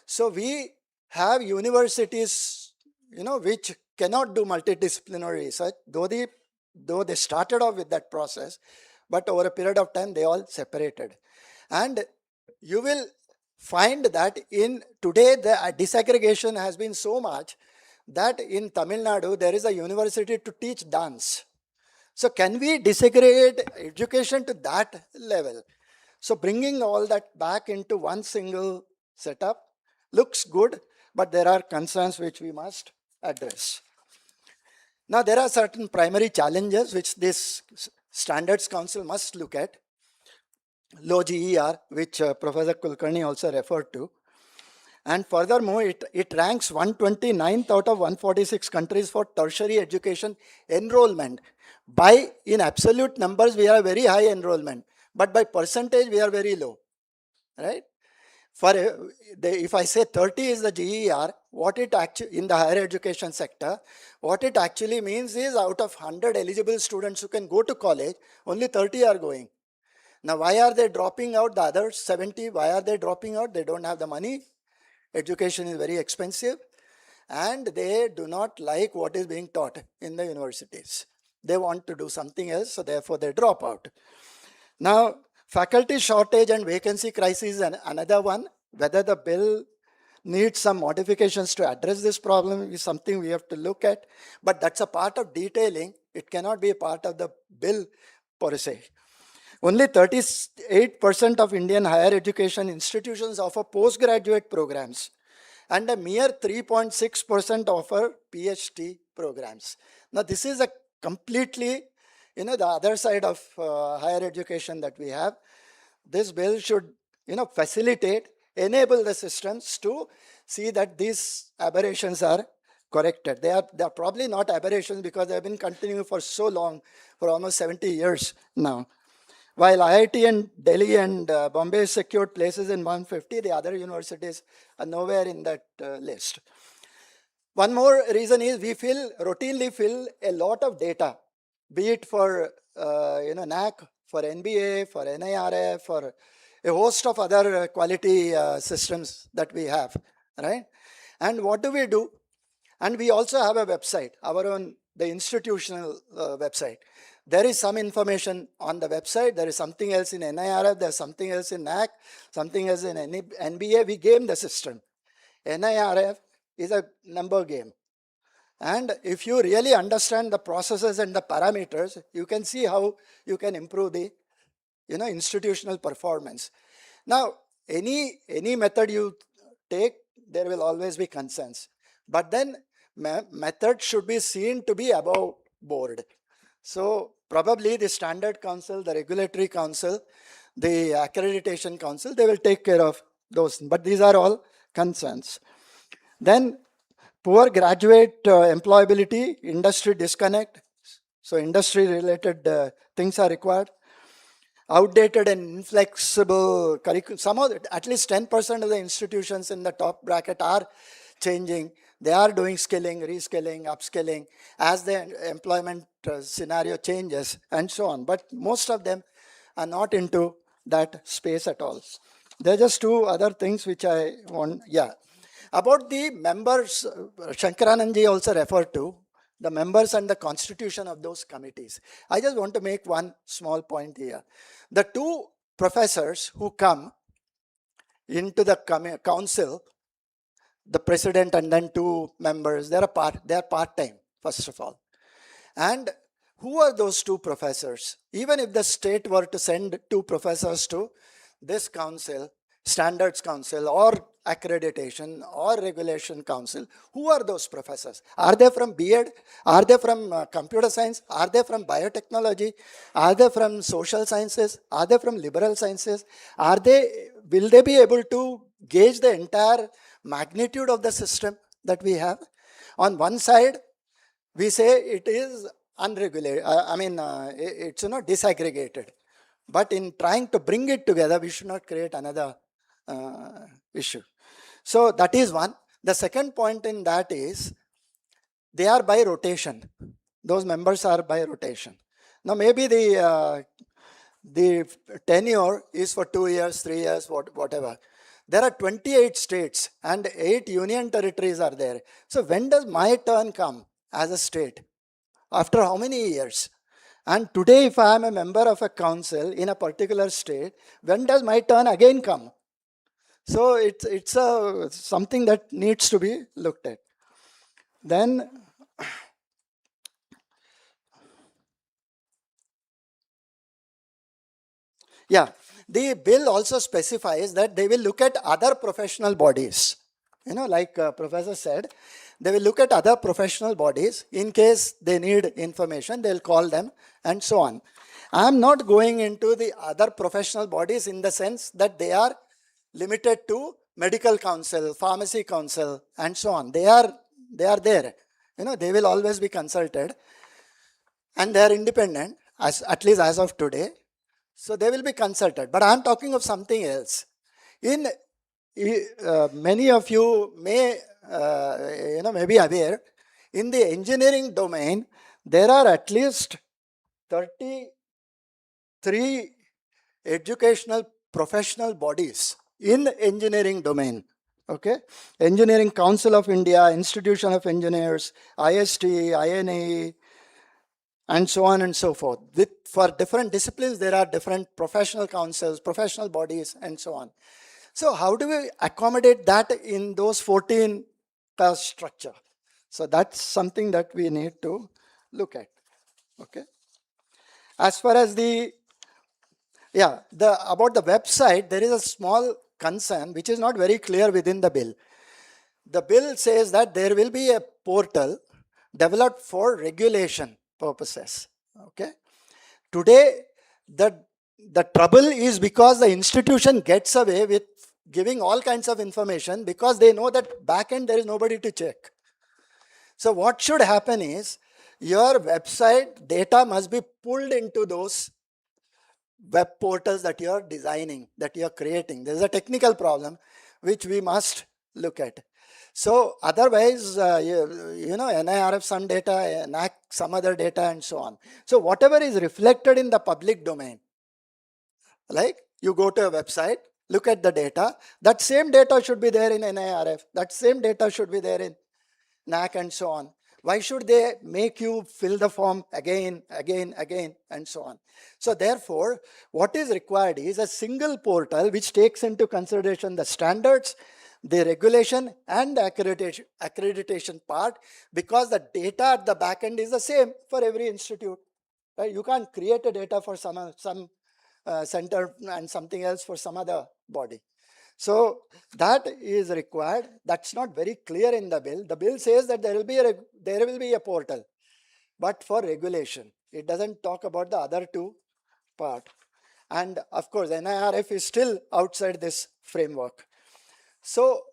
So we have universities, you know, which cannot do multidisciplinary research, though they started off with that process, but over a period of time, they all separated. And you will find that in today, the disaggregation has been so much that in Tamil Nadu, there is a university to teach dance. So can we disaggregate education to that level? So bringing all that back into one single setup looks good, but there are concerns which we must address. Now, there are certain primary challenges which this Standards Council must look at. Low GER, which Professor Kulkarni also referred to. And furthermore, it ranks 129th out of 146 countries for tertiary education enrollment. In absolute numbers, we have very high enrollment, but by percentage, we are very low, right? If I say 30 is the GER, what it actually, in the higher education sector, what it actually means is out of 100 eligible students who can go to college, only 30 are going. Now, why are they dropping out? The other 70, why are they dropping out? They don't have the money. Education is very expensive, and they do not like what is being taught in the universities. They want to do something else, so therefore they drop out. Now, faculty shortage and vacancy crisis is another one. Whether the bill needs some modifications to address this problem is something we have to look at, but that's a part of detailing. It cannot be a part of the bill per se. Only 38% of Indian higher education institutions offer postgraduate programs, and a mere 3.6% offer PhD programs. Now, this is a completely, you know, the other side of higher education that we have. This bill should, you know, facilitate, enable the systems to see that these aberrations are corrected. They are probably not aberrations because they have been continuing for so long, for almost 70 years now. While IIT and Delhi and Bombay secured places in 150, the other universities are nowhere in that list. One more reason is we routinely fill a lot of data, be it for NAC, for NBA, for NIRF, for a host of other quality systems that we have, right? And what do? And we also have a website, our own, the institutional website. There is some information on the website. There is something else in NIRF. There's something else in NAC, something else in NBA. We game the system. NIRF is a number game. And if you really understand the processes and the parameters, you can see how you can improve the institutional performance. Now, any method you take, there will always be concerns. But then method should be seen to be above board. So probably the Standard Council, the Regulatory Council, the Accreditation Council, they will take care of those. But these are all concerns. Then poor graduate employability, industry disconnect. So industry related things are required. outdated and inflexible curriculum. Some of at least 10% of the institutions in the top bracket are changing. They are doing skilling, reskilling, upskilling as the employment scenario changes and so on. But most of them are not into that space at all. There are just two other things which I want, yeah. About the members, Shankaranandji also referred to, the members and the constitution of those committees. I just want to make one small point here. The two professors who come into the council, the president and then two members, they're part-time, first of all. And who are those two professors? Even if the state were to send two professors to this council, standards council or accreditation or regulation council, who are those professors? Are they from B.Ed? Are they from computer science? Are they from biotechnology? Are they from social sciences? Are they from liberal sciences? Will they be able to gauge the entire magnitude of the system that we have? On one side, we say it is unregulated, it's disaggregated. But in trying to bring it together, we should not create another issue. So that is one. The second point in that is, they are by rotation. Those members are by rotation. Now maybe the tenure is for 2 years, 3 years, whatever. There are 28 states and 8 union territories are there. So when does my turn come as a state? After how many years? And today, if I am a member of a council in a particular state, when does my turn again come? So it's something that needs to be looked at. Then, yeah, the bill also specifies that they will look at other professional bodies. Like Professor said, they will look at other professional bodies. In case they need information, they'll call them and so on. I'm not going into the other professional bodies in the sense that they are limited to medical council, pharmacy council, and so on. They are there. They will always be consulted, and they are independent, at least as of today. So they will be consulted. But I'm talking of something else. Many of you may be aware, in the engineering domain, there are at least 33 educational professional bodies in engineering domain. Okay, Engineering Council of India, Institution of Engineers, IST, INA, and so on and so forth. For different disciplines, there are different professional councils, professional bodies, and so on. So how do we accommodate that in those 14 structure? So that's something that we need to look at. Okay. As far as about the website, there is a small concern which is not very clear within the bill. The bill says that there will be a portal developed for regulation purposes. Okay. Today, the trouble is because the institution gets away with giving all kinds of information because they know that back end there is nobody to check. So what should happen is, your website data must be pulled into those web portals that you are designing, that you are creating. There is a technical problem which we must look at. So otherwise, NIRF some data, NAC some other data, and so on. So whatever is reflected in the public domain, like you go to a website, look at the data, that same data should be there in NIRF, that same data should be there in NAC, and so on. Why should they make you fill the form again, and so on? So therefore, what is required is a single portal which takes into consideration the standards, the regulation, and the accreditation part, because the data at the back end is the same for every institute. Right? You can't create a data for some center and something else for some other body. So that is required. That's not very clear in the bill. The bill says that there will be a portal, but for regulation. It doesn't talk about the other two part. And of course, NIRF is still outside this framework. So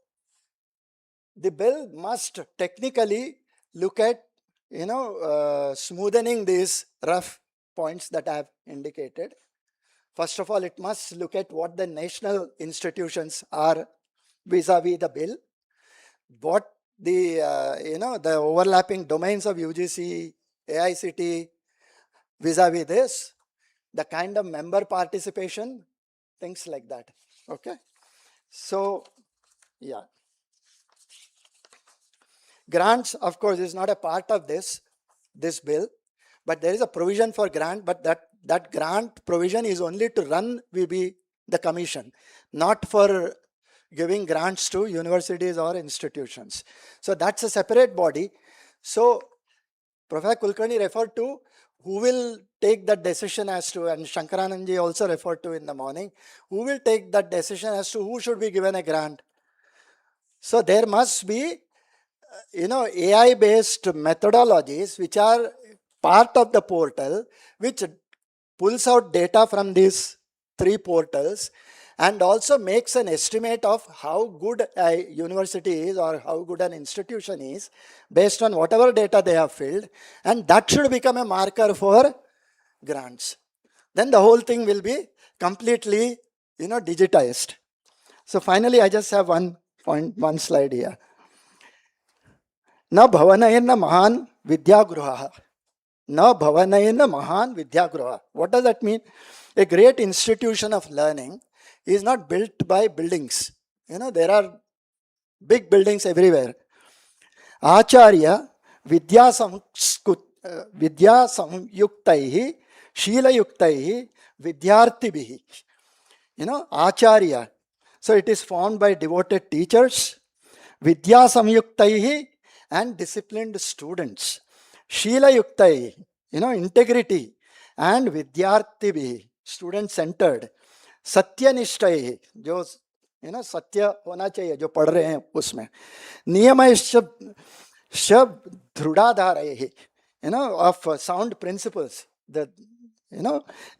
the bill must technically look at, smoothening these rough points that I have indicated. First of all, it must look at what the national institutions are vis-a-vis the bill, what the the overlapping domains of UGC, AICT vis-a-vis this, the kind of member participation, things like that. Okay, so yeah, grants, of course, is not a part of this bill, but there is a provision for grant, but that grant provision is only to run the commission, not for giving grants to universities or institutions. So that's a separate body. So Professor Kulkarni referred to who will take that decision as to, and Shankaranandji also referred to in the morning, who will take that decision as to who should be given a grant. So there must be, AI-based methodologies which are part of the portal, which pulls out data from these 3 portals and also makes an estimate of how good a university is or how good an institution is based on whatever data they have filled, and that should become a marker for grants. Then the whole thing will be completely, digitized. So finally, I just have one slide here. न भवनयन महान विद्यागृह. Na bhavanayana mahan vidyagruha. What does that mean? A great institution of learning is not built by buildings. There are big buildings everywhere. Acharya vidya samyuktaihi shila yuktaihi vidyartibhihi. Acharya. So it is formed by devoted teachers, vidya samyuktaihi, and disciplined students. Shila yuktai, integrity, and vidyartibhi, student centered. Satyanishtai, जो सत्य होना चाहिए जो पढ़ रहे हैं उसमें. नियमैश्च दृढ़ाधारैः, of sound principles. The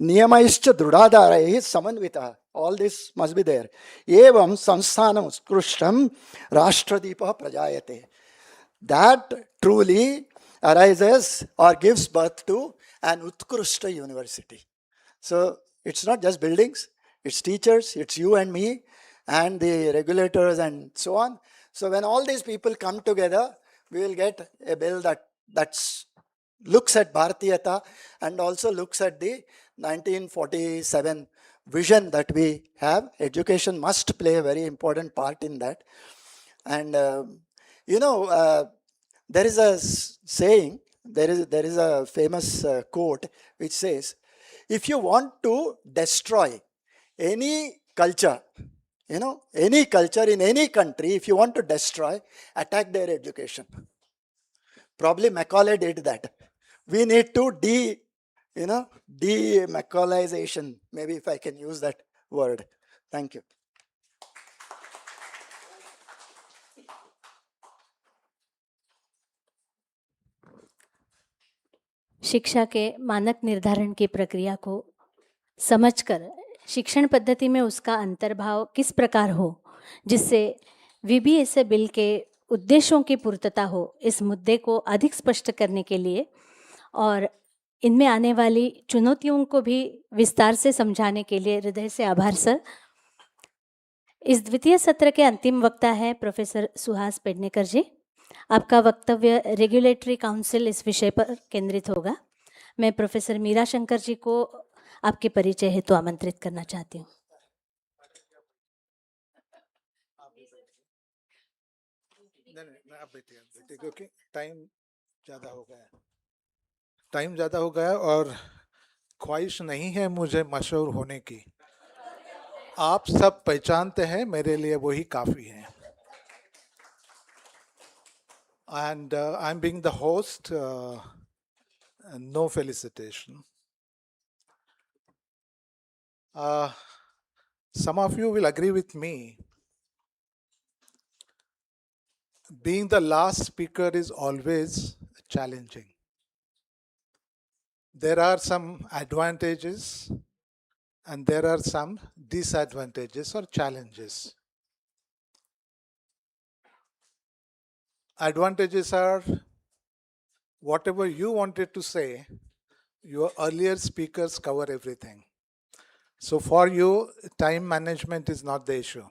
नियमैश्च दृढ़ाधारैः समन्वितः. All this must be there. एवं संस्थानम् उत्कृष्टं राष्ट्रदीपः प्रजायते. That truly arises or gives birth to an Utkrishta university. So it's not just buildings, it's teachers, it's you and me, and the regulators and so on. So when all these people come together, we will get a bill that looks at Bharatiyata and also looks at the 1947 vision that we have. Education must play a very important part in that. And there is a saying, there is a famous quote which says, if you want to destroy any culture, any culture in any country, if you want to destroy, attack their education. Probably Macaulay did that. We need to de-Macaulayization, maybe if I can use that word. Thank you. शिक्षा के मानक निर्धारण की प्रक्रिया को समझकर शिक्षण पद्धति में उसका अंतर्भाव किस प्रकार हो जिससे VBSA बिल के उद्देश्यों की पूर्तता हो, इस मुद्दे को अधिक स्पष्ट करने के लिए और इनमें आने वाली चुनौतियों को भी विस्तार से समझाने के लिए हृदय से आभार सर। इस द्वितीय सत्र के अंतिम वक्ता है प्रोफेसर सुहास पेडनेकर जी। आपका वक्तव्य रेगुलेटरी काउंसिल इस विषय पर केंद्रित होगा। मैं प्रोफेसर मीरा शंकर जी को आपके परिचय हेतु आमंत्रित करना चाहती हूँ। क्योंकि टाइम ज़्यादा हो गया और ख्वाहिश नहीं है मुझे मशहूर होने की। आप सब पहचानते हैं, मेरे लिए वही काफ़ी है। And I'm being the host, no felicitation. Some of you will agree with me. Being the last speaker is always challenging. There are some advantages and there are some disadvantages or challenges. Advantages are whatever you wanted to say, your earlier speakers cover everything. So for you, time management is not the issue.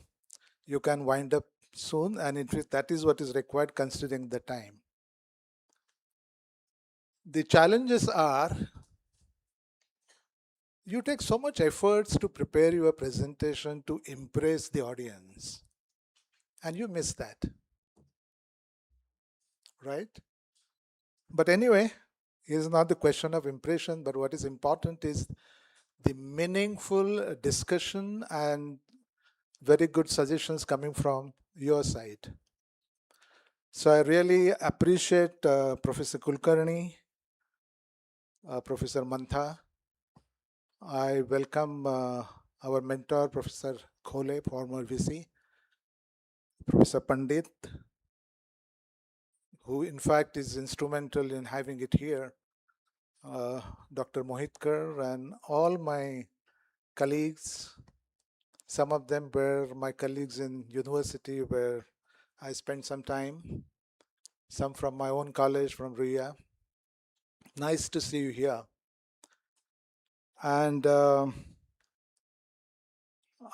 You can wind up soon, and in fact, that is what is required considering the time. The challenges are, you take so much efforts to prepare your presentation to impress the audience, and you miss that, right? But anyway, it is not the question of impression, but what is important is the meaningful discussion and very good suggestions coming from your side. So I really appreciate Professor Kulkarni, Professor Mantha. I welcome our mentor, Professor Khole, former VC, Professor Pandit, who in fact is instrumental in having it here, Dr. Mohitkar, and all my colleagues. Some of them were my colleagues in university where I spent some time, some from my own college, from RIA. Nice to see you here. And I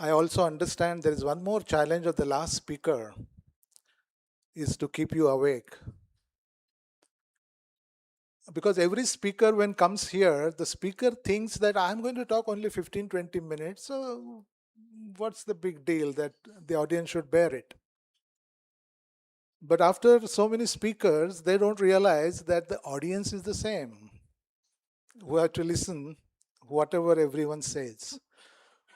also understand there is one more challenge of the last speaker, is to keep you awake. Because every speaker when comes here, the speaker thinks that I'm going to talk only 15-20 minutes, so what's the big deal that the audience should bear it? But after so many speakers, they don't realize that the audience is the same, who have to listen whatever everyone says.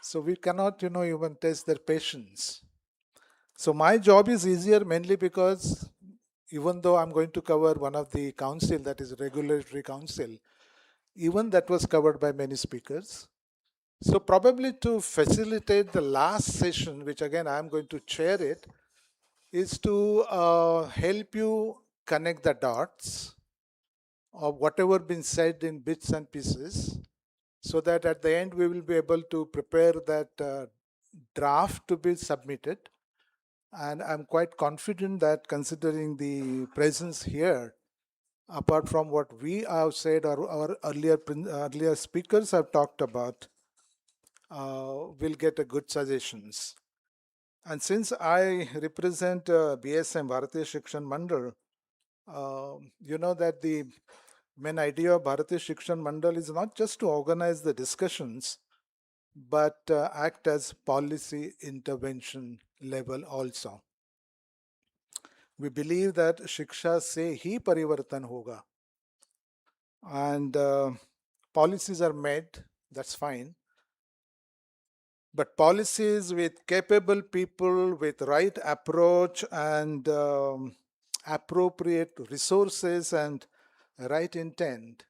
So we cannot, even test their patience. So my job is easier mainly because even though I'm going to cover one of the council, that is regulatory council, even that was covered by many speakers. So probably to facilitate the last session, which again I'm going to chair it, is to help you connect the dots of whatever been said in bits and pieces, so that at the end we will be able to prepare that draft to be submitted. And I'm quite confident that considering the presence here, apart from what we have said or our earlier speakers have talked about, we'll get a good suggestions. And since I represent BSM, Bharatiya Shikshan Mandal, you know that the main idea of Bharatiya Shikshan Mandal is not just to organize the discussions, but act as policy intervention level also. We believe that Shiksha se hi parivartan hoga. And policies are made, that's fine. But policies with capable people, with right approach and appropriate resources and right intent,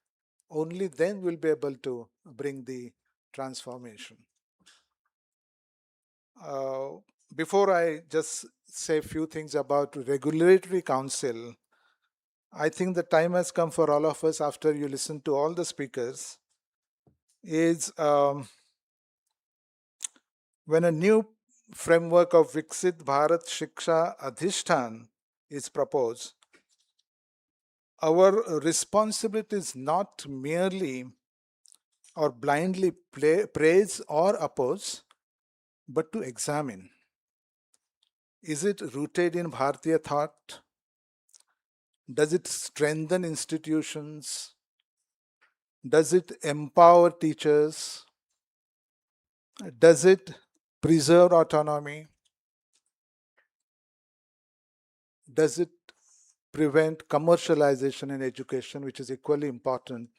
only then we'll be able to bring the transformation. Before I just say a few things about regulatory council, I think the time has come for all of us, after you listen to all the speakers, is when a new framework of Viksit Bharat Shiksha Adhishthan is proposed, our responsibility is not merely or blindly praise or oppose, but to examine. Is it rooted in Bharatiya thought? Does it strengthen institutions? Does it empower teachers? Does it preserve autonomy? Does it prevent commercialization in education, which is equally important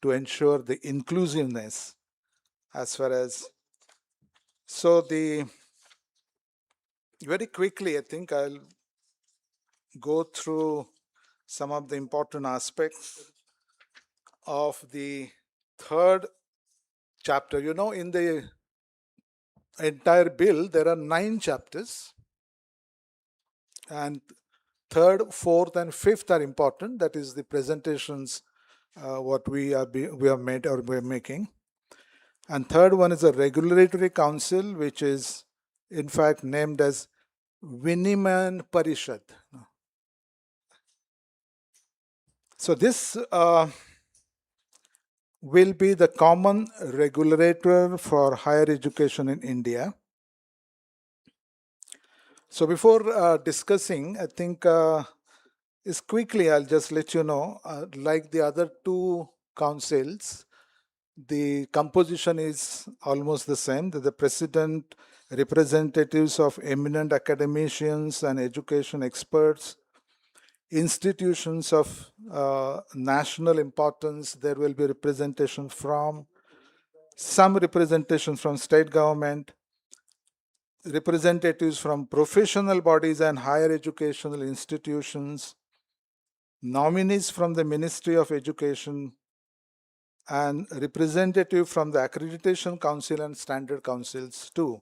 to ensure the inclusiveness as far as... So very quickly, I think I'll go through some of the important aspects of the third chapter. In the entire bill, there are 9 chapters, and third, fourth, and fifth are important. That is the presentations what we have made or we are making. And third one is a regulatory council, which is in fact named as Viniman Parishad. So this will be the common regulator for higher education in India. So before discussing, I think is quickly, I'll just let you know, like the other two councils, the composition is almost the same. The president, representatives of eminent academicians and education experts, institutions of national importance, there will be representation from, some representation from state government, representatives from professional bodies and higher educational institutions, nominees from the Ministry of Education, and representative from the Accreditation Council and Standard Councils too.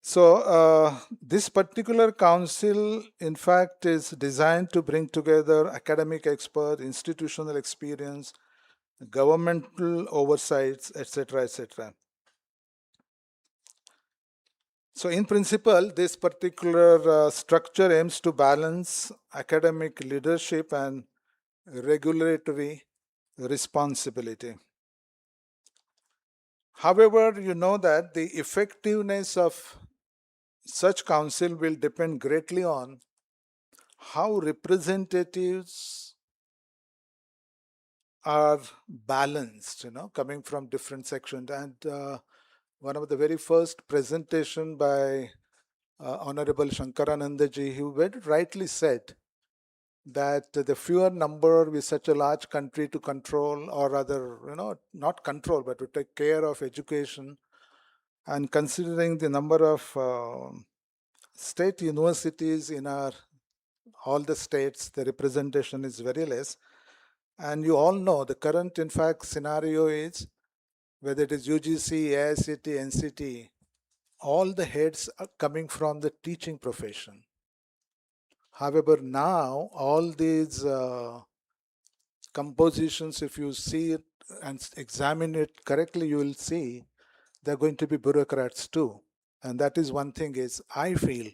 So this particular council, in fact, is designed to bring together academic experts, institutional experience, governmental oversights, etc., etc. So in principle, this particular structure aims to balance academic leadership and regulatory responsibility. However, you know that the effectiveness of such council will depend greatly on how representatives are balanced, coming from different sections. And one of the very first presentation by Honorable Shankaranandaji, he very rightly said that the fewer number with such a large country to control, or rather, not control, but to take care of education, and considering the number of state universities in all the states, the representation is very less. And you all know the current, in fact, scenario is, whether it is UGC, AICT, NCT, all the heads are coming from the teaching profession. However, now all these compositions, if you see it and examine it correctly, you will see they're going to be bureaucrats too. And that is one thing is, I feel,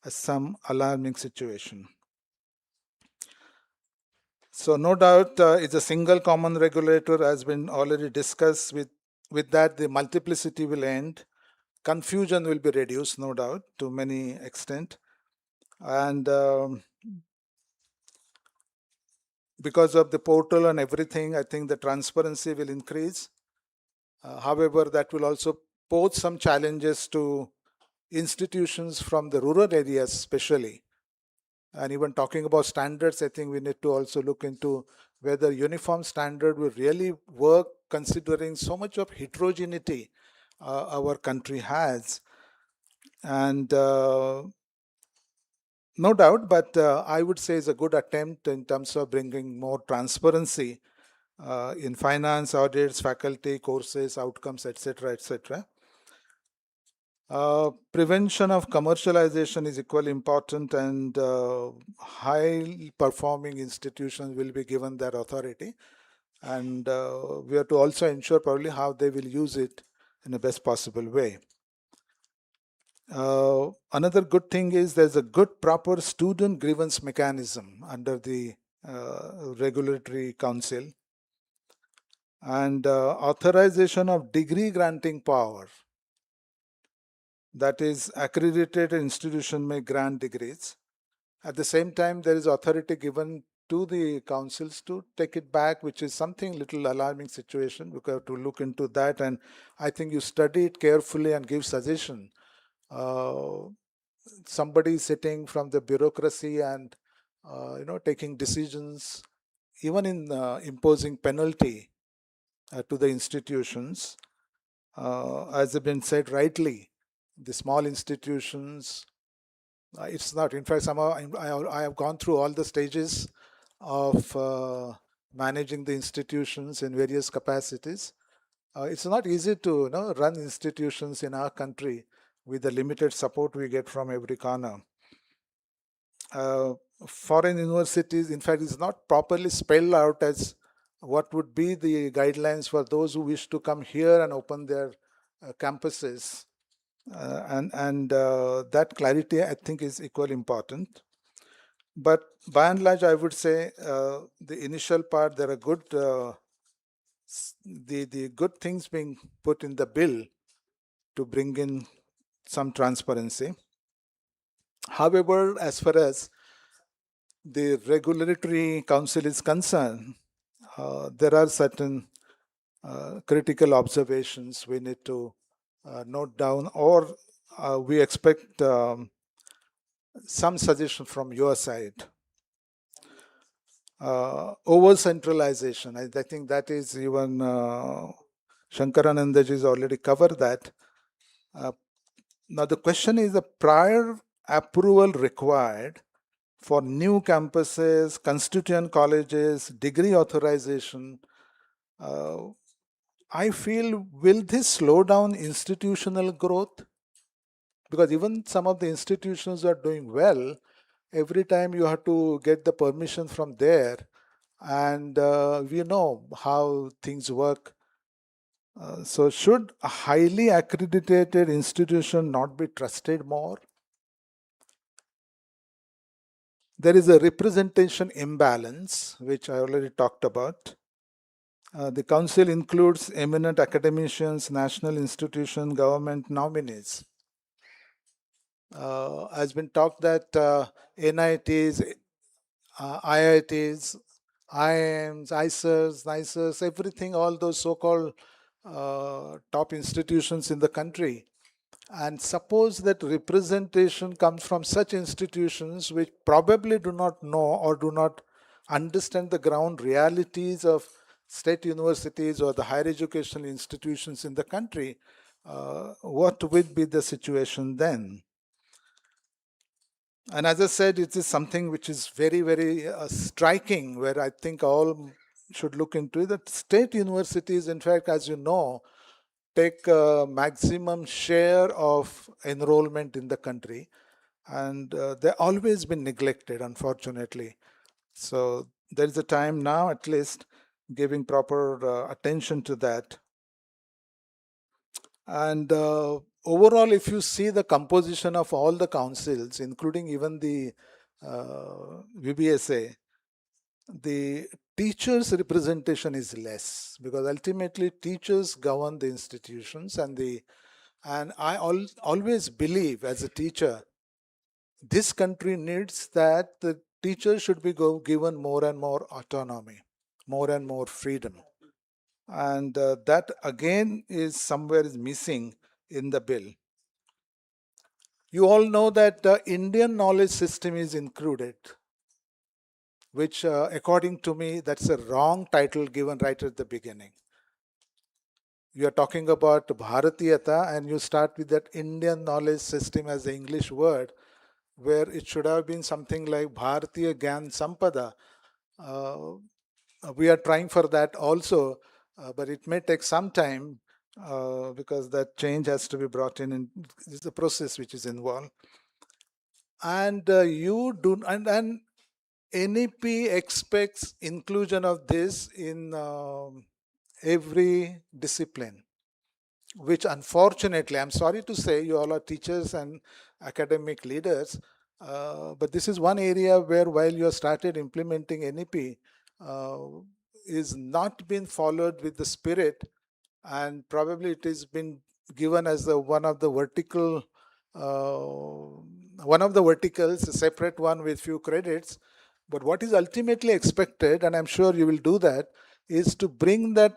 some alarming situation. So no doubt it's a single common regulator has been already discussed. With that, the multiplicity will end. Confusion will be reduced, no doubt, to many extent. And because of the portal and everything, I think the transparency will increase. However, that will also pose some challenges to institutions from the rural areas especially. And even talking about standards, I think we need to also look into whether uniform standard will really work, considering so much of heterogeneity our country has. And no doubt, but I would say it's a good attempt in terms of bringing more transparency in finance, audits, faculty, courses, outcomes, etc., etc. Prevention of commercialization is equally important, and high performing institutions will be given that authority, and we have to also ensure probably how they will use it in the best possible way. Another good thing is there's a good proper student grievance mechanism under the regulatory council, and authorization of degree granting power. That is, accredited institution may grant degrees. At the same time, there is authority given to the councils to take it back, which is something little alarming situation. We have to look into that, and I think you study it carefully and give suggestion. Somebody sitting from the bureaucracy and taking decisions, even in imposing penalty to the institutions, as has been said rightly, the small institutions, it's not. In fact, somehow I have gone through all the stages of managing the institutions in various capacities. It's not easy to run institutions in our country with the limited support we get from every corner. Foreign universities, in fact, is not properly spelled out as what would be the guidelines for those who wish to come here and open their campuses. And that clarity, I think, is equally important. But by and large, I would say the initial part, there are good, the good things being put in the bill to bring in some transparency. However, as far as the regulatory council is concerned, there are certain critical observations we need to note down, or we expect some suggestion from your side. Over centralization, I think that is even Shankaranandaji has already covered that. Now the question is the prior approval required for new campuses, constituent colleges, degree authorization. I feel, will this slow down institutional growth? Because even some of the institutions are doing well, every time you have to get the permission from there, and we know how things work. So should a highly accredited institution not be trusted more? There is a representation imbalance, which I already talked about. The council includes eminent academicians, national institutions, government nominees. Has been talked that NITs, IITs, IIMs, ICERs, NICERs, everything, all those so-called top institutions in the country. And suppose that representation comes from such institutions which probably do not know or do not understand the ground realities of state universities or the higher educational institutions in the country, what would be the situation then? And as I said, it is something which is very, very striking, where I think all should look into it. That state universities, in fact, as you know, take a maximum share of enrollment in the country, and they've always been neglected, unfortunately. So there is a time now, at least, giving proper attention to that. And overall, if you see the composition of all the councils, including even the VBSA, the teachers' representation is less, because ultimately teachers govern the institutions, and I always believe as a teacher, this country needs that the teachers should be given more and more autonomy, more and more freedom. And that again is somewhere is missing in the bill. You all know that the Indian knowledge system is included, which according to me, that's a wrong title given right at the beginning. You are talking about Bharatiyata and you start with that Indian knowledge system as the English word, where it should have been something like Bharatiya Gyan Sampada. We are trying for that also, but it may take some time because that change has to be brought in. It's a process which is involved. And you do, and NEP expects inclusion of this in every discipline, which unfortunately, I'm sorry to say, you all are teachers and academic leaders, but this is one area where while you have started implementing NEP, is not been followed with the spirit, and probably it has been given as one of the verticals, a separate one with few credits. But what is ultimately expected, and I'm sure you will do that, is to bring that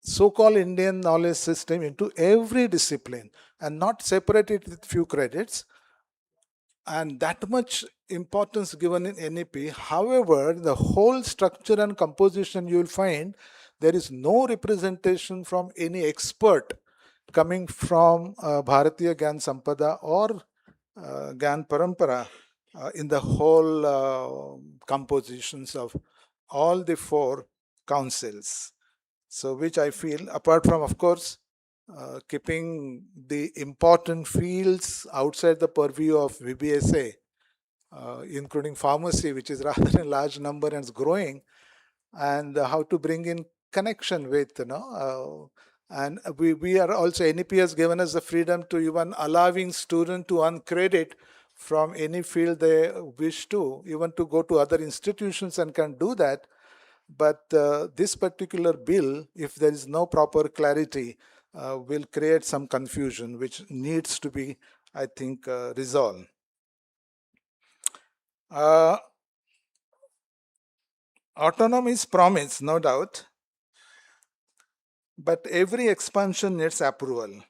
so-called Indian knowledge system into every discipline and not separate it with few credits, and that much importance given in NEP. However, the whole structure and composition, you will find there is no representation from any expert coming from Bharatiya Gyan Sampada or Gyan Parampara in the whole compositions of all the four councils. So which I feel, apart from, of course, keeping the important fields outside the purview of VBSA, including pharmacy, which is rather a large number and is growing, and how to bring in connection with, and we are also, NEP has given us the freedom to even allowing students to earn credit from any field they wish to, even to go to other institutions and can do that. But this particular bill, if there is no proper clarity, will create some confusion, which needs to be, I think, resolved. Autonomy is promised, no doubt, but every expansion needs approval.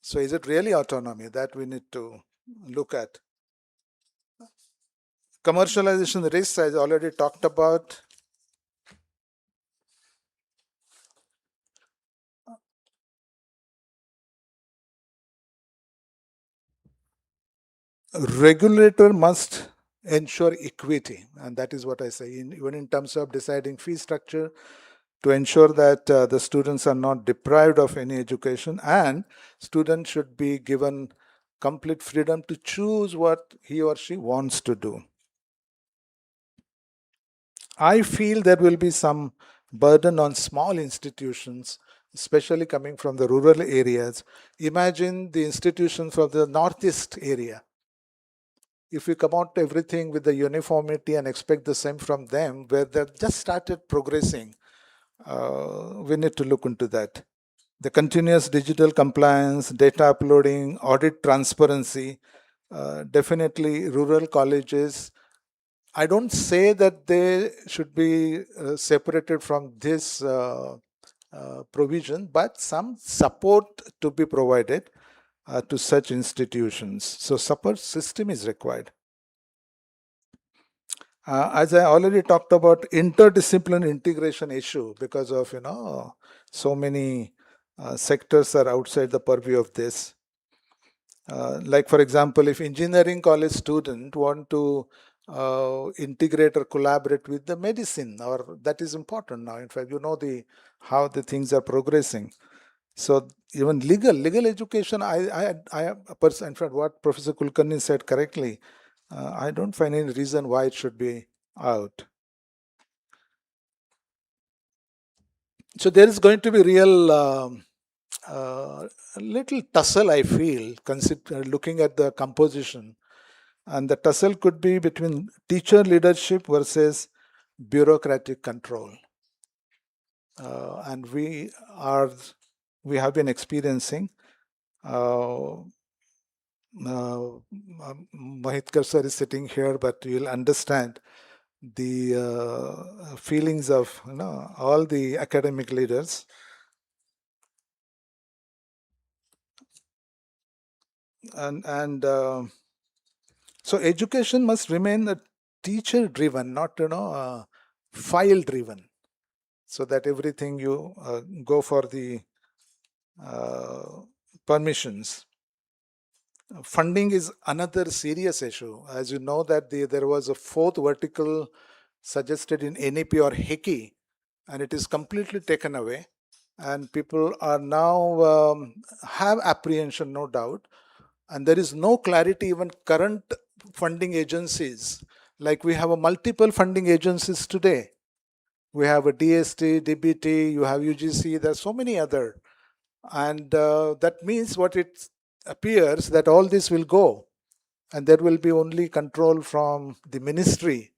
So is it really autonomy? That we need to look at. Commercialization risks, I already talked about. Regulator must ensure equity, and that is what I say, even in terms of deciding fee structure, to ensure that the students are not deprived of any education, and students should be given complete freedom to choose what he or she wants to do. I feel there will be some burden on small institutions, especially coming from the rural areas. Imagine the institutions from the northeast area. If we come out to everything with the uniformity and expect the same from them, where they've just started progressing, we need to look into that. The continuous digital compliance, data uploading, audit transparency, definitely rural colleges. I don't say that they should be separated from this provision, but some support to be provided to such institutions. So support system is required. As I already talked about, interdisciplinary integration issue, because of so many sectors are outside the purview of this. Like for example, if engineering college student want to integrate or collaborate with the medicine, or that is important now. In fact, how the things are progressing. So even legal education, in fact, what Professor Kulkarni said correctly, I don't find any reason why it should be out. So there is going to be real little tussle, I feel, looking at the composition. And the tussle could be between teacher leadership versus bureaucratic control. And we have been experiencing, Mahitkar sir is sitting here, but you'll understand the feelings of all the academic leaders. And so education must remain a teacher driven, not file driven, so that everything you go for the permissions. Funding is another serious issue. As you know that there was a fourth vertical suggested in NEP or HECI, and it is completely taken away, and people are now have apprehension, no doubt, and there is no clarity. Even current funding agencies, like we have a multiple funding agencies today. We have a DST, DBT, you have UGC, there are so many other, and that means what it appears that all this will go, and there will be only control from the ministry.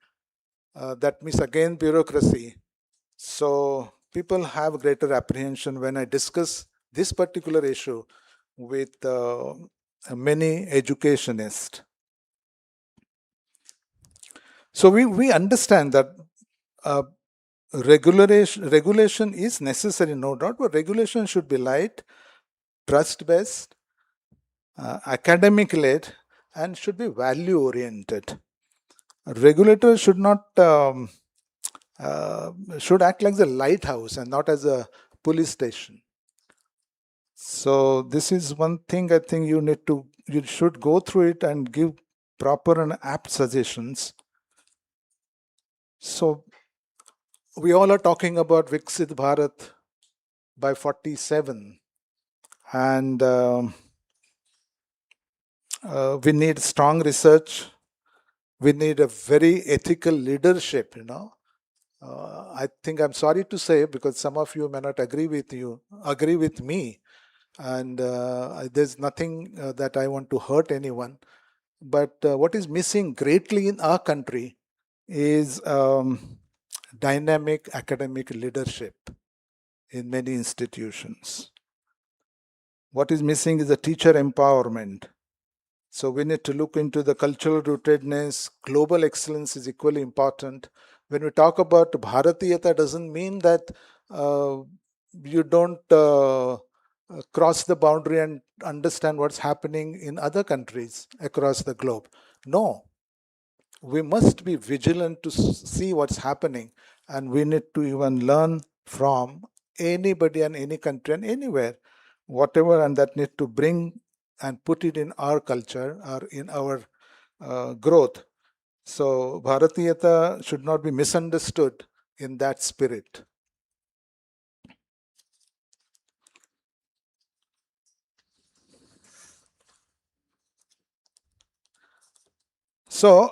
That means again bureaucracy. So people have greater apprehension when I discuss this particular issue with many educationists. So we understand that regulation is necessary, no doubt, but regulation should be light, trust-based, academic-led, and should be value-oriented. Regulators should not should act like the lighthouse and not as a police station. So this is one thing I think you should go through it and give proper and apt suggestions. So we all are talking about Viksit Bharat by 47, and we need strong research. We need a very ethical leadership, I think I'm sorry to say, because some of you may not agree with me, and there's nothing that I want to hurt anyone. But what is missing greatly in our country is dynamic academic leadership in many institutions. What is missing is the teacher empowerment. So we need to look into the cultural rootedness. Global excellence is equally important. When we talk about Bharatiyata, doesn't mean that you don't cross the boundary and understand what's happening in other countries across the globe. No, we must be vigilant to see what's happening, and we need to even learn from anybody and any country and anywhere, whatever, and that need to bring and put it in our culture or in our growth. So Bharatiyata should not be misunderstood in that spirit. So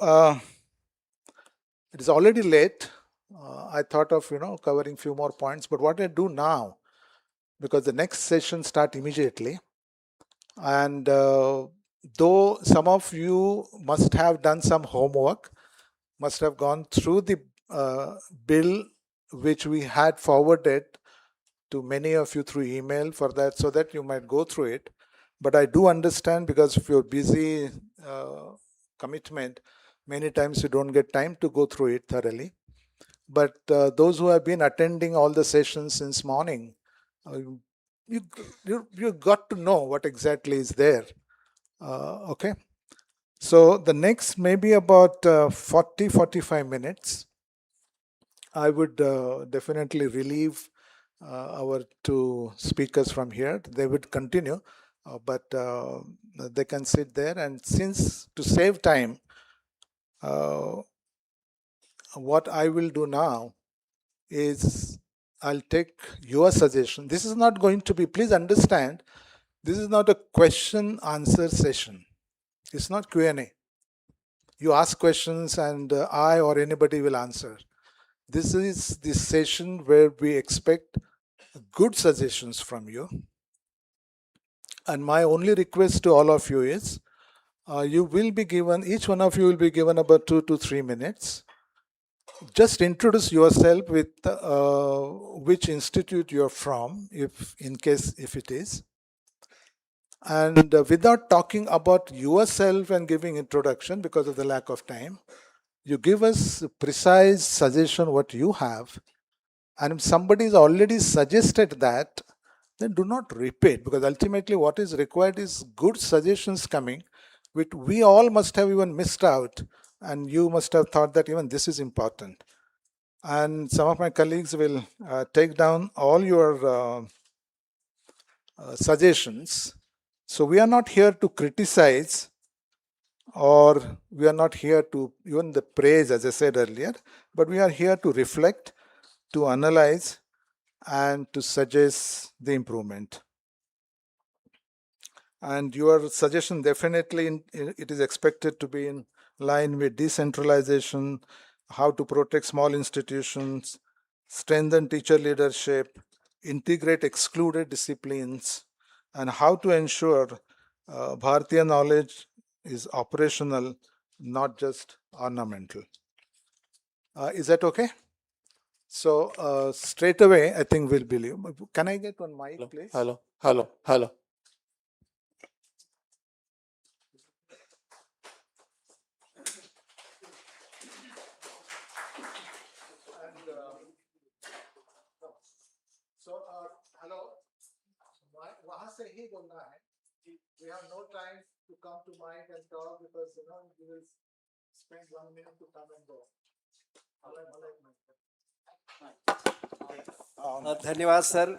it is already late. I thought of covering few more points, but what I do now, because the next session start immediately, and though some of you must have done some homework, must have gone through the bill which we had forwarded to many of you through email for that, so that you might go through it. But I do understand, because of your busy commitment, many times you don't get time to go through it thoroughly. But those who have been attending all the sessions since morning, you got to know what exactly is there. Okay. So the next maybe about 40-45 minutes, I would definitely relieve our two speakers from here. They would continue, but they can sit there. And since, to save time, what I will do now is I'll take your suggestion. This is not going to be, please understand, this is not a question answer session. It's not Q&A. You ask questions and I or anybody will answer. This is the session where we expect good suggestions from you. And my only request to all of you is, you will be given, each one of you will be given about 2 to 3 minutes. Just introduce yourself with which institute you're from, if it is. And without talking about yourself and giving introduction because of the lack of time, you give us a precise suggestion what you have. And if somebody has already suggested that, then do not repeat, because ultimately what is required is good suggestions coming, which we all must have even missed out, and you must have thought that even this is important. And some of my colleagues will take down all your suggestions. So we are not here to criticize, or we are not here to even the praise, as I said earlier, but we are here to reflect, to analyze, and to suggest the improvement. And your suggestion definitely, it is expected to be in line with decentralization, how to protect small institutions, strengthen teacher leadership, integrate excluded disciplines, and how to ensure Bharatiya knowledge is operational, not just ornamental. Is that okay? So straight away, I think we'll believe. Can I get one mic, please? Hello. Hello, वहाँ से ही बोलना है. We have no time to come to mic and talk, because you will spend 1 minute to come and go. धन्यवाद sir.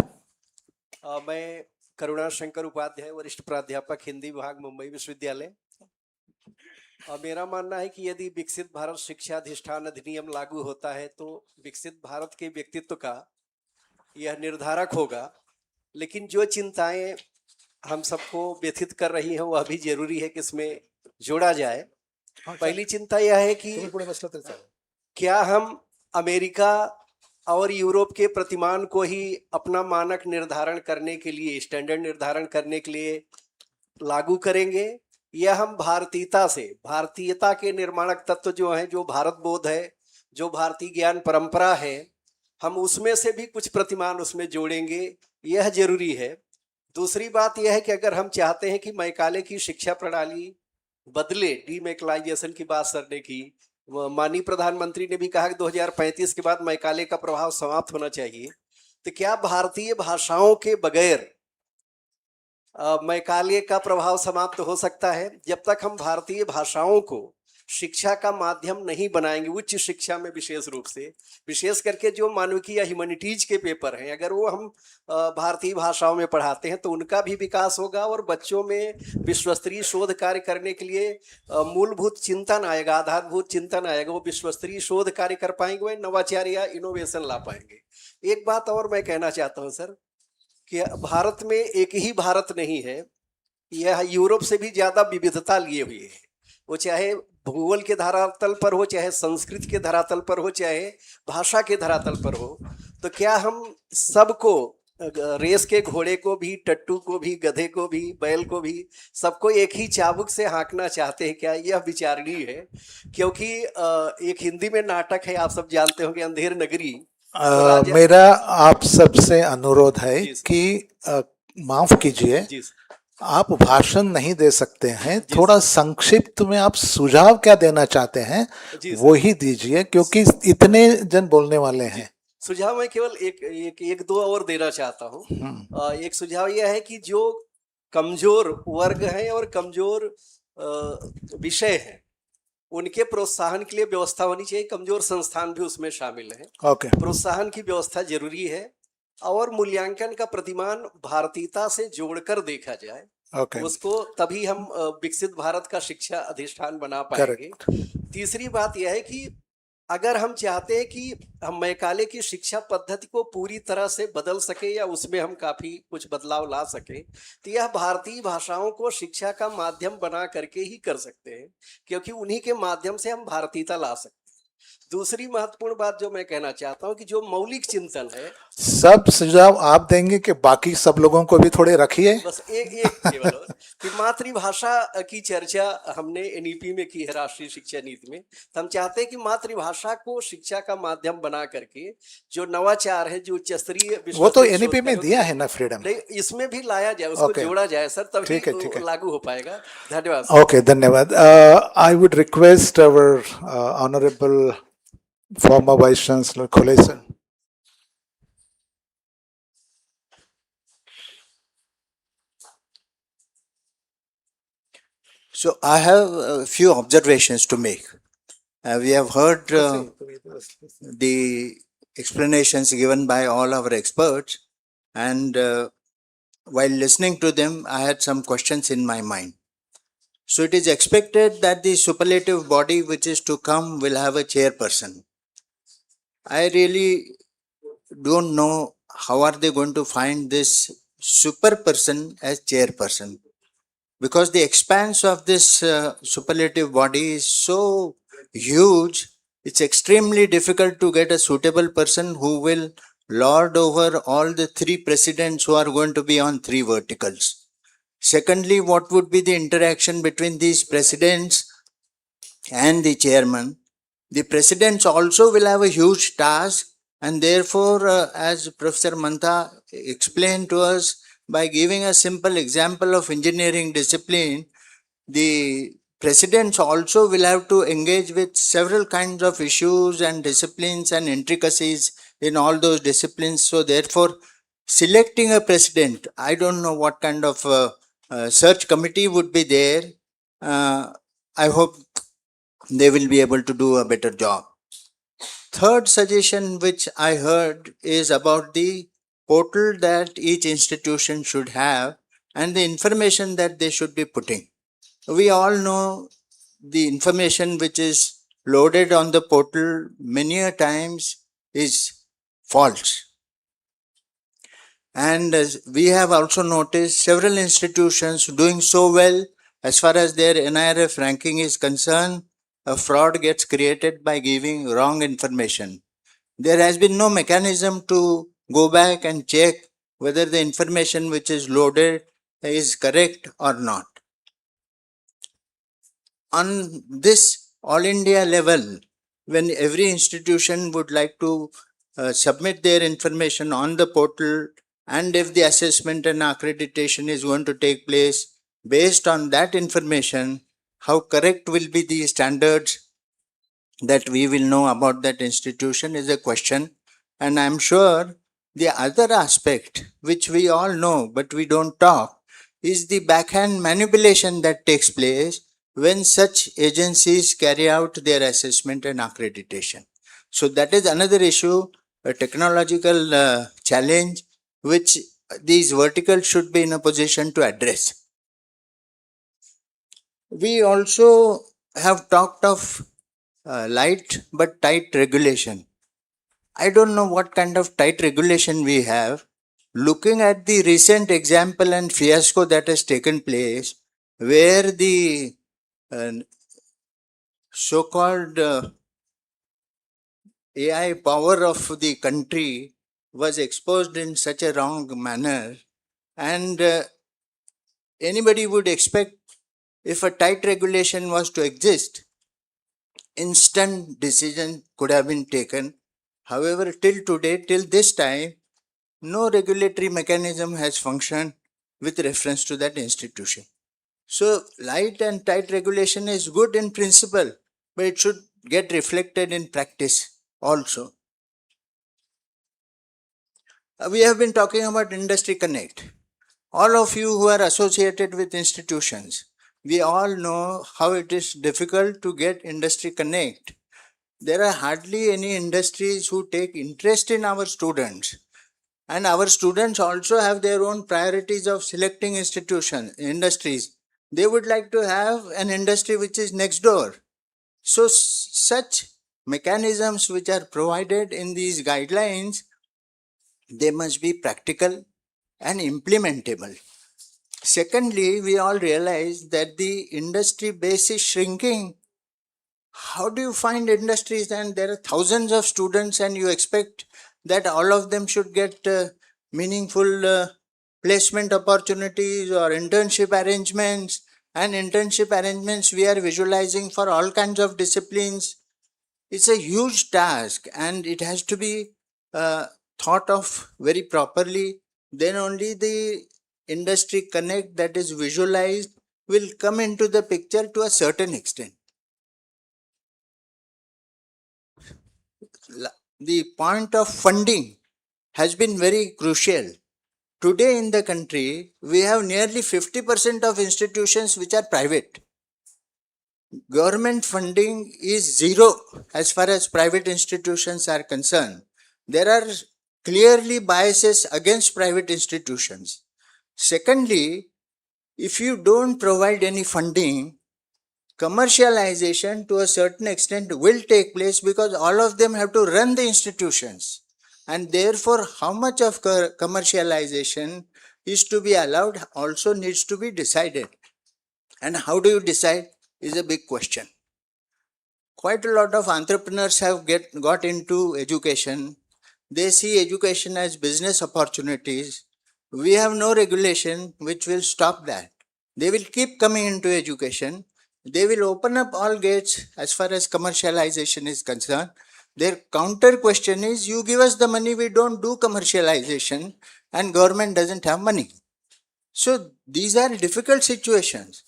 मैं करुणा शंकर उपाध्याय, वरिष्ठ प्राध्यापक हिंदी विभाग, मुंबई विश्वविद्यालय. मेरा मानना है कि यदि विकसित भारत शिक्षा अधिष्ठान अधिनियम लागू होता है तो विकसित भारत के व्यक्तित्व का यह निर्धारक होगा. लेकिन जो चिंताएं हम सबको व्यथित कर रही हैं वह भी जरूरी है कि इसमें जोड़ा जाए. पहली चिंता यह है कि क्या हम अमेरिका और यूरोप के प्रतिमान को ही अपना मानक निर्धारण करने के लिए, स्टैंडर्ड निर्धारण करने के लिए लागू करेंगे, यह हम भारतीयता से, भारतीयता के निर्माणक तत्व जो हैं, जो भारत बोध है, जो भारतीय ज्ञान परंपरा है, हम उसमें से भी कुछ प्रतिमान उसमें जोड़ेंगे, यह जरूरी है। दूसरी बात यह है कि अगर हम चाहते हैं कि मैकाले की शिक्षा प्रणाली बदले, डीमेकलाइजेशन की बात सर ने की, माननीय प्रधानमंत्री ने भी कहा कि 2035 के बाद मैकाले का प्रभाव समाप्त होना चाहिए, तो क्या भारतीय भाषाओं के बगैर मैकाले का प्रभाव समाप्त हो सकता है? जब तक हम भारतीय भाषाओं को शिक्षा का माध्यम नहीं बनाएंगे, उच्च शिक्षा में विशेष रूप से, विशेष करके जो मानविकी या ह्यूमैनिटीज के पेपर हैं, अगर वो हम भारतीय भाषाओं में पढ़ाते हैं तो उनका भी विकास होगा और बच्चों में विश्वस्तरीय शोध कार्य करने के लिए मूलभूत चिंतन आएगा, आधारभूत चिंतन आएगा, वो विश्वस्तरीय शोध कार्य कर पाएंगे, वो नवाचार या इनोवेशन ला पाएंगे। एक बात और मैं कहना चाहता हूँ सर, कि भारत में एक ही भारत नहीं है, यह यूरोप से भी ज्यादा विविधता लिए हुए है। वो चाहे भूगोल के धरातल पर हो, चाहे संस्कृत के धरातल पर हो, चाहे भाषा के धरातल पर हो, तो क्या हम सबको, रेस के घोड़े को भी, टट्टू को भी, गधे को भी, बैल को भी, सबको एक ही चाबुक से हाँकना चाहते हैं क्या? यह विचारणीय है। क्योंकि एक हिंदी में नाटक है, आप सब जानते होंगे, अंधेर नगरी। मेरा आप सबसे अनुरोध है कि माफ कीजिए, आप भाषण नहीं दे सकते हैं, थोड़ा संक्षिप्त में आप सुझाव क्या देना चाहते हैं वो ही दीजिए, क्योंकि इतने जन बोलने वाले हैं। सुझाव मैं केवल एक दो और देना चाहता हूँ। एक सुझाव यह है कि जो कमजोर वर्ग हैं और कमजोर विषय हैं, उनके प्रोत्साहन के लिए व्यवस्था होनी चाहिए। कमजोर संस्थान भी उसमें शामिल हैं। प्रोत्साहन की व्यवस्था जरूरी है और मूल्यांकन का प्रतिमान भारतीयता से जोड़कर देखा जाए। उसको तभी हम विकसित भारत का शिक्षा अधिष्ठान बना पाएंगे। तीसरी बात यह है कि अगर हम चाहते हैं कि हम मैकाले की शिक्षा पद्धति को पूरी तरह से बदल सके या उसमें हम काफी कुछ बदलाव ला सके, तो यह भारतीय भाषाओं को शिक्षा का माध्यम बना करके ही कर सकते हैं, क्योंकि उन्हीं के माध्यम से हम भारतीयता ला सकते हैं। दूसरी महत्वपूर्ण बात जो मैं कहना चाहता हूँ कि जो मौलिक चिंतन है, सब सुझाव आप देंगे कि बाकी सब लोगों को भी थोड़े रखिए। बस एक केवल और कि मातृभाषा की चर्चा हमने एनईपी में की है, राष्ट्रीय शिक्षा नीति में। तो हम चाहते हैं कि मातृभाषा को शिक्षा का माध्यम बना करके जो नवाचार है, जो उच्च स्तरीय, वो तो एनईपी में दिया है ना फ्रीडम, नहीं, इसमें भी लाया जाए, उसको जोड़ा जाए सर, तभी ठीक है। लागू हो पाएगा। धन्यवाद। ओके, धन्यवाद। I would request our honourable former Vice Chancellor Khole sir. So I have a few observations to make. We have heard the explanations given by all our experts, and while listening to them, I had some questions in my mind. So it is expected that the superlative body which is to come will have a chairperson. I really don't know how are they going to find this super person as chairperson, because the expanse of this superlative body is so huge. It's extremely difficult to get a suitable person who will lord over all the three presidents who are going to be on three verticals. Secondly, what would be the interaction between these presidents and the chairman? The presidents also will have a huge task, and therefore, as Professor Mantha explained to us, by giving a simple example of engineering discipline, the presidents also will have to engage with several kinds of issues and disciplines and intricacies in all those disciplines. So therefore, selecting a president, I don't know what kind of search committee would be there. I hope they will be able to do a better job. Third suggestion which I heard is about the portal that each institution should have and the information that they should be putting. We all know the information which is loaded on the portal many a times is false. And we have also noticed several institutions doing so well as far as their NIRF ranking is concerned, a fraud gets created by giving wrong information. There has been no mechanism to go back and check whether the information which is loaded is correct or not. on this all India level, when every institution would like to submit their information on the portal, and if the assessment and accreditation is going to take place based on that information, how correct will be the standards that we will know about that institution is a question. And I'm sure the other aspect, which we all know but we don't talk, is the backhand manipulation that takes place when such agencies carry out their assessment and accreditation. So that is another issue, a technological challenge, which these verticals should be in a position to address. We also have talked of light but tight regulation. I don't know what kind of tight regulation we have. Looking at the recent example and fiasco that has taken place, where the so-called AI power of the country was exposed in such a wrong manner, and anybody would expect, if a tight regulation was to exist, instant decision could have been taken. However, till today, till this time, no regulatory mechanism has functioned with reference to that institution. So, light and tight regulation is good in principle, but it should get reflected in practice also. We have been talking about Industry Connect. All of you who are associated with institutions, we all know how it is difficult to get Industry Connect. There are hardly any industries who take interest in our students. And our students also have their own priorities of selecting industries. They would like to have an industry which is next door. So such mechanisms which are provided in these guidelines, they must be practical and implementable. Secondly, we all realize that the industry base is shrinking. How do you find industries, and there are thousands of students, and you expect that all of them should get meaningful placement opportunities or internship arrangements? And internship arrangements we are visualizing for all kinds of disciplines. It's a huge task, and it has to be thought of very properly. Then only the industry connect that is visualized will come into the picture to a certain extent. The point of funding has been very crucial. Today in the country, we have nearly 50% of institutions which are private. Government funding is zero as far as private institutions are concerned. There are clearly biases against private institutions. Secondly, if you don't provide any funding, commercialization to a certain extent will take place, because all of them have to run the institutions. And therefore, how much of commercialization is to be allowed also needs to be decided. And how do you decide is a big question. Quite a lot of entrepreneurs have got into education. They see education as business opportunities. We have no regulation which will stop that. They will keep coming into education. They will open up all gates as far as commercialization is concerned. Their counter question is, you give us the money, we don't do commercialization, and government doesn't have money. So these are difficult situations,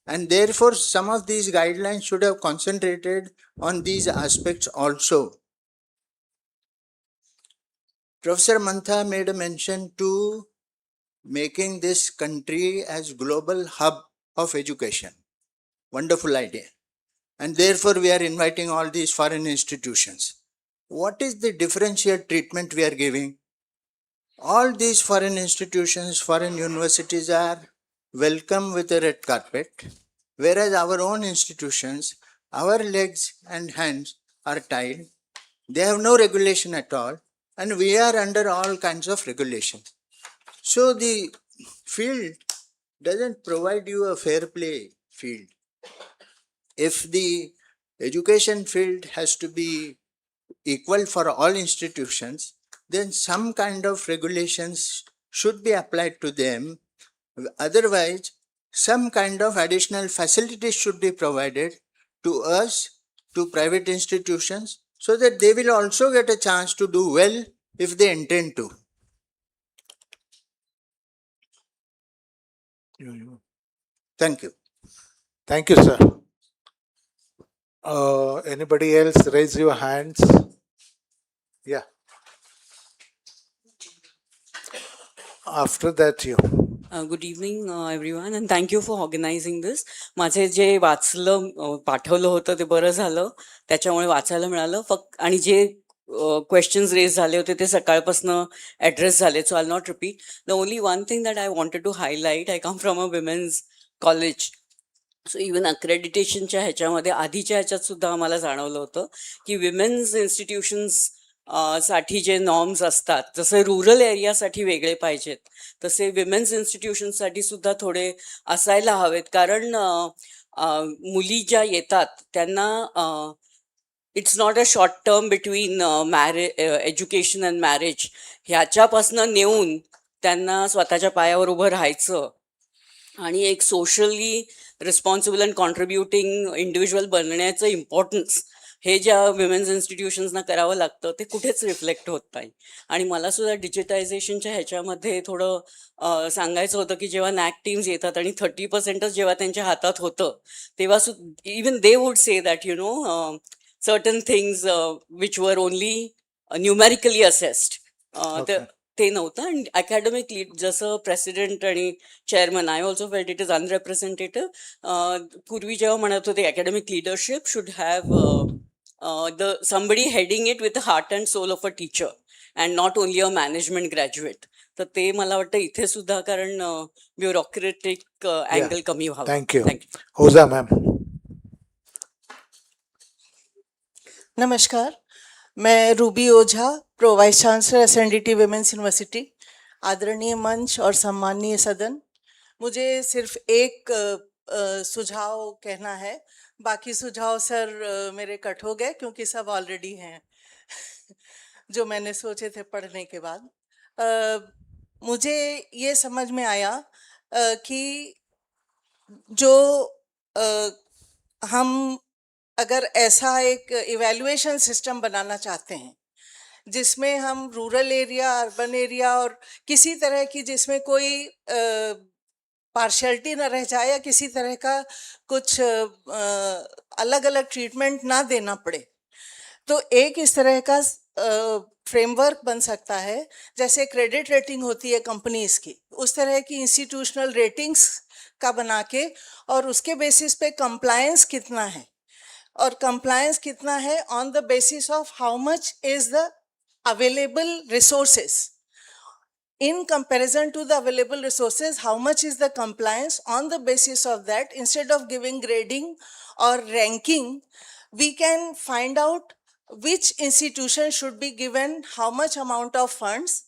and therefore some of these guidelines should have concentrated on these aspects also. Professor Mantha made a mention to making this country as global hub of education. Wonderful idea. And therefore we are inviting all these foreign institutions. What is the differential treatment we are giving? All these foreign institutions, foreign universities are welcome with a red carpet, whereas our own institutions, our legs and hands are tied. They have no regulation at all, and we are under all kinds of regulations. So the field doesn't provide you a fair play field. If the education field has to be equal for all institutions, then some kind of regulations should be applied to them. Otherwise, some kind of additional facilities should be provided to us, to private institutions, so that they will also get a chance to do well if they intend to. Thank you. Thank you, sir. Anybody else raise your hands? Yeah. After that, you. Good evening everyone and thank you for organising this. माझे जे वाचलं पाठवलं होतं ते बरं झालं, त्याच्यामुळे वाचायला मिळालं. आणि जे क्वेश्चन्स रेज झाले होते ते सकाळपासून ॲड्रेस झाले, so I not repeat. The only one thing that I wanted to highlight, I come from a women's college. सो इवन अक्रेडिटेशनच्या ह्याच्यामध्ये आधीच्या ह्याच्यात सुद्धा आम्हाला जाणवलं होतं की विमेन्स इन्स्टिट्यूशन्स साठी जे नॉर्म्स असतात, जसे रुरल एरियासाठी वेगळे पाहिजेत, तसे विमेन्स इन्स्टिट्यूशनसाठी सुद्धा थोडे असायला हवेत. कारण मुली ज्या येतात त्यांना it's not a short term between education and marriage, ह्याच्यापासनं नेऊन त्यांना स्वतःच्या पायावर उभं राहायचं आणि एक socially responsible and contributing individual बनण्याचं इम्पॉर्टन्स हे ज्या विमेन्स इन्स्टिट्यूशन्सना करावं लागतं ते कुठेच रिफ्लेक्ट होत नाही. आणि मला सुद्धा डिजिटायझेशनच्या ह्याच्यामध्ये थोडं सांगायचं होतं की जेव्हा नॅक टीम्स येतात आणि 30% जेव्हा त्यांच्या हातात होतं, तेव्हा even they would say that you know certain things which were only numerically assessed, ते नव्हतं. आणि अकॅडमिक लीड जसं प्रेसिडेंट आणि chairman, I also felt it is unrepresentative. पूर्वी जेव्हा म्हणत होते academic leadership should have somebody heading it with the heart and soul of a teacher and not only a management graduate. तर ते मला वाटतं इथे सुद्धा, कारण ब्युरोक्रेटिक अँगल कमी व्हावा. थँक्यू. ओझा मॅम. नमस्कार, मैं Ruby Ojha, pro vice chancellor SNDT women's university. आदरणीय मंच और सम्माननीय सदन, मुझे सिर्फ एक सुझाव कहना है. बाकी सुझाव सर मेरे कट हो गए क्योंकि सब ऑलरेडी हैं जो मैंने सोचे थे पढ़ने के बाद. मुझे ये समझ में आया कि जो हम अगर ऐसा एक इवैल्यूएशन सिस्टम बनाना चाहते हैं जिसमें हम रूरल एरिया, अर्बन एरिया और किसी तरह की जिसमें कोई पार्शियलिटी ना रह जाए या किसी तरह का कुछ अलग अलग ट्रीटमेंट ना देना पड़े, तो एक इस तरह का फ्रेमवर्क बन सकता है. जैसे क्रेडिट रेटिंग होती है कंपनीज की, उस तरह की इंस्टीट्यूशनल रेटिंग्स का बना के, और उसके बेसिस पे कंप्लायंस कितना है, और कंप्लायंस कितना है on the basis of how much is the available resources. In comparison to the available resources, how much is the compliance? On the basis of that, instead of giving grading or ranking, we can find out which institution should be given how much amount of funds.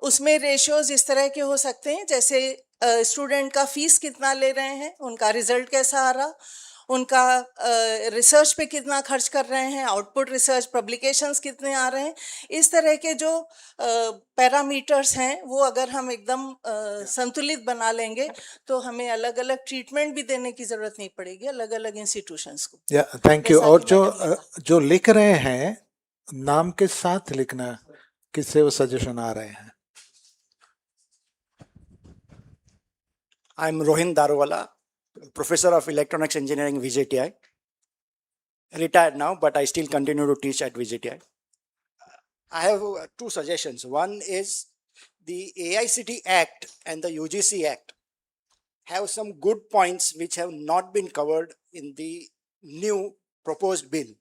उसमें ratios इस तरह के हो सकते हैं, जैसे student का fees कितना ले रहे हैं, उनका रिजल्ट कैसा आ रहा, उनका रिसर्च पे कितना खर्च कर रहे हैं, आउटपुट रिसर्च, पब्लिकेशंस कितने आ रहे हैं. इस तरह के जो पैरामीटर्स हैं वो अगर हम एकदम संतुलित बना लेंगे तो हमें अलग अलग ट्रीटमेंट भी देने की जरूरत नहीं पड़ेगी अलग अलग इंस्टीट्यूशंस को. Thank you. और जो लिख रहे हैं नाम के साथ लिखना, किससे वो सजेशन आ रहे हैं? I am Rohin Darowala, Professor of Electronics Engineering, VJTI. Retired now, but I still continue to teach at VJTI. I have two suggestions. One is the AICT Act and the UGC Act have some good points which have not been covered in the new proposed bill.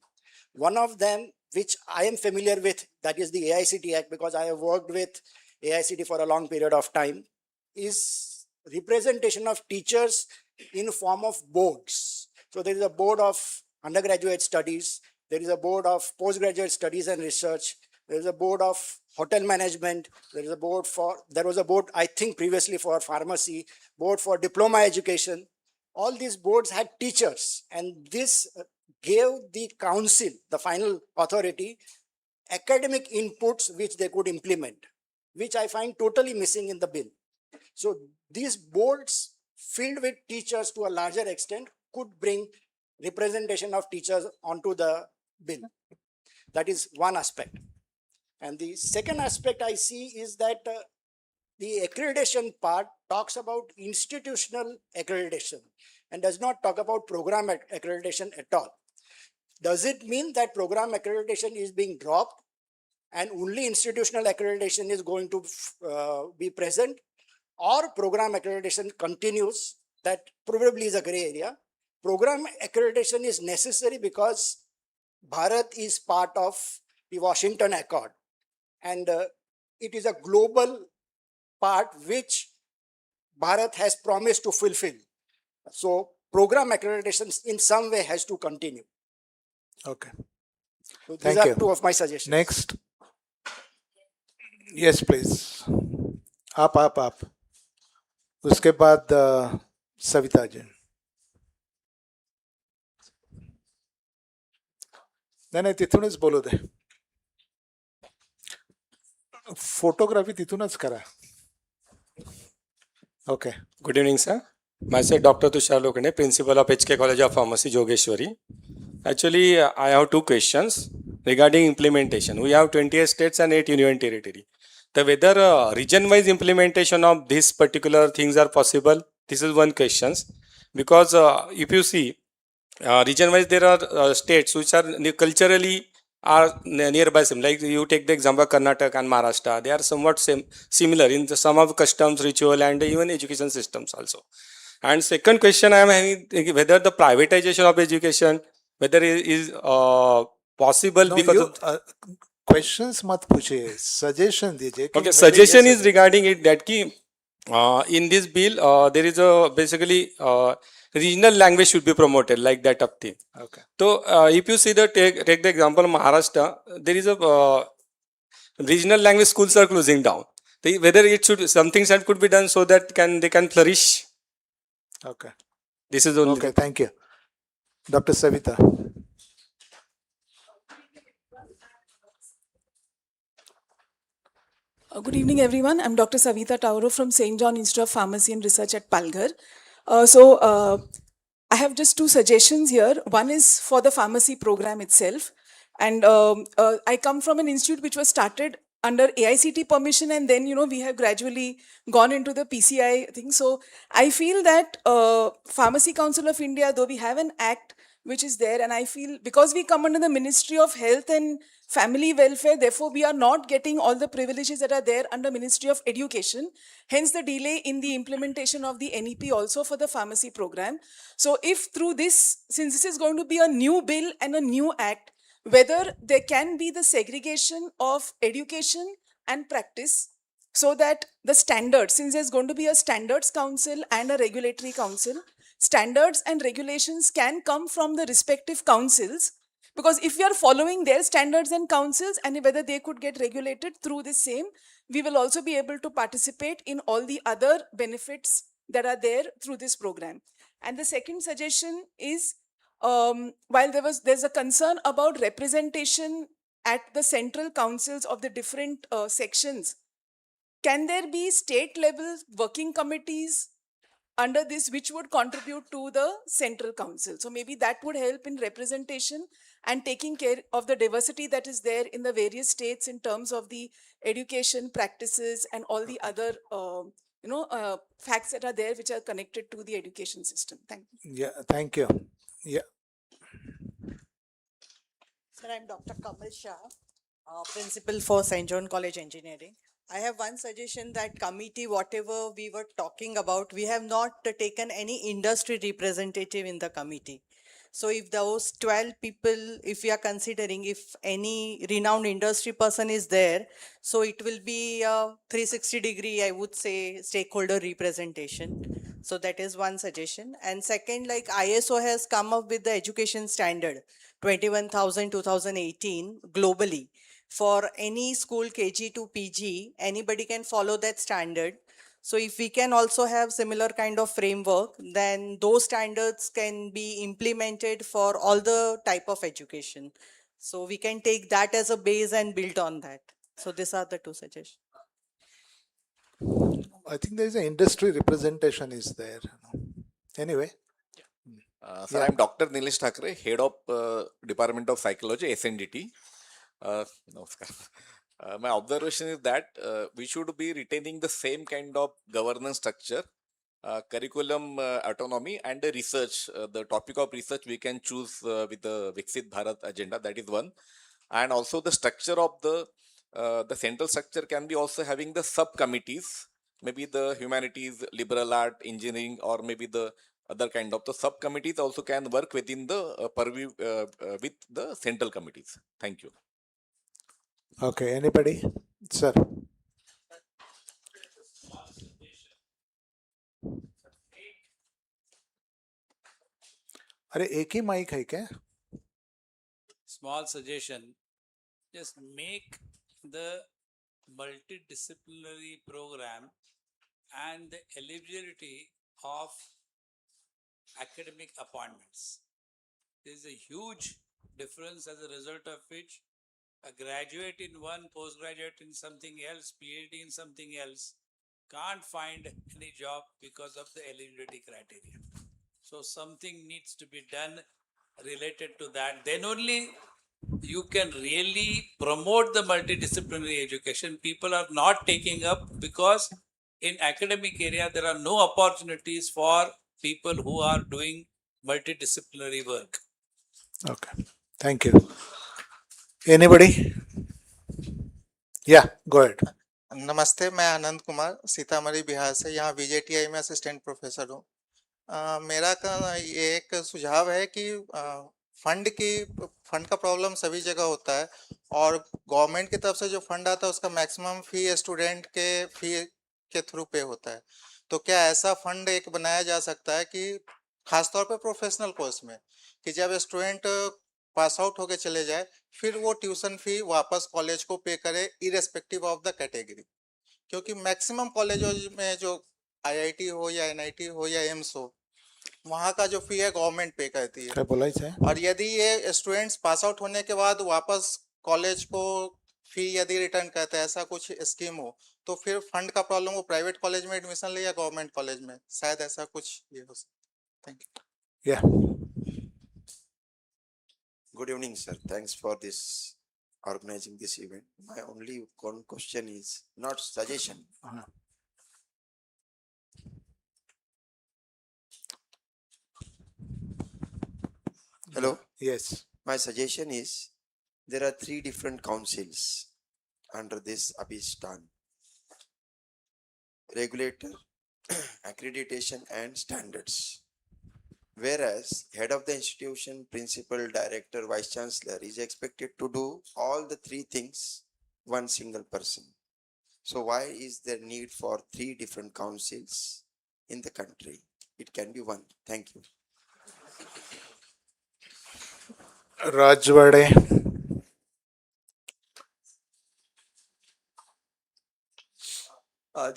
One of them, which I am familiar with, that is the AICT Act, because I have worked with AICT for a long period of time, is representation of teachers in form of boards. So there is a board of undergraduate studies, there is a board of postgraduate studies and research, there is a board of hotel management, there was a board I think previously for pharmacy, board for diploma education. All these boards had teachers, and this gave the council, the final authority, academic inputs which they could implement, which I find totally missing in the bill. So these boards filled with teachers to a larger extent could bring representation of teachers onto the bill. That is one aspect. And the second aspect I see is that the accreditation part talks about institutional accreditation and does not talk about program accreditation at all. Does it mean that program accreditation is being dropped and only institutional accreditation is going to be present, or program accreditation continues? That probably is a gray area. Program accreditation is necessary because Bharat is part of the Washington Accord, and it is a global part which Bharat has promised to fulfill. So program accreditation in some way has to continue. Okay. So these Thank are you. two of my suggestions. Next. Yes, please. आप. उसके बाद सविता जी. नाही तिथूनच बोलू दे. Photography तिथूनच करा. Okay. Good evening, sir. Myself, Dr. Tushar Lokande, Principal of HK College of Pharmacy, Jogeshwari. Actually, I have two questions regarding implementation. We have 28 states and 8 union territory. The whether region-wise implementation of these particular things are possible, this is one question. Because if you see, region-wise there are states which are culturally are nearby same. Like you take the example Karnataka and Maharashtra, they are somewhat similar in the, some of customs, ritual, and even education systems also. And second question I am having, whether the privatization of education, whether it is possible, No, because you, of questions मत पूछिए, suggestion दीजिए. okay, suggestion is regarding it that ki, in this bill there is a basically regional language should be promoted, like that of thing. Okay. So if you see the take the example of Maharashtra, there is a regional language schools are closing down. Whether it should something that could be done so that they can flourish. Okay. This is only. Okay, thank you. Dr. Savita. Good evening, everyone. I'm Dr. Savita Tauro from St. John Institute of Pharmacy and Research at Palghar. I have just two suggestions here. One is for the pharmacy program itself. And I come from an institute which was started under AICT permission, and then, we have gradually gone into the PCI thing. So I feel that Pharmacy Council of India, though we have an act which is there, and I feel because we come under the Ministry of Health and Family Welfare, therefore we are not getting all the privileges that are there under Ministry of Education. Hence the delay in the implementation of the NEP also for the pharmacy program. So if through this, since this is going to be a new bill and a new act, whether there can be the segregation of education and practice, so that the standards, since there's going to be a standards council and a regulatory council, standards and regulations can come from the respective councils, because if we are following their standards and councils and whether they could get regulated through the same, we will also be able to participate in all the other benefits that are there through this program. And the second suggestion is, while there's a concern about representation at the central councils of the different sections, can there be state level working committees under this which would contribute to the central council? So maybe that would help in representation and taking care of the diversity that is there in the various states in terms of the education practices and all the other facts that are there which are connected to the education system. Thank you. Yeah, thank you. Yeah. Sir, I'm Dr. Kamal Shah, Principal for St. John College Engineering. I have one suggestion, that committee, whatever we were talking about, we have not taken any industry representative in the committee. So if those 12 people, if we are considering, if any renowned industry person is there, so it will be a 360-degree, I would say, stakeholder representation. So that is one suggestion. And second, like ISO has come up with the education standard 21,000-2018 globally. For any school KG to PG, anybody can follow that standard. So if we can also have similar kind of framework, then those standards can be implemented for all the type of education. So we can take that as a base and build on that. So these are the two suggestions. I think there is an industry representation is there. Anyway. Sir, Yeah. I'm Dr. Nilesh Thakre, Head of Department of Psychology, SNDT. Namaskar. My observation is that we should be retaining the same kind of governance structure, curriculum autonomy, and the research. The topic of research we can choose with the Viksit Bharat agenda. That is one, and also the structure of the central structure can be also having the subcommittees, maybe the humanities, liberal art, engineering, or maybe the other kind of the subcommittees also can work within the purview with the central committees. Thank you. Okay, anybody? Sir. अरे एक ही mic है क्या? Small suggestion, just make the multidisciplinary program and the eligibility of academic appointments. There is a huge difference as a result of which a graduate in one, postgraduate in something else, PhD in something else, can't find any job because of the eligibility criteria. So something needs to be done related to that. Then only you can really promote the multidisciplinary education. People are not taking up because in academic area there are no opportunities for people who are doing multidisciplinary work. Okay, thank you. Anybody? Yeah, go ahead. नमस्ते, मैं आनंद कुमार सीतामढ़ी बिहार से यहाँ VJTI में assistant professor हूँ। मेरा ये एक सुझाव है कि फंड का प्रॉब्लम सभी जगह होता है और गवर्नमेंट की तरफ से जो फंड आता है उसका मैक्सिमम फी स्टूडेंट के फी के थ्रू पे होता है। तो क्या ऐसा फंड एक बनाया जा सकता है कि खासतौर पे प्रोफेशनल कोर्स में कि जब स्टूडेंट पास आउट होके चले जाए फिर वो ट्यूशन फी वापस कॉलेज को पे करे इरेस्पेक्टिव ऑफ द कैटेगरी, क्योंकि मैक्सिमम कॉलेजों में जो IIT हो या NIT हो या एम्स हो वहाँ का जो फी है गवर्नमेंट पे करती है। और यदि ये स्टूडेंट्स पास आउट होने के बाद वापस कॉलेज को फी यदि रिटर्न करते हैं, ऐसा कुछ स्कीम हो तो फिर फंड का प्रॉब्लम वो प्राइवेट कॉलेज में एडमिशन ले या गवर्नमेंट कॉलेज में, शायद ऐसा कुछ ये हो सकता है। Thank you. या Good evening, sir. Thanks for this organizing this event. My only one question is not suggestion. Hello. Yes. My suggestion is there are 3 different councils under this Adhishthan: regulator, accreditation, and standards. Whereas head of the institution, principal, director, vice chancellor is expected to do all the 3 things one single person. So why is there need for 3 different councils in the country? It can be one. Thank you. Rajwade.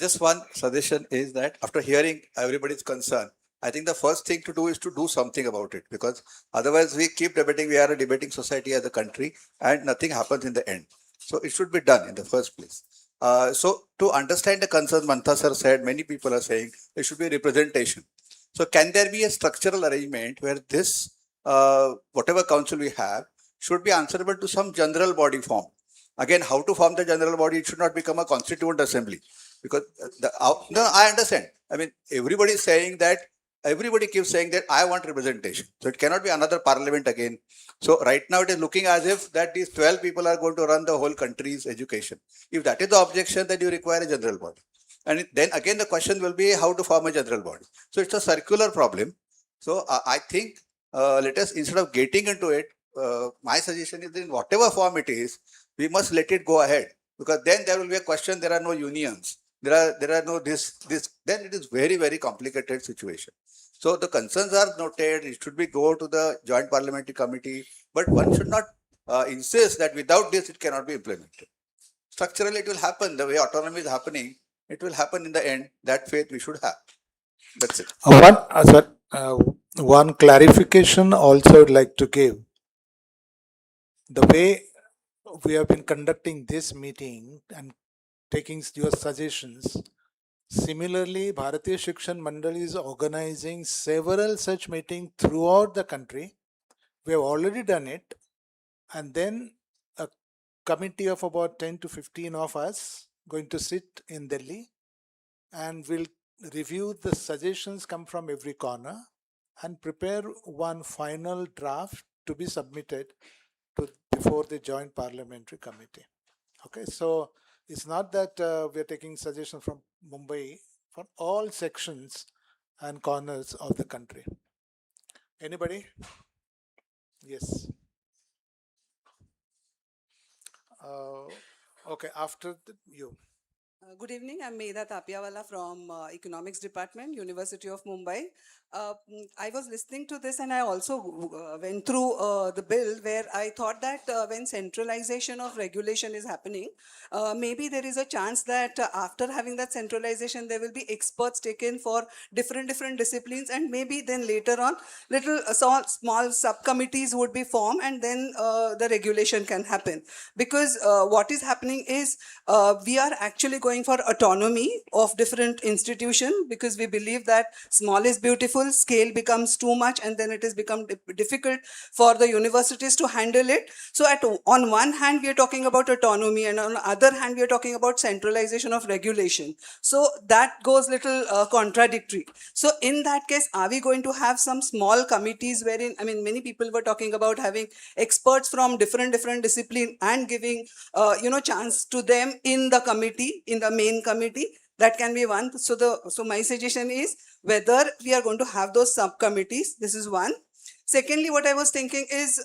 Just one suggestion is that after hearing everybody's concern, I think the first thing to do is to do something about it, because otherwise we keep debating. We are a debating society as a country and nothing happens in the end. So it should be done in the first place. So to understand the concerns Mantha sir said, many people are saying there should be representation. So can there be a structural arrangement where this, whatever council we have, should be answerable to some general body form? Again, how to form the general body? It should not become a constituent assembly. Because no, I understand. I mean, everybody is saying that, everybody keeps saying that I want representation. So it cannot be another parliament again. So right now it is looking as if that these 12 people are going to run the whole country's education. If that is the objection, then you require a general body. And then again, the question will be how to form a general body. So it's a circular problem. So I think let us, instead of getting into it, my suggestion is in whatever form it is, we must let it go ahead. Because then there will be a question, there are no unions. There are no this, then it is very, very complicated situation. So the concerns are noted, it should be go to the joint parliamentary committee, but one should not insist that without this it cannot be implemented. Structurally it will happen, the way autonomy is happening, it will happen in the end. That faith we should have. That's it. One clarification also I'd like to give. The way we have been conducting this meeting and taking your suggestions, Similarly, Bharatiya Shikshan Mandal is organizing several such meetings throughout the country. We have already done it, and then a committee of about 10 to 15 of us going to sit in Delhi and will review the suggestions come from every corner and prepare one final draft to be submitted to before the joint parliamentary committee. Okay, so it's not that we are taking suggestions from Mumbai, from all sections and corners of the country. Anybody? Yes. Okay, after you. Good evening. I'm Medha Tapiawala from Economics Department, University of Mumbai. I was listening to this and I also went through the bill where I thought that when centralization of regulation is happening, maybe there is a chance that after having that centralization, there will be experts taken for different disciplines, and maybe then later on little small subcommittees would be formed, and then the regulation can happen. Because what is happening is we are actually going for autonomy of different institutions, because we believe that small is beautiful, scale becomes too much, and then it has become difficult for the universities to handle it. So on one hand, we are talking about autonomy, and on the other hand, we are talking about centralization of regulation. So that goes little contradictory. So in that case, are we going to have some small committees wherein, I mean, many people were talking about having experts from different discipline and giving, chance to them in the committee, in the main committee. That can be one. So my suggestion is whether we are going to have those subcommittees. This is one. Secondly, what I was thinking is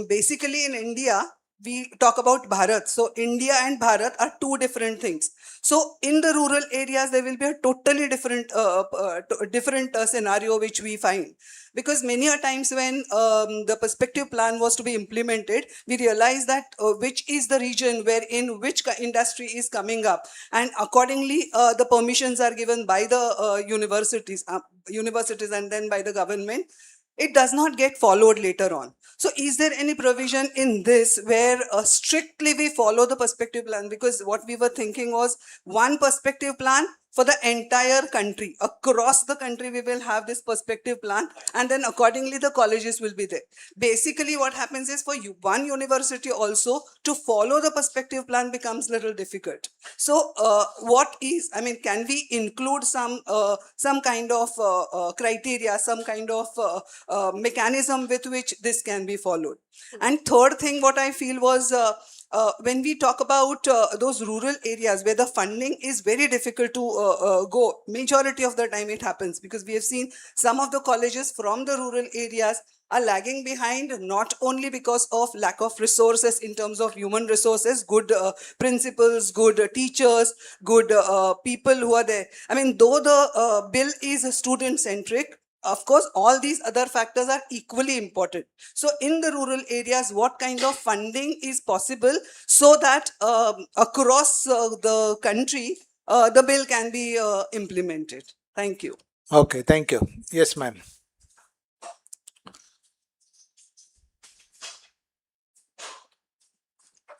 basically in India, we talk about Bharat. So India and Bharat are two different things. So in the rural areas, there will be a totally different scenario which we find. Because many a times when the perspective plan was to be implemented, we realized that which is the region wherein which industry is coming up. And accordingly, the permissions are given by the universities and then by the government. It does not get followed later on. So is there any provision in this where strictly we follow the perspective plan? Because what we were thinking was one perspective plan for the entire country. Across the country, we will have this perspective plan, and then accordingly the colleges will be there. Basically, what happens is for one university also to follow the perspective plan becomes little difficult. So what is, I mean, can we include some kind of criteria, some kind of mechanism with which this can be followed? And third thing, what I feel was when we talk about those rural areas where the funding is very difficult to go, majority of the time it happens, because we have seen some of the colleges from the rural areas are lagging behind, not only because of lack of resources in terms of human resources, good principals, good teachers, good people who are there. I mean, though the bill is student-centric, of course, all these other factors are equally important. So in the rural areas, what kind of funding is possible so that across the country, the bill can be implemented? Thank you. Okay, thank you. Yes, ma'am.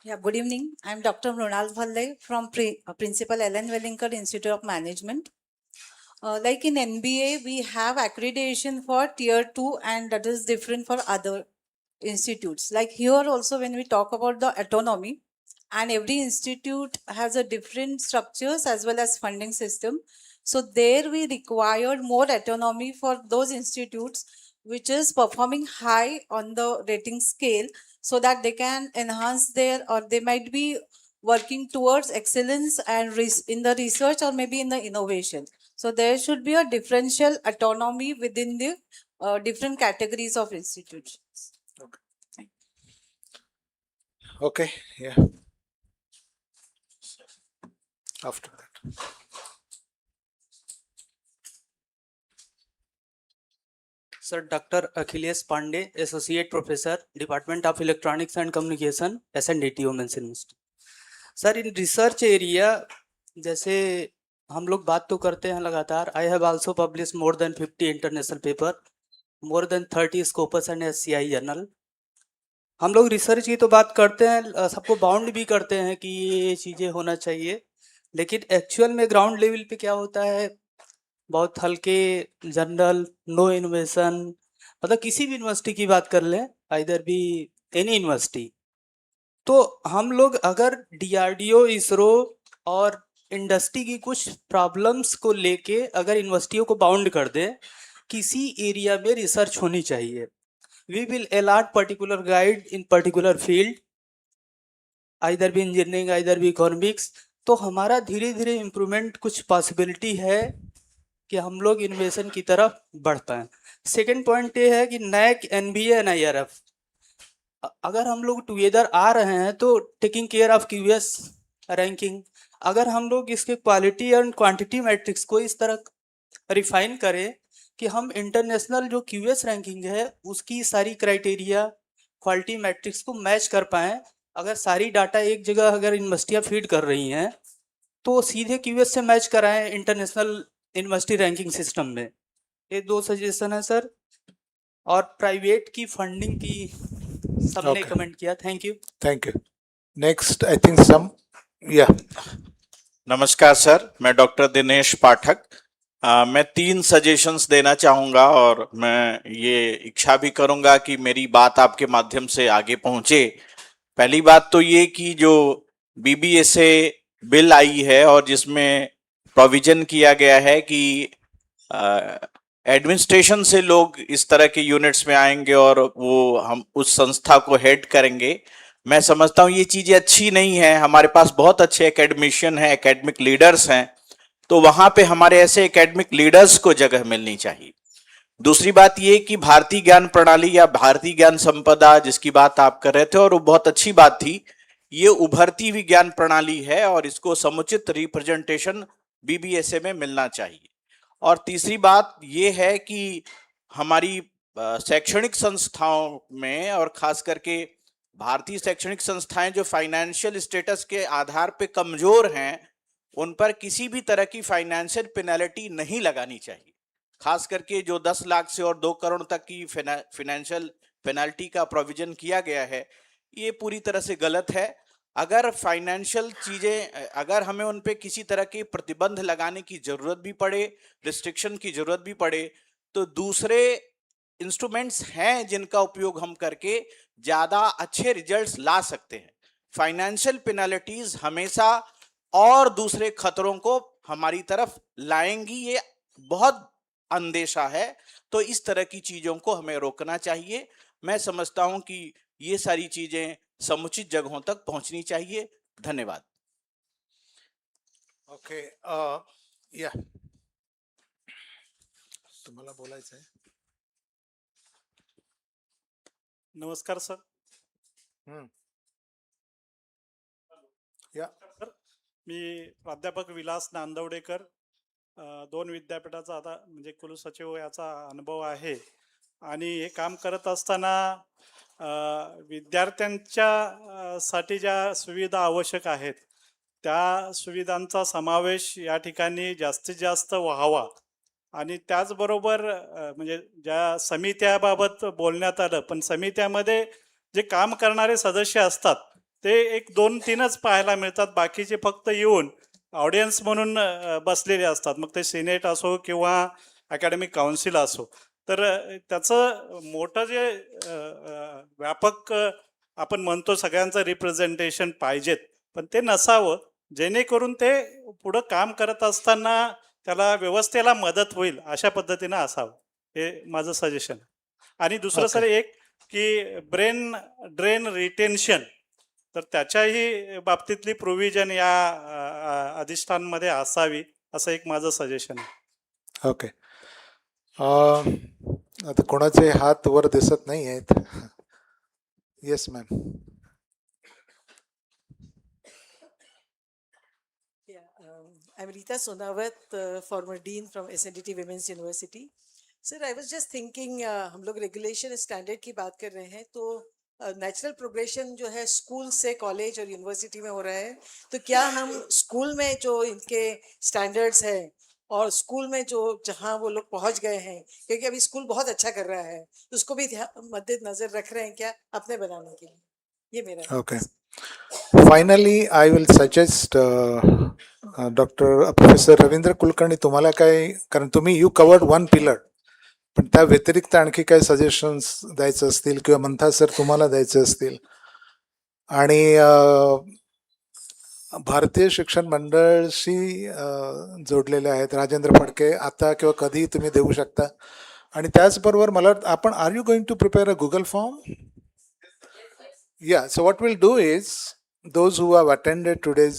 Yeah, good evening. I'm Dr. Mrunal Bhalle from Principal Ellen Wellinger Institute of Management. Like in NBA, we have accreditation for tier 2, and that is different for other institutes. Like here also, when we talk about the autonomy, and every institute has a different structures as well as funding system. So there we required more autonomy for those institutes which is performing high on the rating scale, so that they can enhance their, or they might be working towards excellence and in the research or maybe in the innovation. So there should be a differential autonomy within the different categories of institutions. Okay. Okay, yeah. After that. Sir, Dr. Achilles Pandey, Associate Professor, Department of Electronics and Communication, SNDT Women's University. Sir, in research area, जैसे हम लोग बात तो करते हैं लगातार, I have also published more than 50 international paper, more than 30 Scopus and SCI journal. हम लोग रिसर्च की तो बात करते हैं, सबको बाउंड भी करते हैं कि ये चीज़ें होना चाहिए, लेकिन एक्चुअल में ग्राउंड लेवल पे क्या होता है, बहुत हल्के जनरल, नो इनोवेशन, मतलब किसी भी यूनिवर्सिटी की बात कर लें, आइदर भी एनी यूनिवर्सिटी, तो हम लोग अगर डीआरडीओ, इसरो और इंडस्ट्री की कुछ प्रॉब्लम्स को लेके अगर यूनिवर्सिटियों को बाउंड कर दें, किसी एरिया में रिसर्च होनी चाहिए, we will allot particular guide in particular field, either भी इंजीनियरिंग, आइदर भी इकोनॉमिक्स, तो हमारा धीरे धीरे इम्प्रूवमेंट कुछ पॉसिबिलिटी है कि हम लोग इनोवेशन की तरफ बढ़ पाएं। सेकेंड पॉइंट ये है कि नैक, एनबीए एंड आईआरएफ, अगर हम लोग टुगेदर आ रहे हैं तो taking care of QS ranking, अगर हम लोग इसके क्वालिटी एंड क्वांटिटी मैट्रिक्स को इस तरह रिफाइन करें कि हम इंटरनेशनल जो क्यूएस रैंकिंग है उसकी सारी क्राइटेरिया, क्वालिटी मैट्रिक्स को मैच कर पाएं, अगर सारी डाटा एक जगह अगर यूनिवर्सिटियाँ फीड कर रही हैं तो सीधे क्यूएस से मैच कराएं इंटरनेशनल यूनिवर्सिटी रैंकिंग सिस्टम में। ये 2 सजेशन है सर। और प्राइवेट की फंडिंग की सबने कमेंट किया। Thank you. Thank you. Next I think some या नमस्कार सर, मैं डॉक्टर दिनेश पाठक। मैं 3 सजेशंस देना चाहूँगा और मैं ये इच्छा भी करूँगा कि मेरी बात आपके माध्यम से आगे पहुँचे। पहली बात तो ये कि जो बीबीएसए बिल आई है और जिसमें प्रोविजन किया गया है कि एडमिनिस्ट्रेशन से लोग इस तरह के यूनिट्स में आएंगे और वो हम उस संस्था को हेड करेंगे, मैं समझता हूँ ये चीज़ें अच्छी नहीं है। हमारे पास बहुत अच्छे एकेडमिशियन हैं, एकेडमिक लीडर्स हैं, तो वहाँ पे हमारे ऐसे एकेडमिक लीडर्स को जगह मिलनी चाहिए। दूसरी बात ये कि भारतीय ज्ञान प्रणाली या भारतीय ज्ञान संपदा जिसकी बात आप कर रहे थे और वो बहुत अच्छी बात थी, ये उभरती हुई ज्ञान प्रणाली है और इसको समुचित रिप्रेजेंटेशन बीबीएसए में मिलना चाहिए। और तीसरी बात ये है कि हमारी शैक्षणिक संस्थाओं में और खास करके भारतीय शैक्षणिक संस्थाएं जो फाइनेंशियल स्टेटस के आधार पे कमजोर हैं, उन पर किसी भी तरह की फाइनेंशियल पेनल्टी नहीं लगानी चाहिए। खास करके जो 10 लाख से और 2 करोड़ तक की फाइनेंशियल पेनल्टी का प्रोविजन किया गया है, ये पूरी तरह से गलत है। अगर फाइनेंशियल चीज़ें, अगर हमें उन पे किसी तरह के प्रतिबंध लगाने की ज़रूरत भी पड़े, रिस्ट्रिक्शन की ज़रूरत भी पड़े, तो दूसरे इंस्ट्रूमेंट्स हैं जिनका उपयोग हम करके ज़्यादा अच्छे रिजल्ट्स ला सकते हैं। फाइनेंशियल पेनल्टीज हमेशा और दूसरे खतरों को हमारी तरफ लाएंगी, ये बहुत अंदेशा है। तो इस तरह की चीज़ों को हमें रोकना चाहिए। मैं समझता हूं कि ये सारी चीज़ें समुचित जगहों तक पहुंचनी चाहिए। धन्यवाद। ओके या तुम्हाला बोलायचं आहे? नमस्कार सर. या सर, मी प्राध्यापक विलास नांदवडेकर, 2 विद्यापीठाचा आता म्हणजे कुलसचिव याचा अनुभव आहे आणि हे काम करत असताना विद्यार्थ्यांच्या साठी ज्या सुविधा आवश्यक आहेत त्या सुविधांचा समावेश या ठिकाणी जास्तीत जास्त व्हावा आणि त्याचबरोबर म्हणजे ज्या समित्याबाबत बोलण्यात आलं, पण समित्यामध्ये जे काम करणारे सदस्य असतात ते 1, 2, 3च पाहायला मिळतात, बाकीचे फक्त येऊन ऑडियन्स म्हणून बसलेले असतात, मग ते सिनेट असो किंवा अकॅडमिक काउन्सिल असो. तर त्याचं मोठं जे व्यापक आपण म्हणतो सगळ्यांचं रिप्रेझेंटेशन पाहिजेत, पण ते नसावं, जेणेकरून ते पुढं काम करत असताना त्याला व्यवस्थेला मदत होईल अशा पद्धतीनं असावं, हे माझं सजेशन. आणि दुसरं सर एक की ड्रेन रिटेन्शन, तर त्याच्याही बाबतीतली प्रोव्हिजन या अधिष्ठानमध्ये असावी असं एक माझं सजेशन आहे. ओके. आता कोणाचे हात वर दिसत नाही आहेत. Yes ma'am. I'm Rita Sonawat, former dean from SNDT Women's University. Sir, I was just thinking, हम लोग रेगुलेशन स्टैंडर्ड की बात कर रहे हैं, तो नेचुरल प्रोग्रेशन जो है स्कूल से कॉलेज और यूनिवर्सिटी में हो रहा है, तो क्या हम स्कूल में जो इनके स्टैंडर्ड्स हैं और स्कूल में जो जहाँ वो लोग पहुँच गए हैं, क्योंकि अभी स्कूल बहुत अच्छा कर रहा है, उसको भी मद्देनजर रख रहे हैं क्या अपने बनाने के लिए? ये मेरा okay. Finally, I will suggest Dr. Professor Ravindra Kulkarni, तुम्हाला काय, कारण तुम्ही यू कवर्ड वन पिलर, पण त्या व्यतिरिक्त आणखी काही सजेशन्स द्यायचे असतील किंवा मंथा सर तुम्हाला द्यायचे असतील, आणि भारतीय शिक्षण मंडळशी जोडलेले आहेत राजेंद्र फडके, आता किंवा कधी तुम्ही देऊ शकता. आणि त्याचबरोबर मला आपण, are you going to prepare a Google form? Yeah, so what we'll do is, those who have attended today's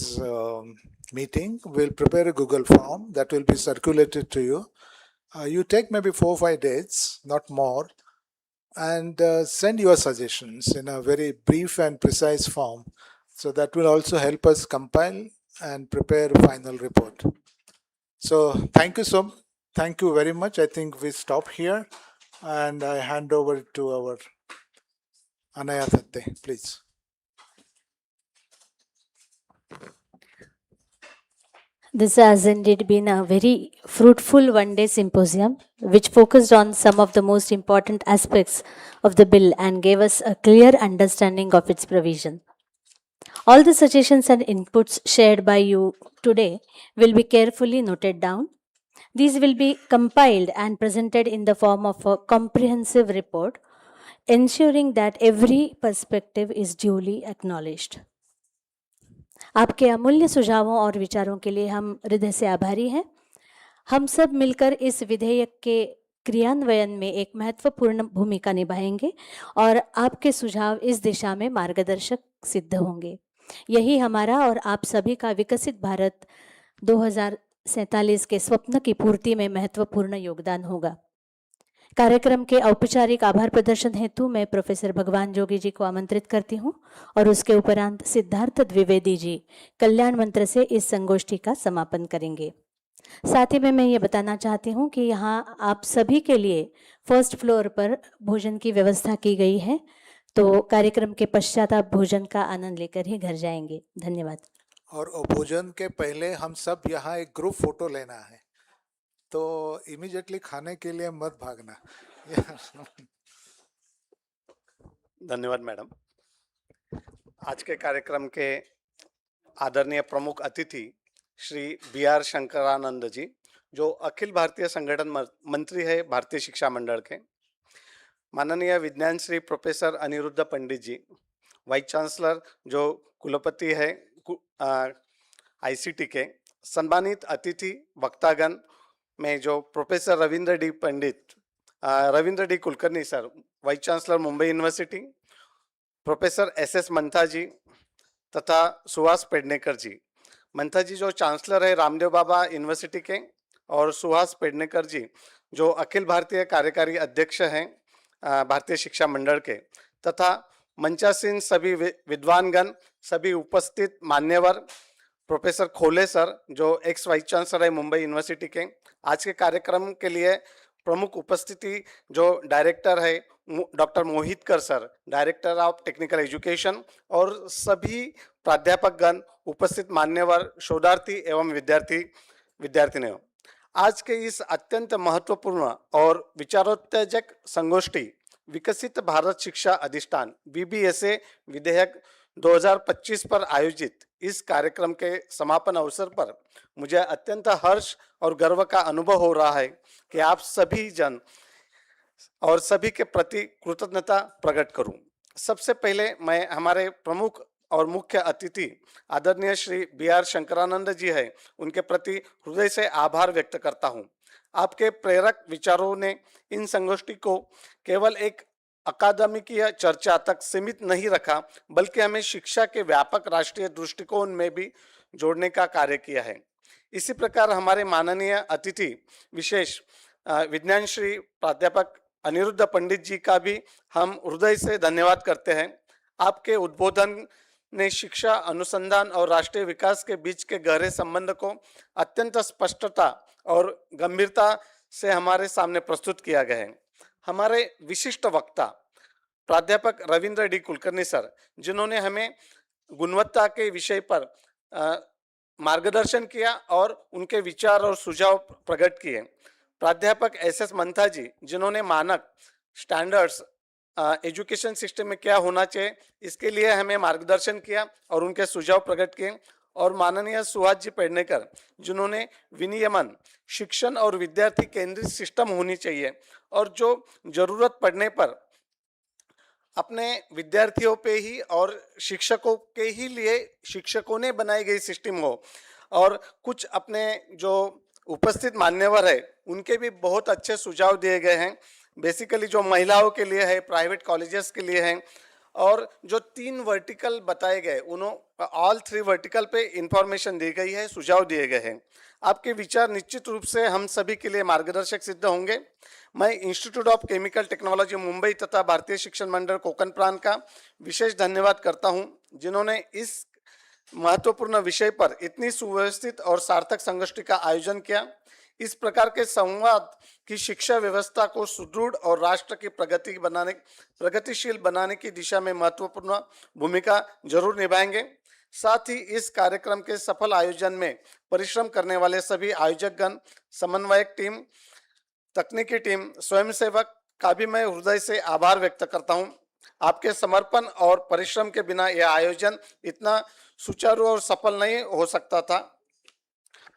meeting will prepare a Google form that will be circulated to you. You take maybe 4 or 5 days, not more, and send your suggestions in a very brief and precise form. So that will also help us compile and prepare a final report. So thank you very much. I think we stop here, and I hand over to our Anaya Thatte, please. This has indeed been a very fruitful one-day symposium, which focused on some of the most important aspects of the bill and gave us a clear understanding of its provision. All the suggestions and inputs shared by you today will be carefully noted down. These will be compiled and presented in the form of a comprehensive report, ensuring that every perspective is duly acknowledged. आपके अमूल्य सुझावों और विचारों के लिए हम हृदय से आभारी हैं. हम सब मिलकर इस विधेयक के क्रियान्वयन में एक महत्वपूर्ण भूमिका निभाएंगे और आपके सुझाव इस दिशा में मार्गदर्शक सिद्ध होंगे. यही हमारा और आप सभी का विकसित भारत 2047 के स्वप्न की पूर्ति में महत्वपूर्ण योगदान होगा. कार्यक्रम के औपचारिक आभार प्रदर्शन हेतु मैं प्रोफेसर भगवान जोगी जी को आमंत्रित करती हूं और उसके उपरांत सिद्धार्थ द्विवेदी जी कल्याण मंत्र से इस संगोष्ठी का समापन करेंगे. साथ ही में मैं ये बताना चाहती हूं कि यहाँ आप सभी के लिए फर्स्ट फ्लोर पर भोजन की व्यवस्था की गई है, तो कार्यक्रम के पश्चात आप भोजन का आनंद लेकर ही घर जाएंगे. धन्यवाद. और भोजन के पहले हम सब यहाँ एक ग्रुप फोटो लेना है, तो इमीडिएटली खाने के लिए मत भागना. धन्यवाद मैडम. आज के कार्यक्रम के आदरणीय प्रमुख अतिथि श्री B.R. शंकरानंद जी, जो अखिल भारतीय संगठन मंत्री है भारतीय शिक्षा मंडल के, माननीय विज्ञान श्री प्रोफेसर अनिरुद्ध पंडित जी, वाइस चांसलर जो कुलपति है ICT के, सम्मानित अतिथि वक्तागण में जो professor Ravindra D Kulkarni sir, vice chancellor Mumbai university, professor SS मंथा जी तथा सुहास पेडनेकर जी. मंथा जी जो चांसलर है रामदेव बाबा यूनिवर्सिटी के, और सुहास पेडनेकर जी जो अखिल भारतीय कार्यकारी अध्यक्ष हैं भारतीय शिक्षा मंडल के, तथा मंचासीन सभी विद्वानगण, सभी उपस्थित मान्यवर, प्रोफेसर खोले सर जो एक्स वाइस चांसलर है मुंबई यूनिवर्सिटी के. आज के कार्यक्रम के लिए प्रमुख उपस्थिति जो डायरेक्टर है doctor Mohitkar sir, director of technical education, और सभी प्राध्यापकगण, उपस्थित मान्यवर, शोधार्थी एवं विद्यार्थिनियों. आज के इस अत्यंत महत्वपूर्ण और विचारोत्तेजक संगोष्ठी विकसित भारत शिक्षा अधिष्ठान VBSA विधेयक 2025 पर आयोजित इस कार्यक्रम के समापन अवसर पर मुझे अत्यंत हर्ष और गर्व का अनुभव हो रहा है कि आप सभी जन और सभी के प्रति कृतज्ञता प्रकट करूं. सबसे पहले मैं हमारे प्रमुख और मुख्य अतिथि आदरणीय श्री B.R. शंकरानंद जी है, उनके प्रति हृदय से आभार व्यक्त करता हूं. आपके प्रेरक विचारों ने इन संगोष्ठी को केवल एक अकादमिकीय चर्चा तक सीमित नहीं रखा, बल्कि हमें शिक्षा के व्यापक राष्ट्रीय दृष्टिकोण में भी जोड़ने का कार्य किया है. इसी प्रकार हमारे माननीय अतिथि विशेष विज्ञान श्री प्राध्यापक अनिरुद्ध पंडित जी का भी हम हृदय से धन्यवाद करते हैं. आपके उद्बोधन ने शिक्षा, अनुसंधान और राष्ट्रीय विकास के बीच के गहरे संबंध को अत्यंत स्पष्टता और गंभीरता से हमारे सामने प्रस्तुत किया गया है. हमारे विशिष्ट वक्ता प्राध्यापक रविंद्र डी कुलकर्णी सर, जिन्होंने हमें गुणवत्ता के विषय पर मार्गदर्शन किया और उनके विचार और सुझाव प्रकट किए. प्राध्यापक SS मंथा जी, जिन्होंने मानक, स्टैंडर्ड्स एजुकेशन सिस्टम में क्या होना चाहिए, इसके लिए हमें मार्गदर्शन किया और उनके सुझाव प्रकट किए। और माननीय सुहास जी पेडनेकर जिन्होंने विनियमन, शिक्षण और विद्यार्थी केंद्रित सिस्टम होनी चाहिए और जो जरूरत पड़ने पर अपने विद्यार्थियों पे ही और शिक्षकों के ही लिए शिक्षकों ने बनाई गई सिस्टम हो। और कुछ अपने जो उपस्थित मान्यवर है उनके भी बहुत अच्छे सुझाव दिए गए हैं। बेसिकली जो महिलाओं के लिए है, प्राइवेट कॉलेजेस के लिए हैं, और जो 3 वर्टिकल बताए गए उन्होंने ऑल 3 वर्टिकल पे इंफॉर्मेशन दी गई है, सुझाव दिए गए हैं। आपके विचार निश्चित रूप से हम सभी के लिए मार्गदर्शक सिद्ध होंगे। मैं institute of chemical technology Mumbai तथा भारतीय शिक्षण मंडल कोकण प्रांत का विशेष धन्यवाद करता हूं, जिन्होंने इस महत्वपूर्ण विषय पर इतनी सुव्यवस्थित और सार्थक संगोष्ठी का आयोजन किया। इस प्रकार के संवाद की शिक्षा व्यवस्था को सुदृढ़ और राष्ट्र की प्रगतिशील बनाने की दिशा में महत्वपूर्ण भूमिका जरूर निभाएंगे। साथ ही इस कार्यक्रम के सफल आयोजन में परिश्रम करने वाले सभी आयोजकगण, समन्वयक टीम, तकनीकी टीम, स्वयंसेवक का भी मैं हृदय से आभार व्यक्त करता हूं। आपके समर्पण और परिश्रम के बिना यह आयोजन इतना सुचारू और सफल नहीं हो सकता था।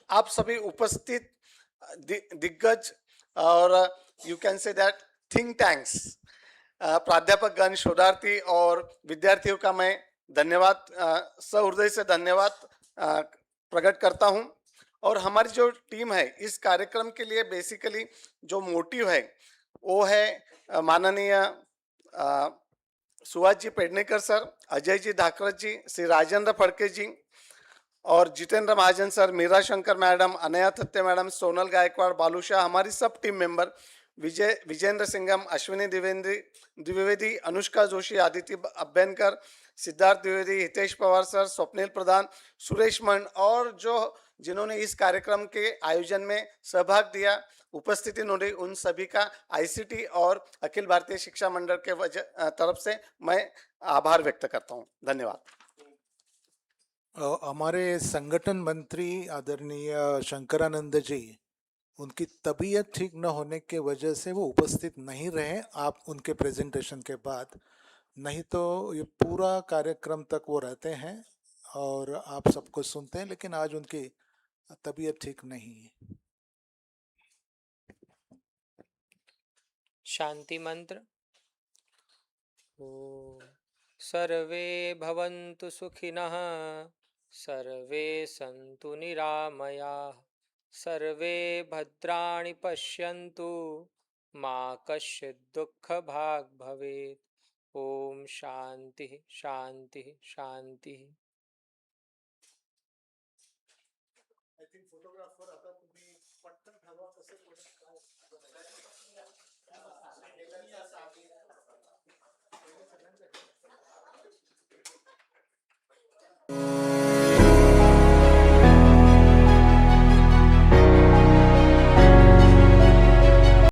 आप सभी उपस्थित दिग्गज और you can say that think tanks, प्राध्यापकगण, शोधार्थी और विद्यार्थियों का मैं धन्यवाद, सहृदय से धन्यवाद प्रकट करता हूं। और हमारी जो टीम है इस कार्यक्रम के लिए बेसिकली जो मोटिव है वो है माननीय सुहास जी पेडनेकर सर, अजय जी धाकरत जी, श्री राजेंद्र फड़के जी और Jitendra Mahajan sir, Meera Shankar madam, Anaya Thatte madam, Sonal Gaikwad, Balushah, हमारी सब team member, Vijendra Singham, Ashwini Dwivedi, Anushka Joshi, Aditya Abhyankar, Siddharth Dwivedi, Hitesh Pawar sir, Swapnil Pradhan, Suresh Mand और जो जिन्होंने इस कार्यक्रम के आयोजन में सहभाग दिया, उपस्थिति नोटी, उन सभी का आईसीटी और अखिल भारतीय शिक्षा मंडल के तरफ से मैं आभार व्यक्त करता हूँ। धन्यवाद। हमारे संगठन मंत्री आदरणीय शंकरानंद जी, उनकी तबीयत ठीक न होने के वजह से वो उपस्थित नहीं रहे आप उनके प्रेजेंटेशन के बाद, नहीं तो ये पूरा कार्यक्रम तक वो रहते हैं और आप सबको सुनते हैं, लेकिन आज उनकी तबीयत ठीक नहीं है। शांति मंत्र। ओम सर्वे भवन्तु सुखिनः, सर्वे सन्तु निरामयाः, सर्वे भद्राणि पश्यन्तु, मा कश्चित् दुःखभाग् भवेत्। ओम शांति शांति शांति। I think photographer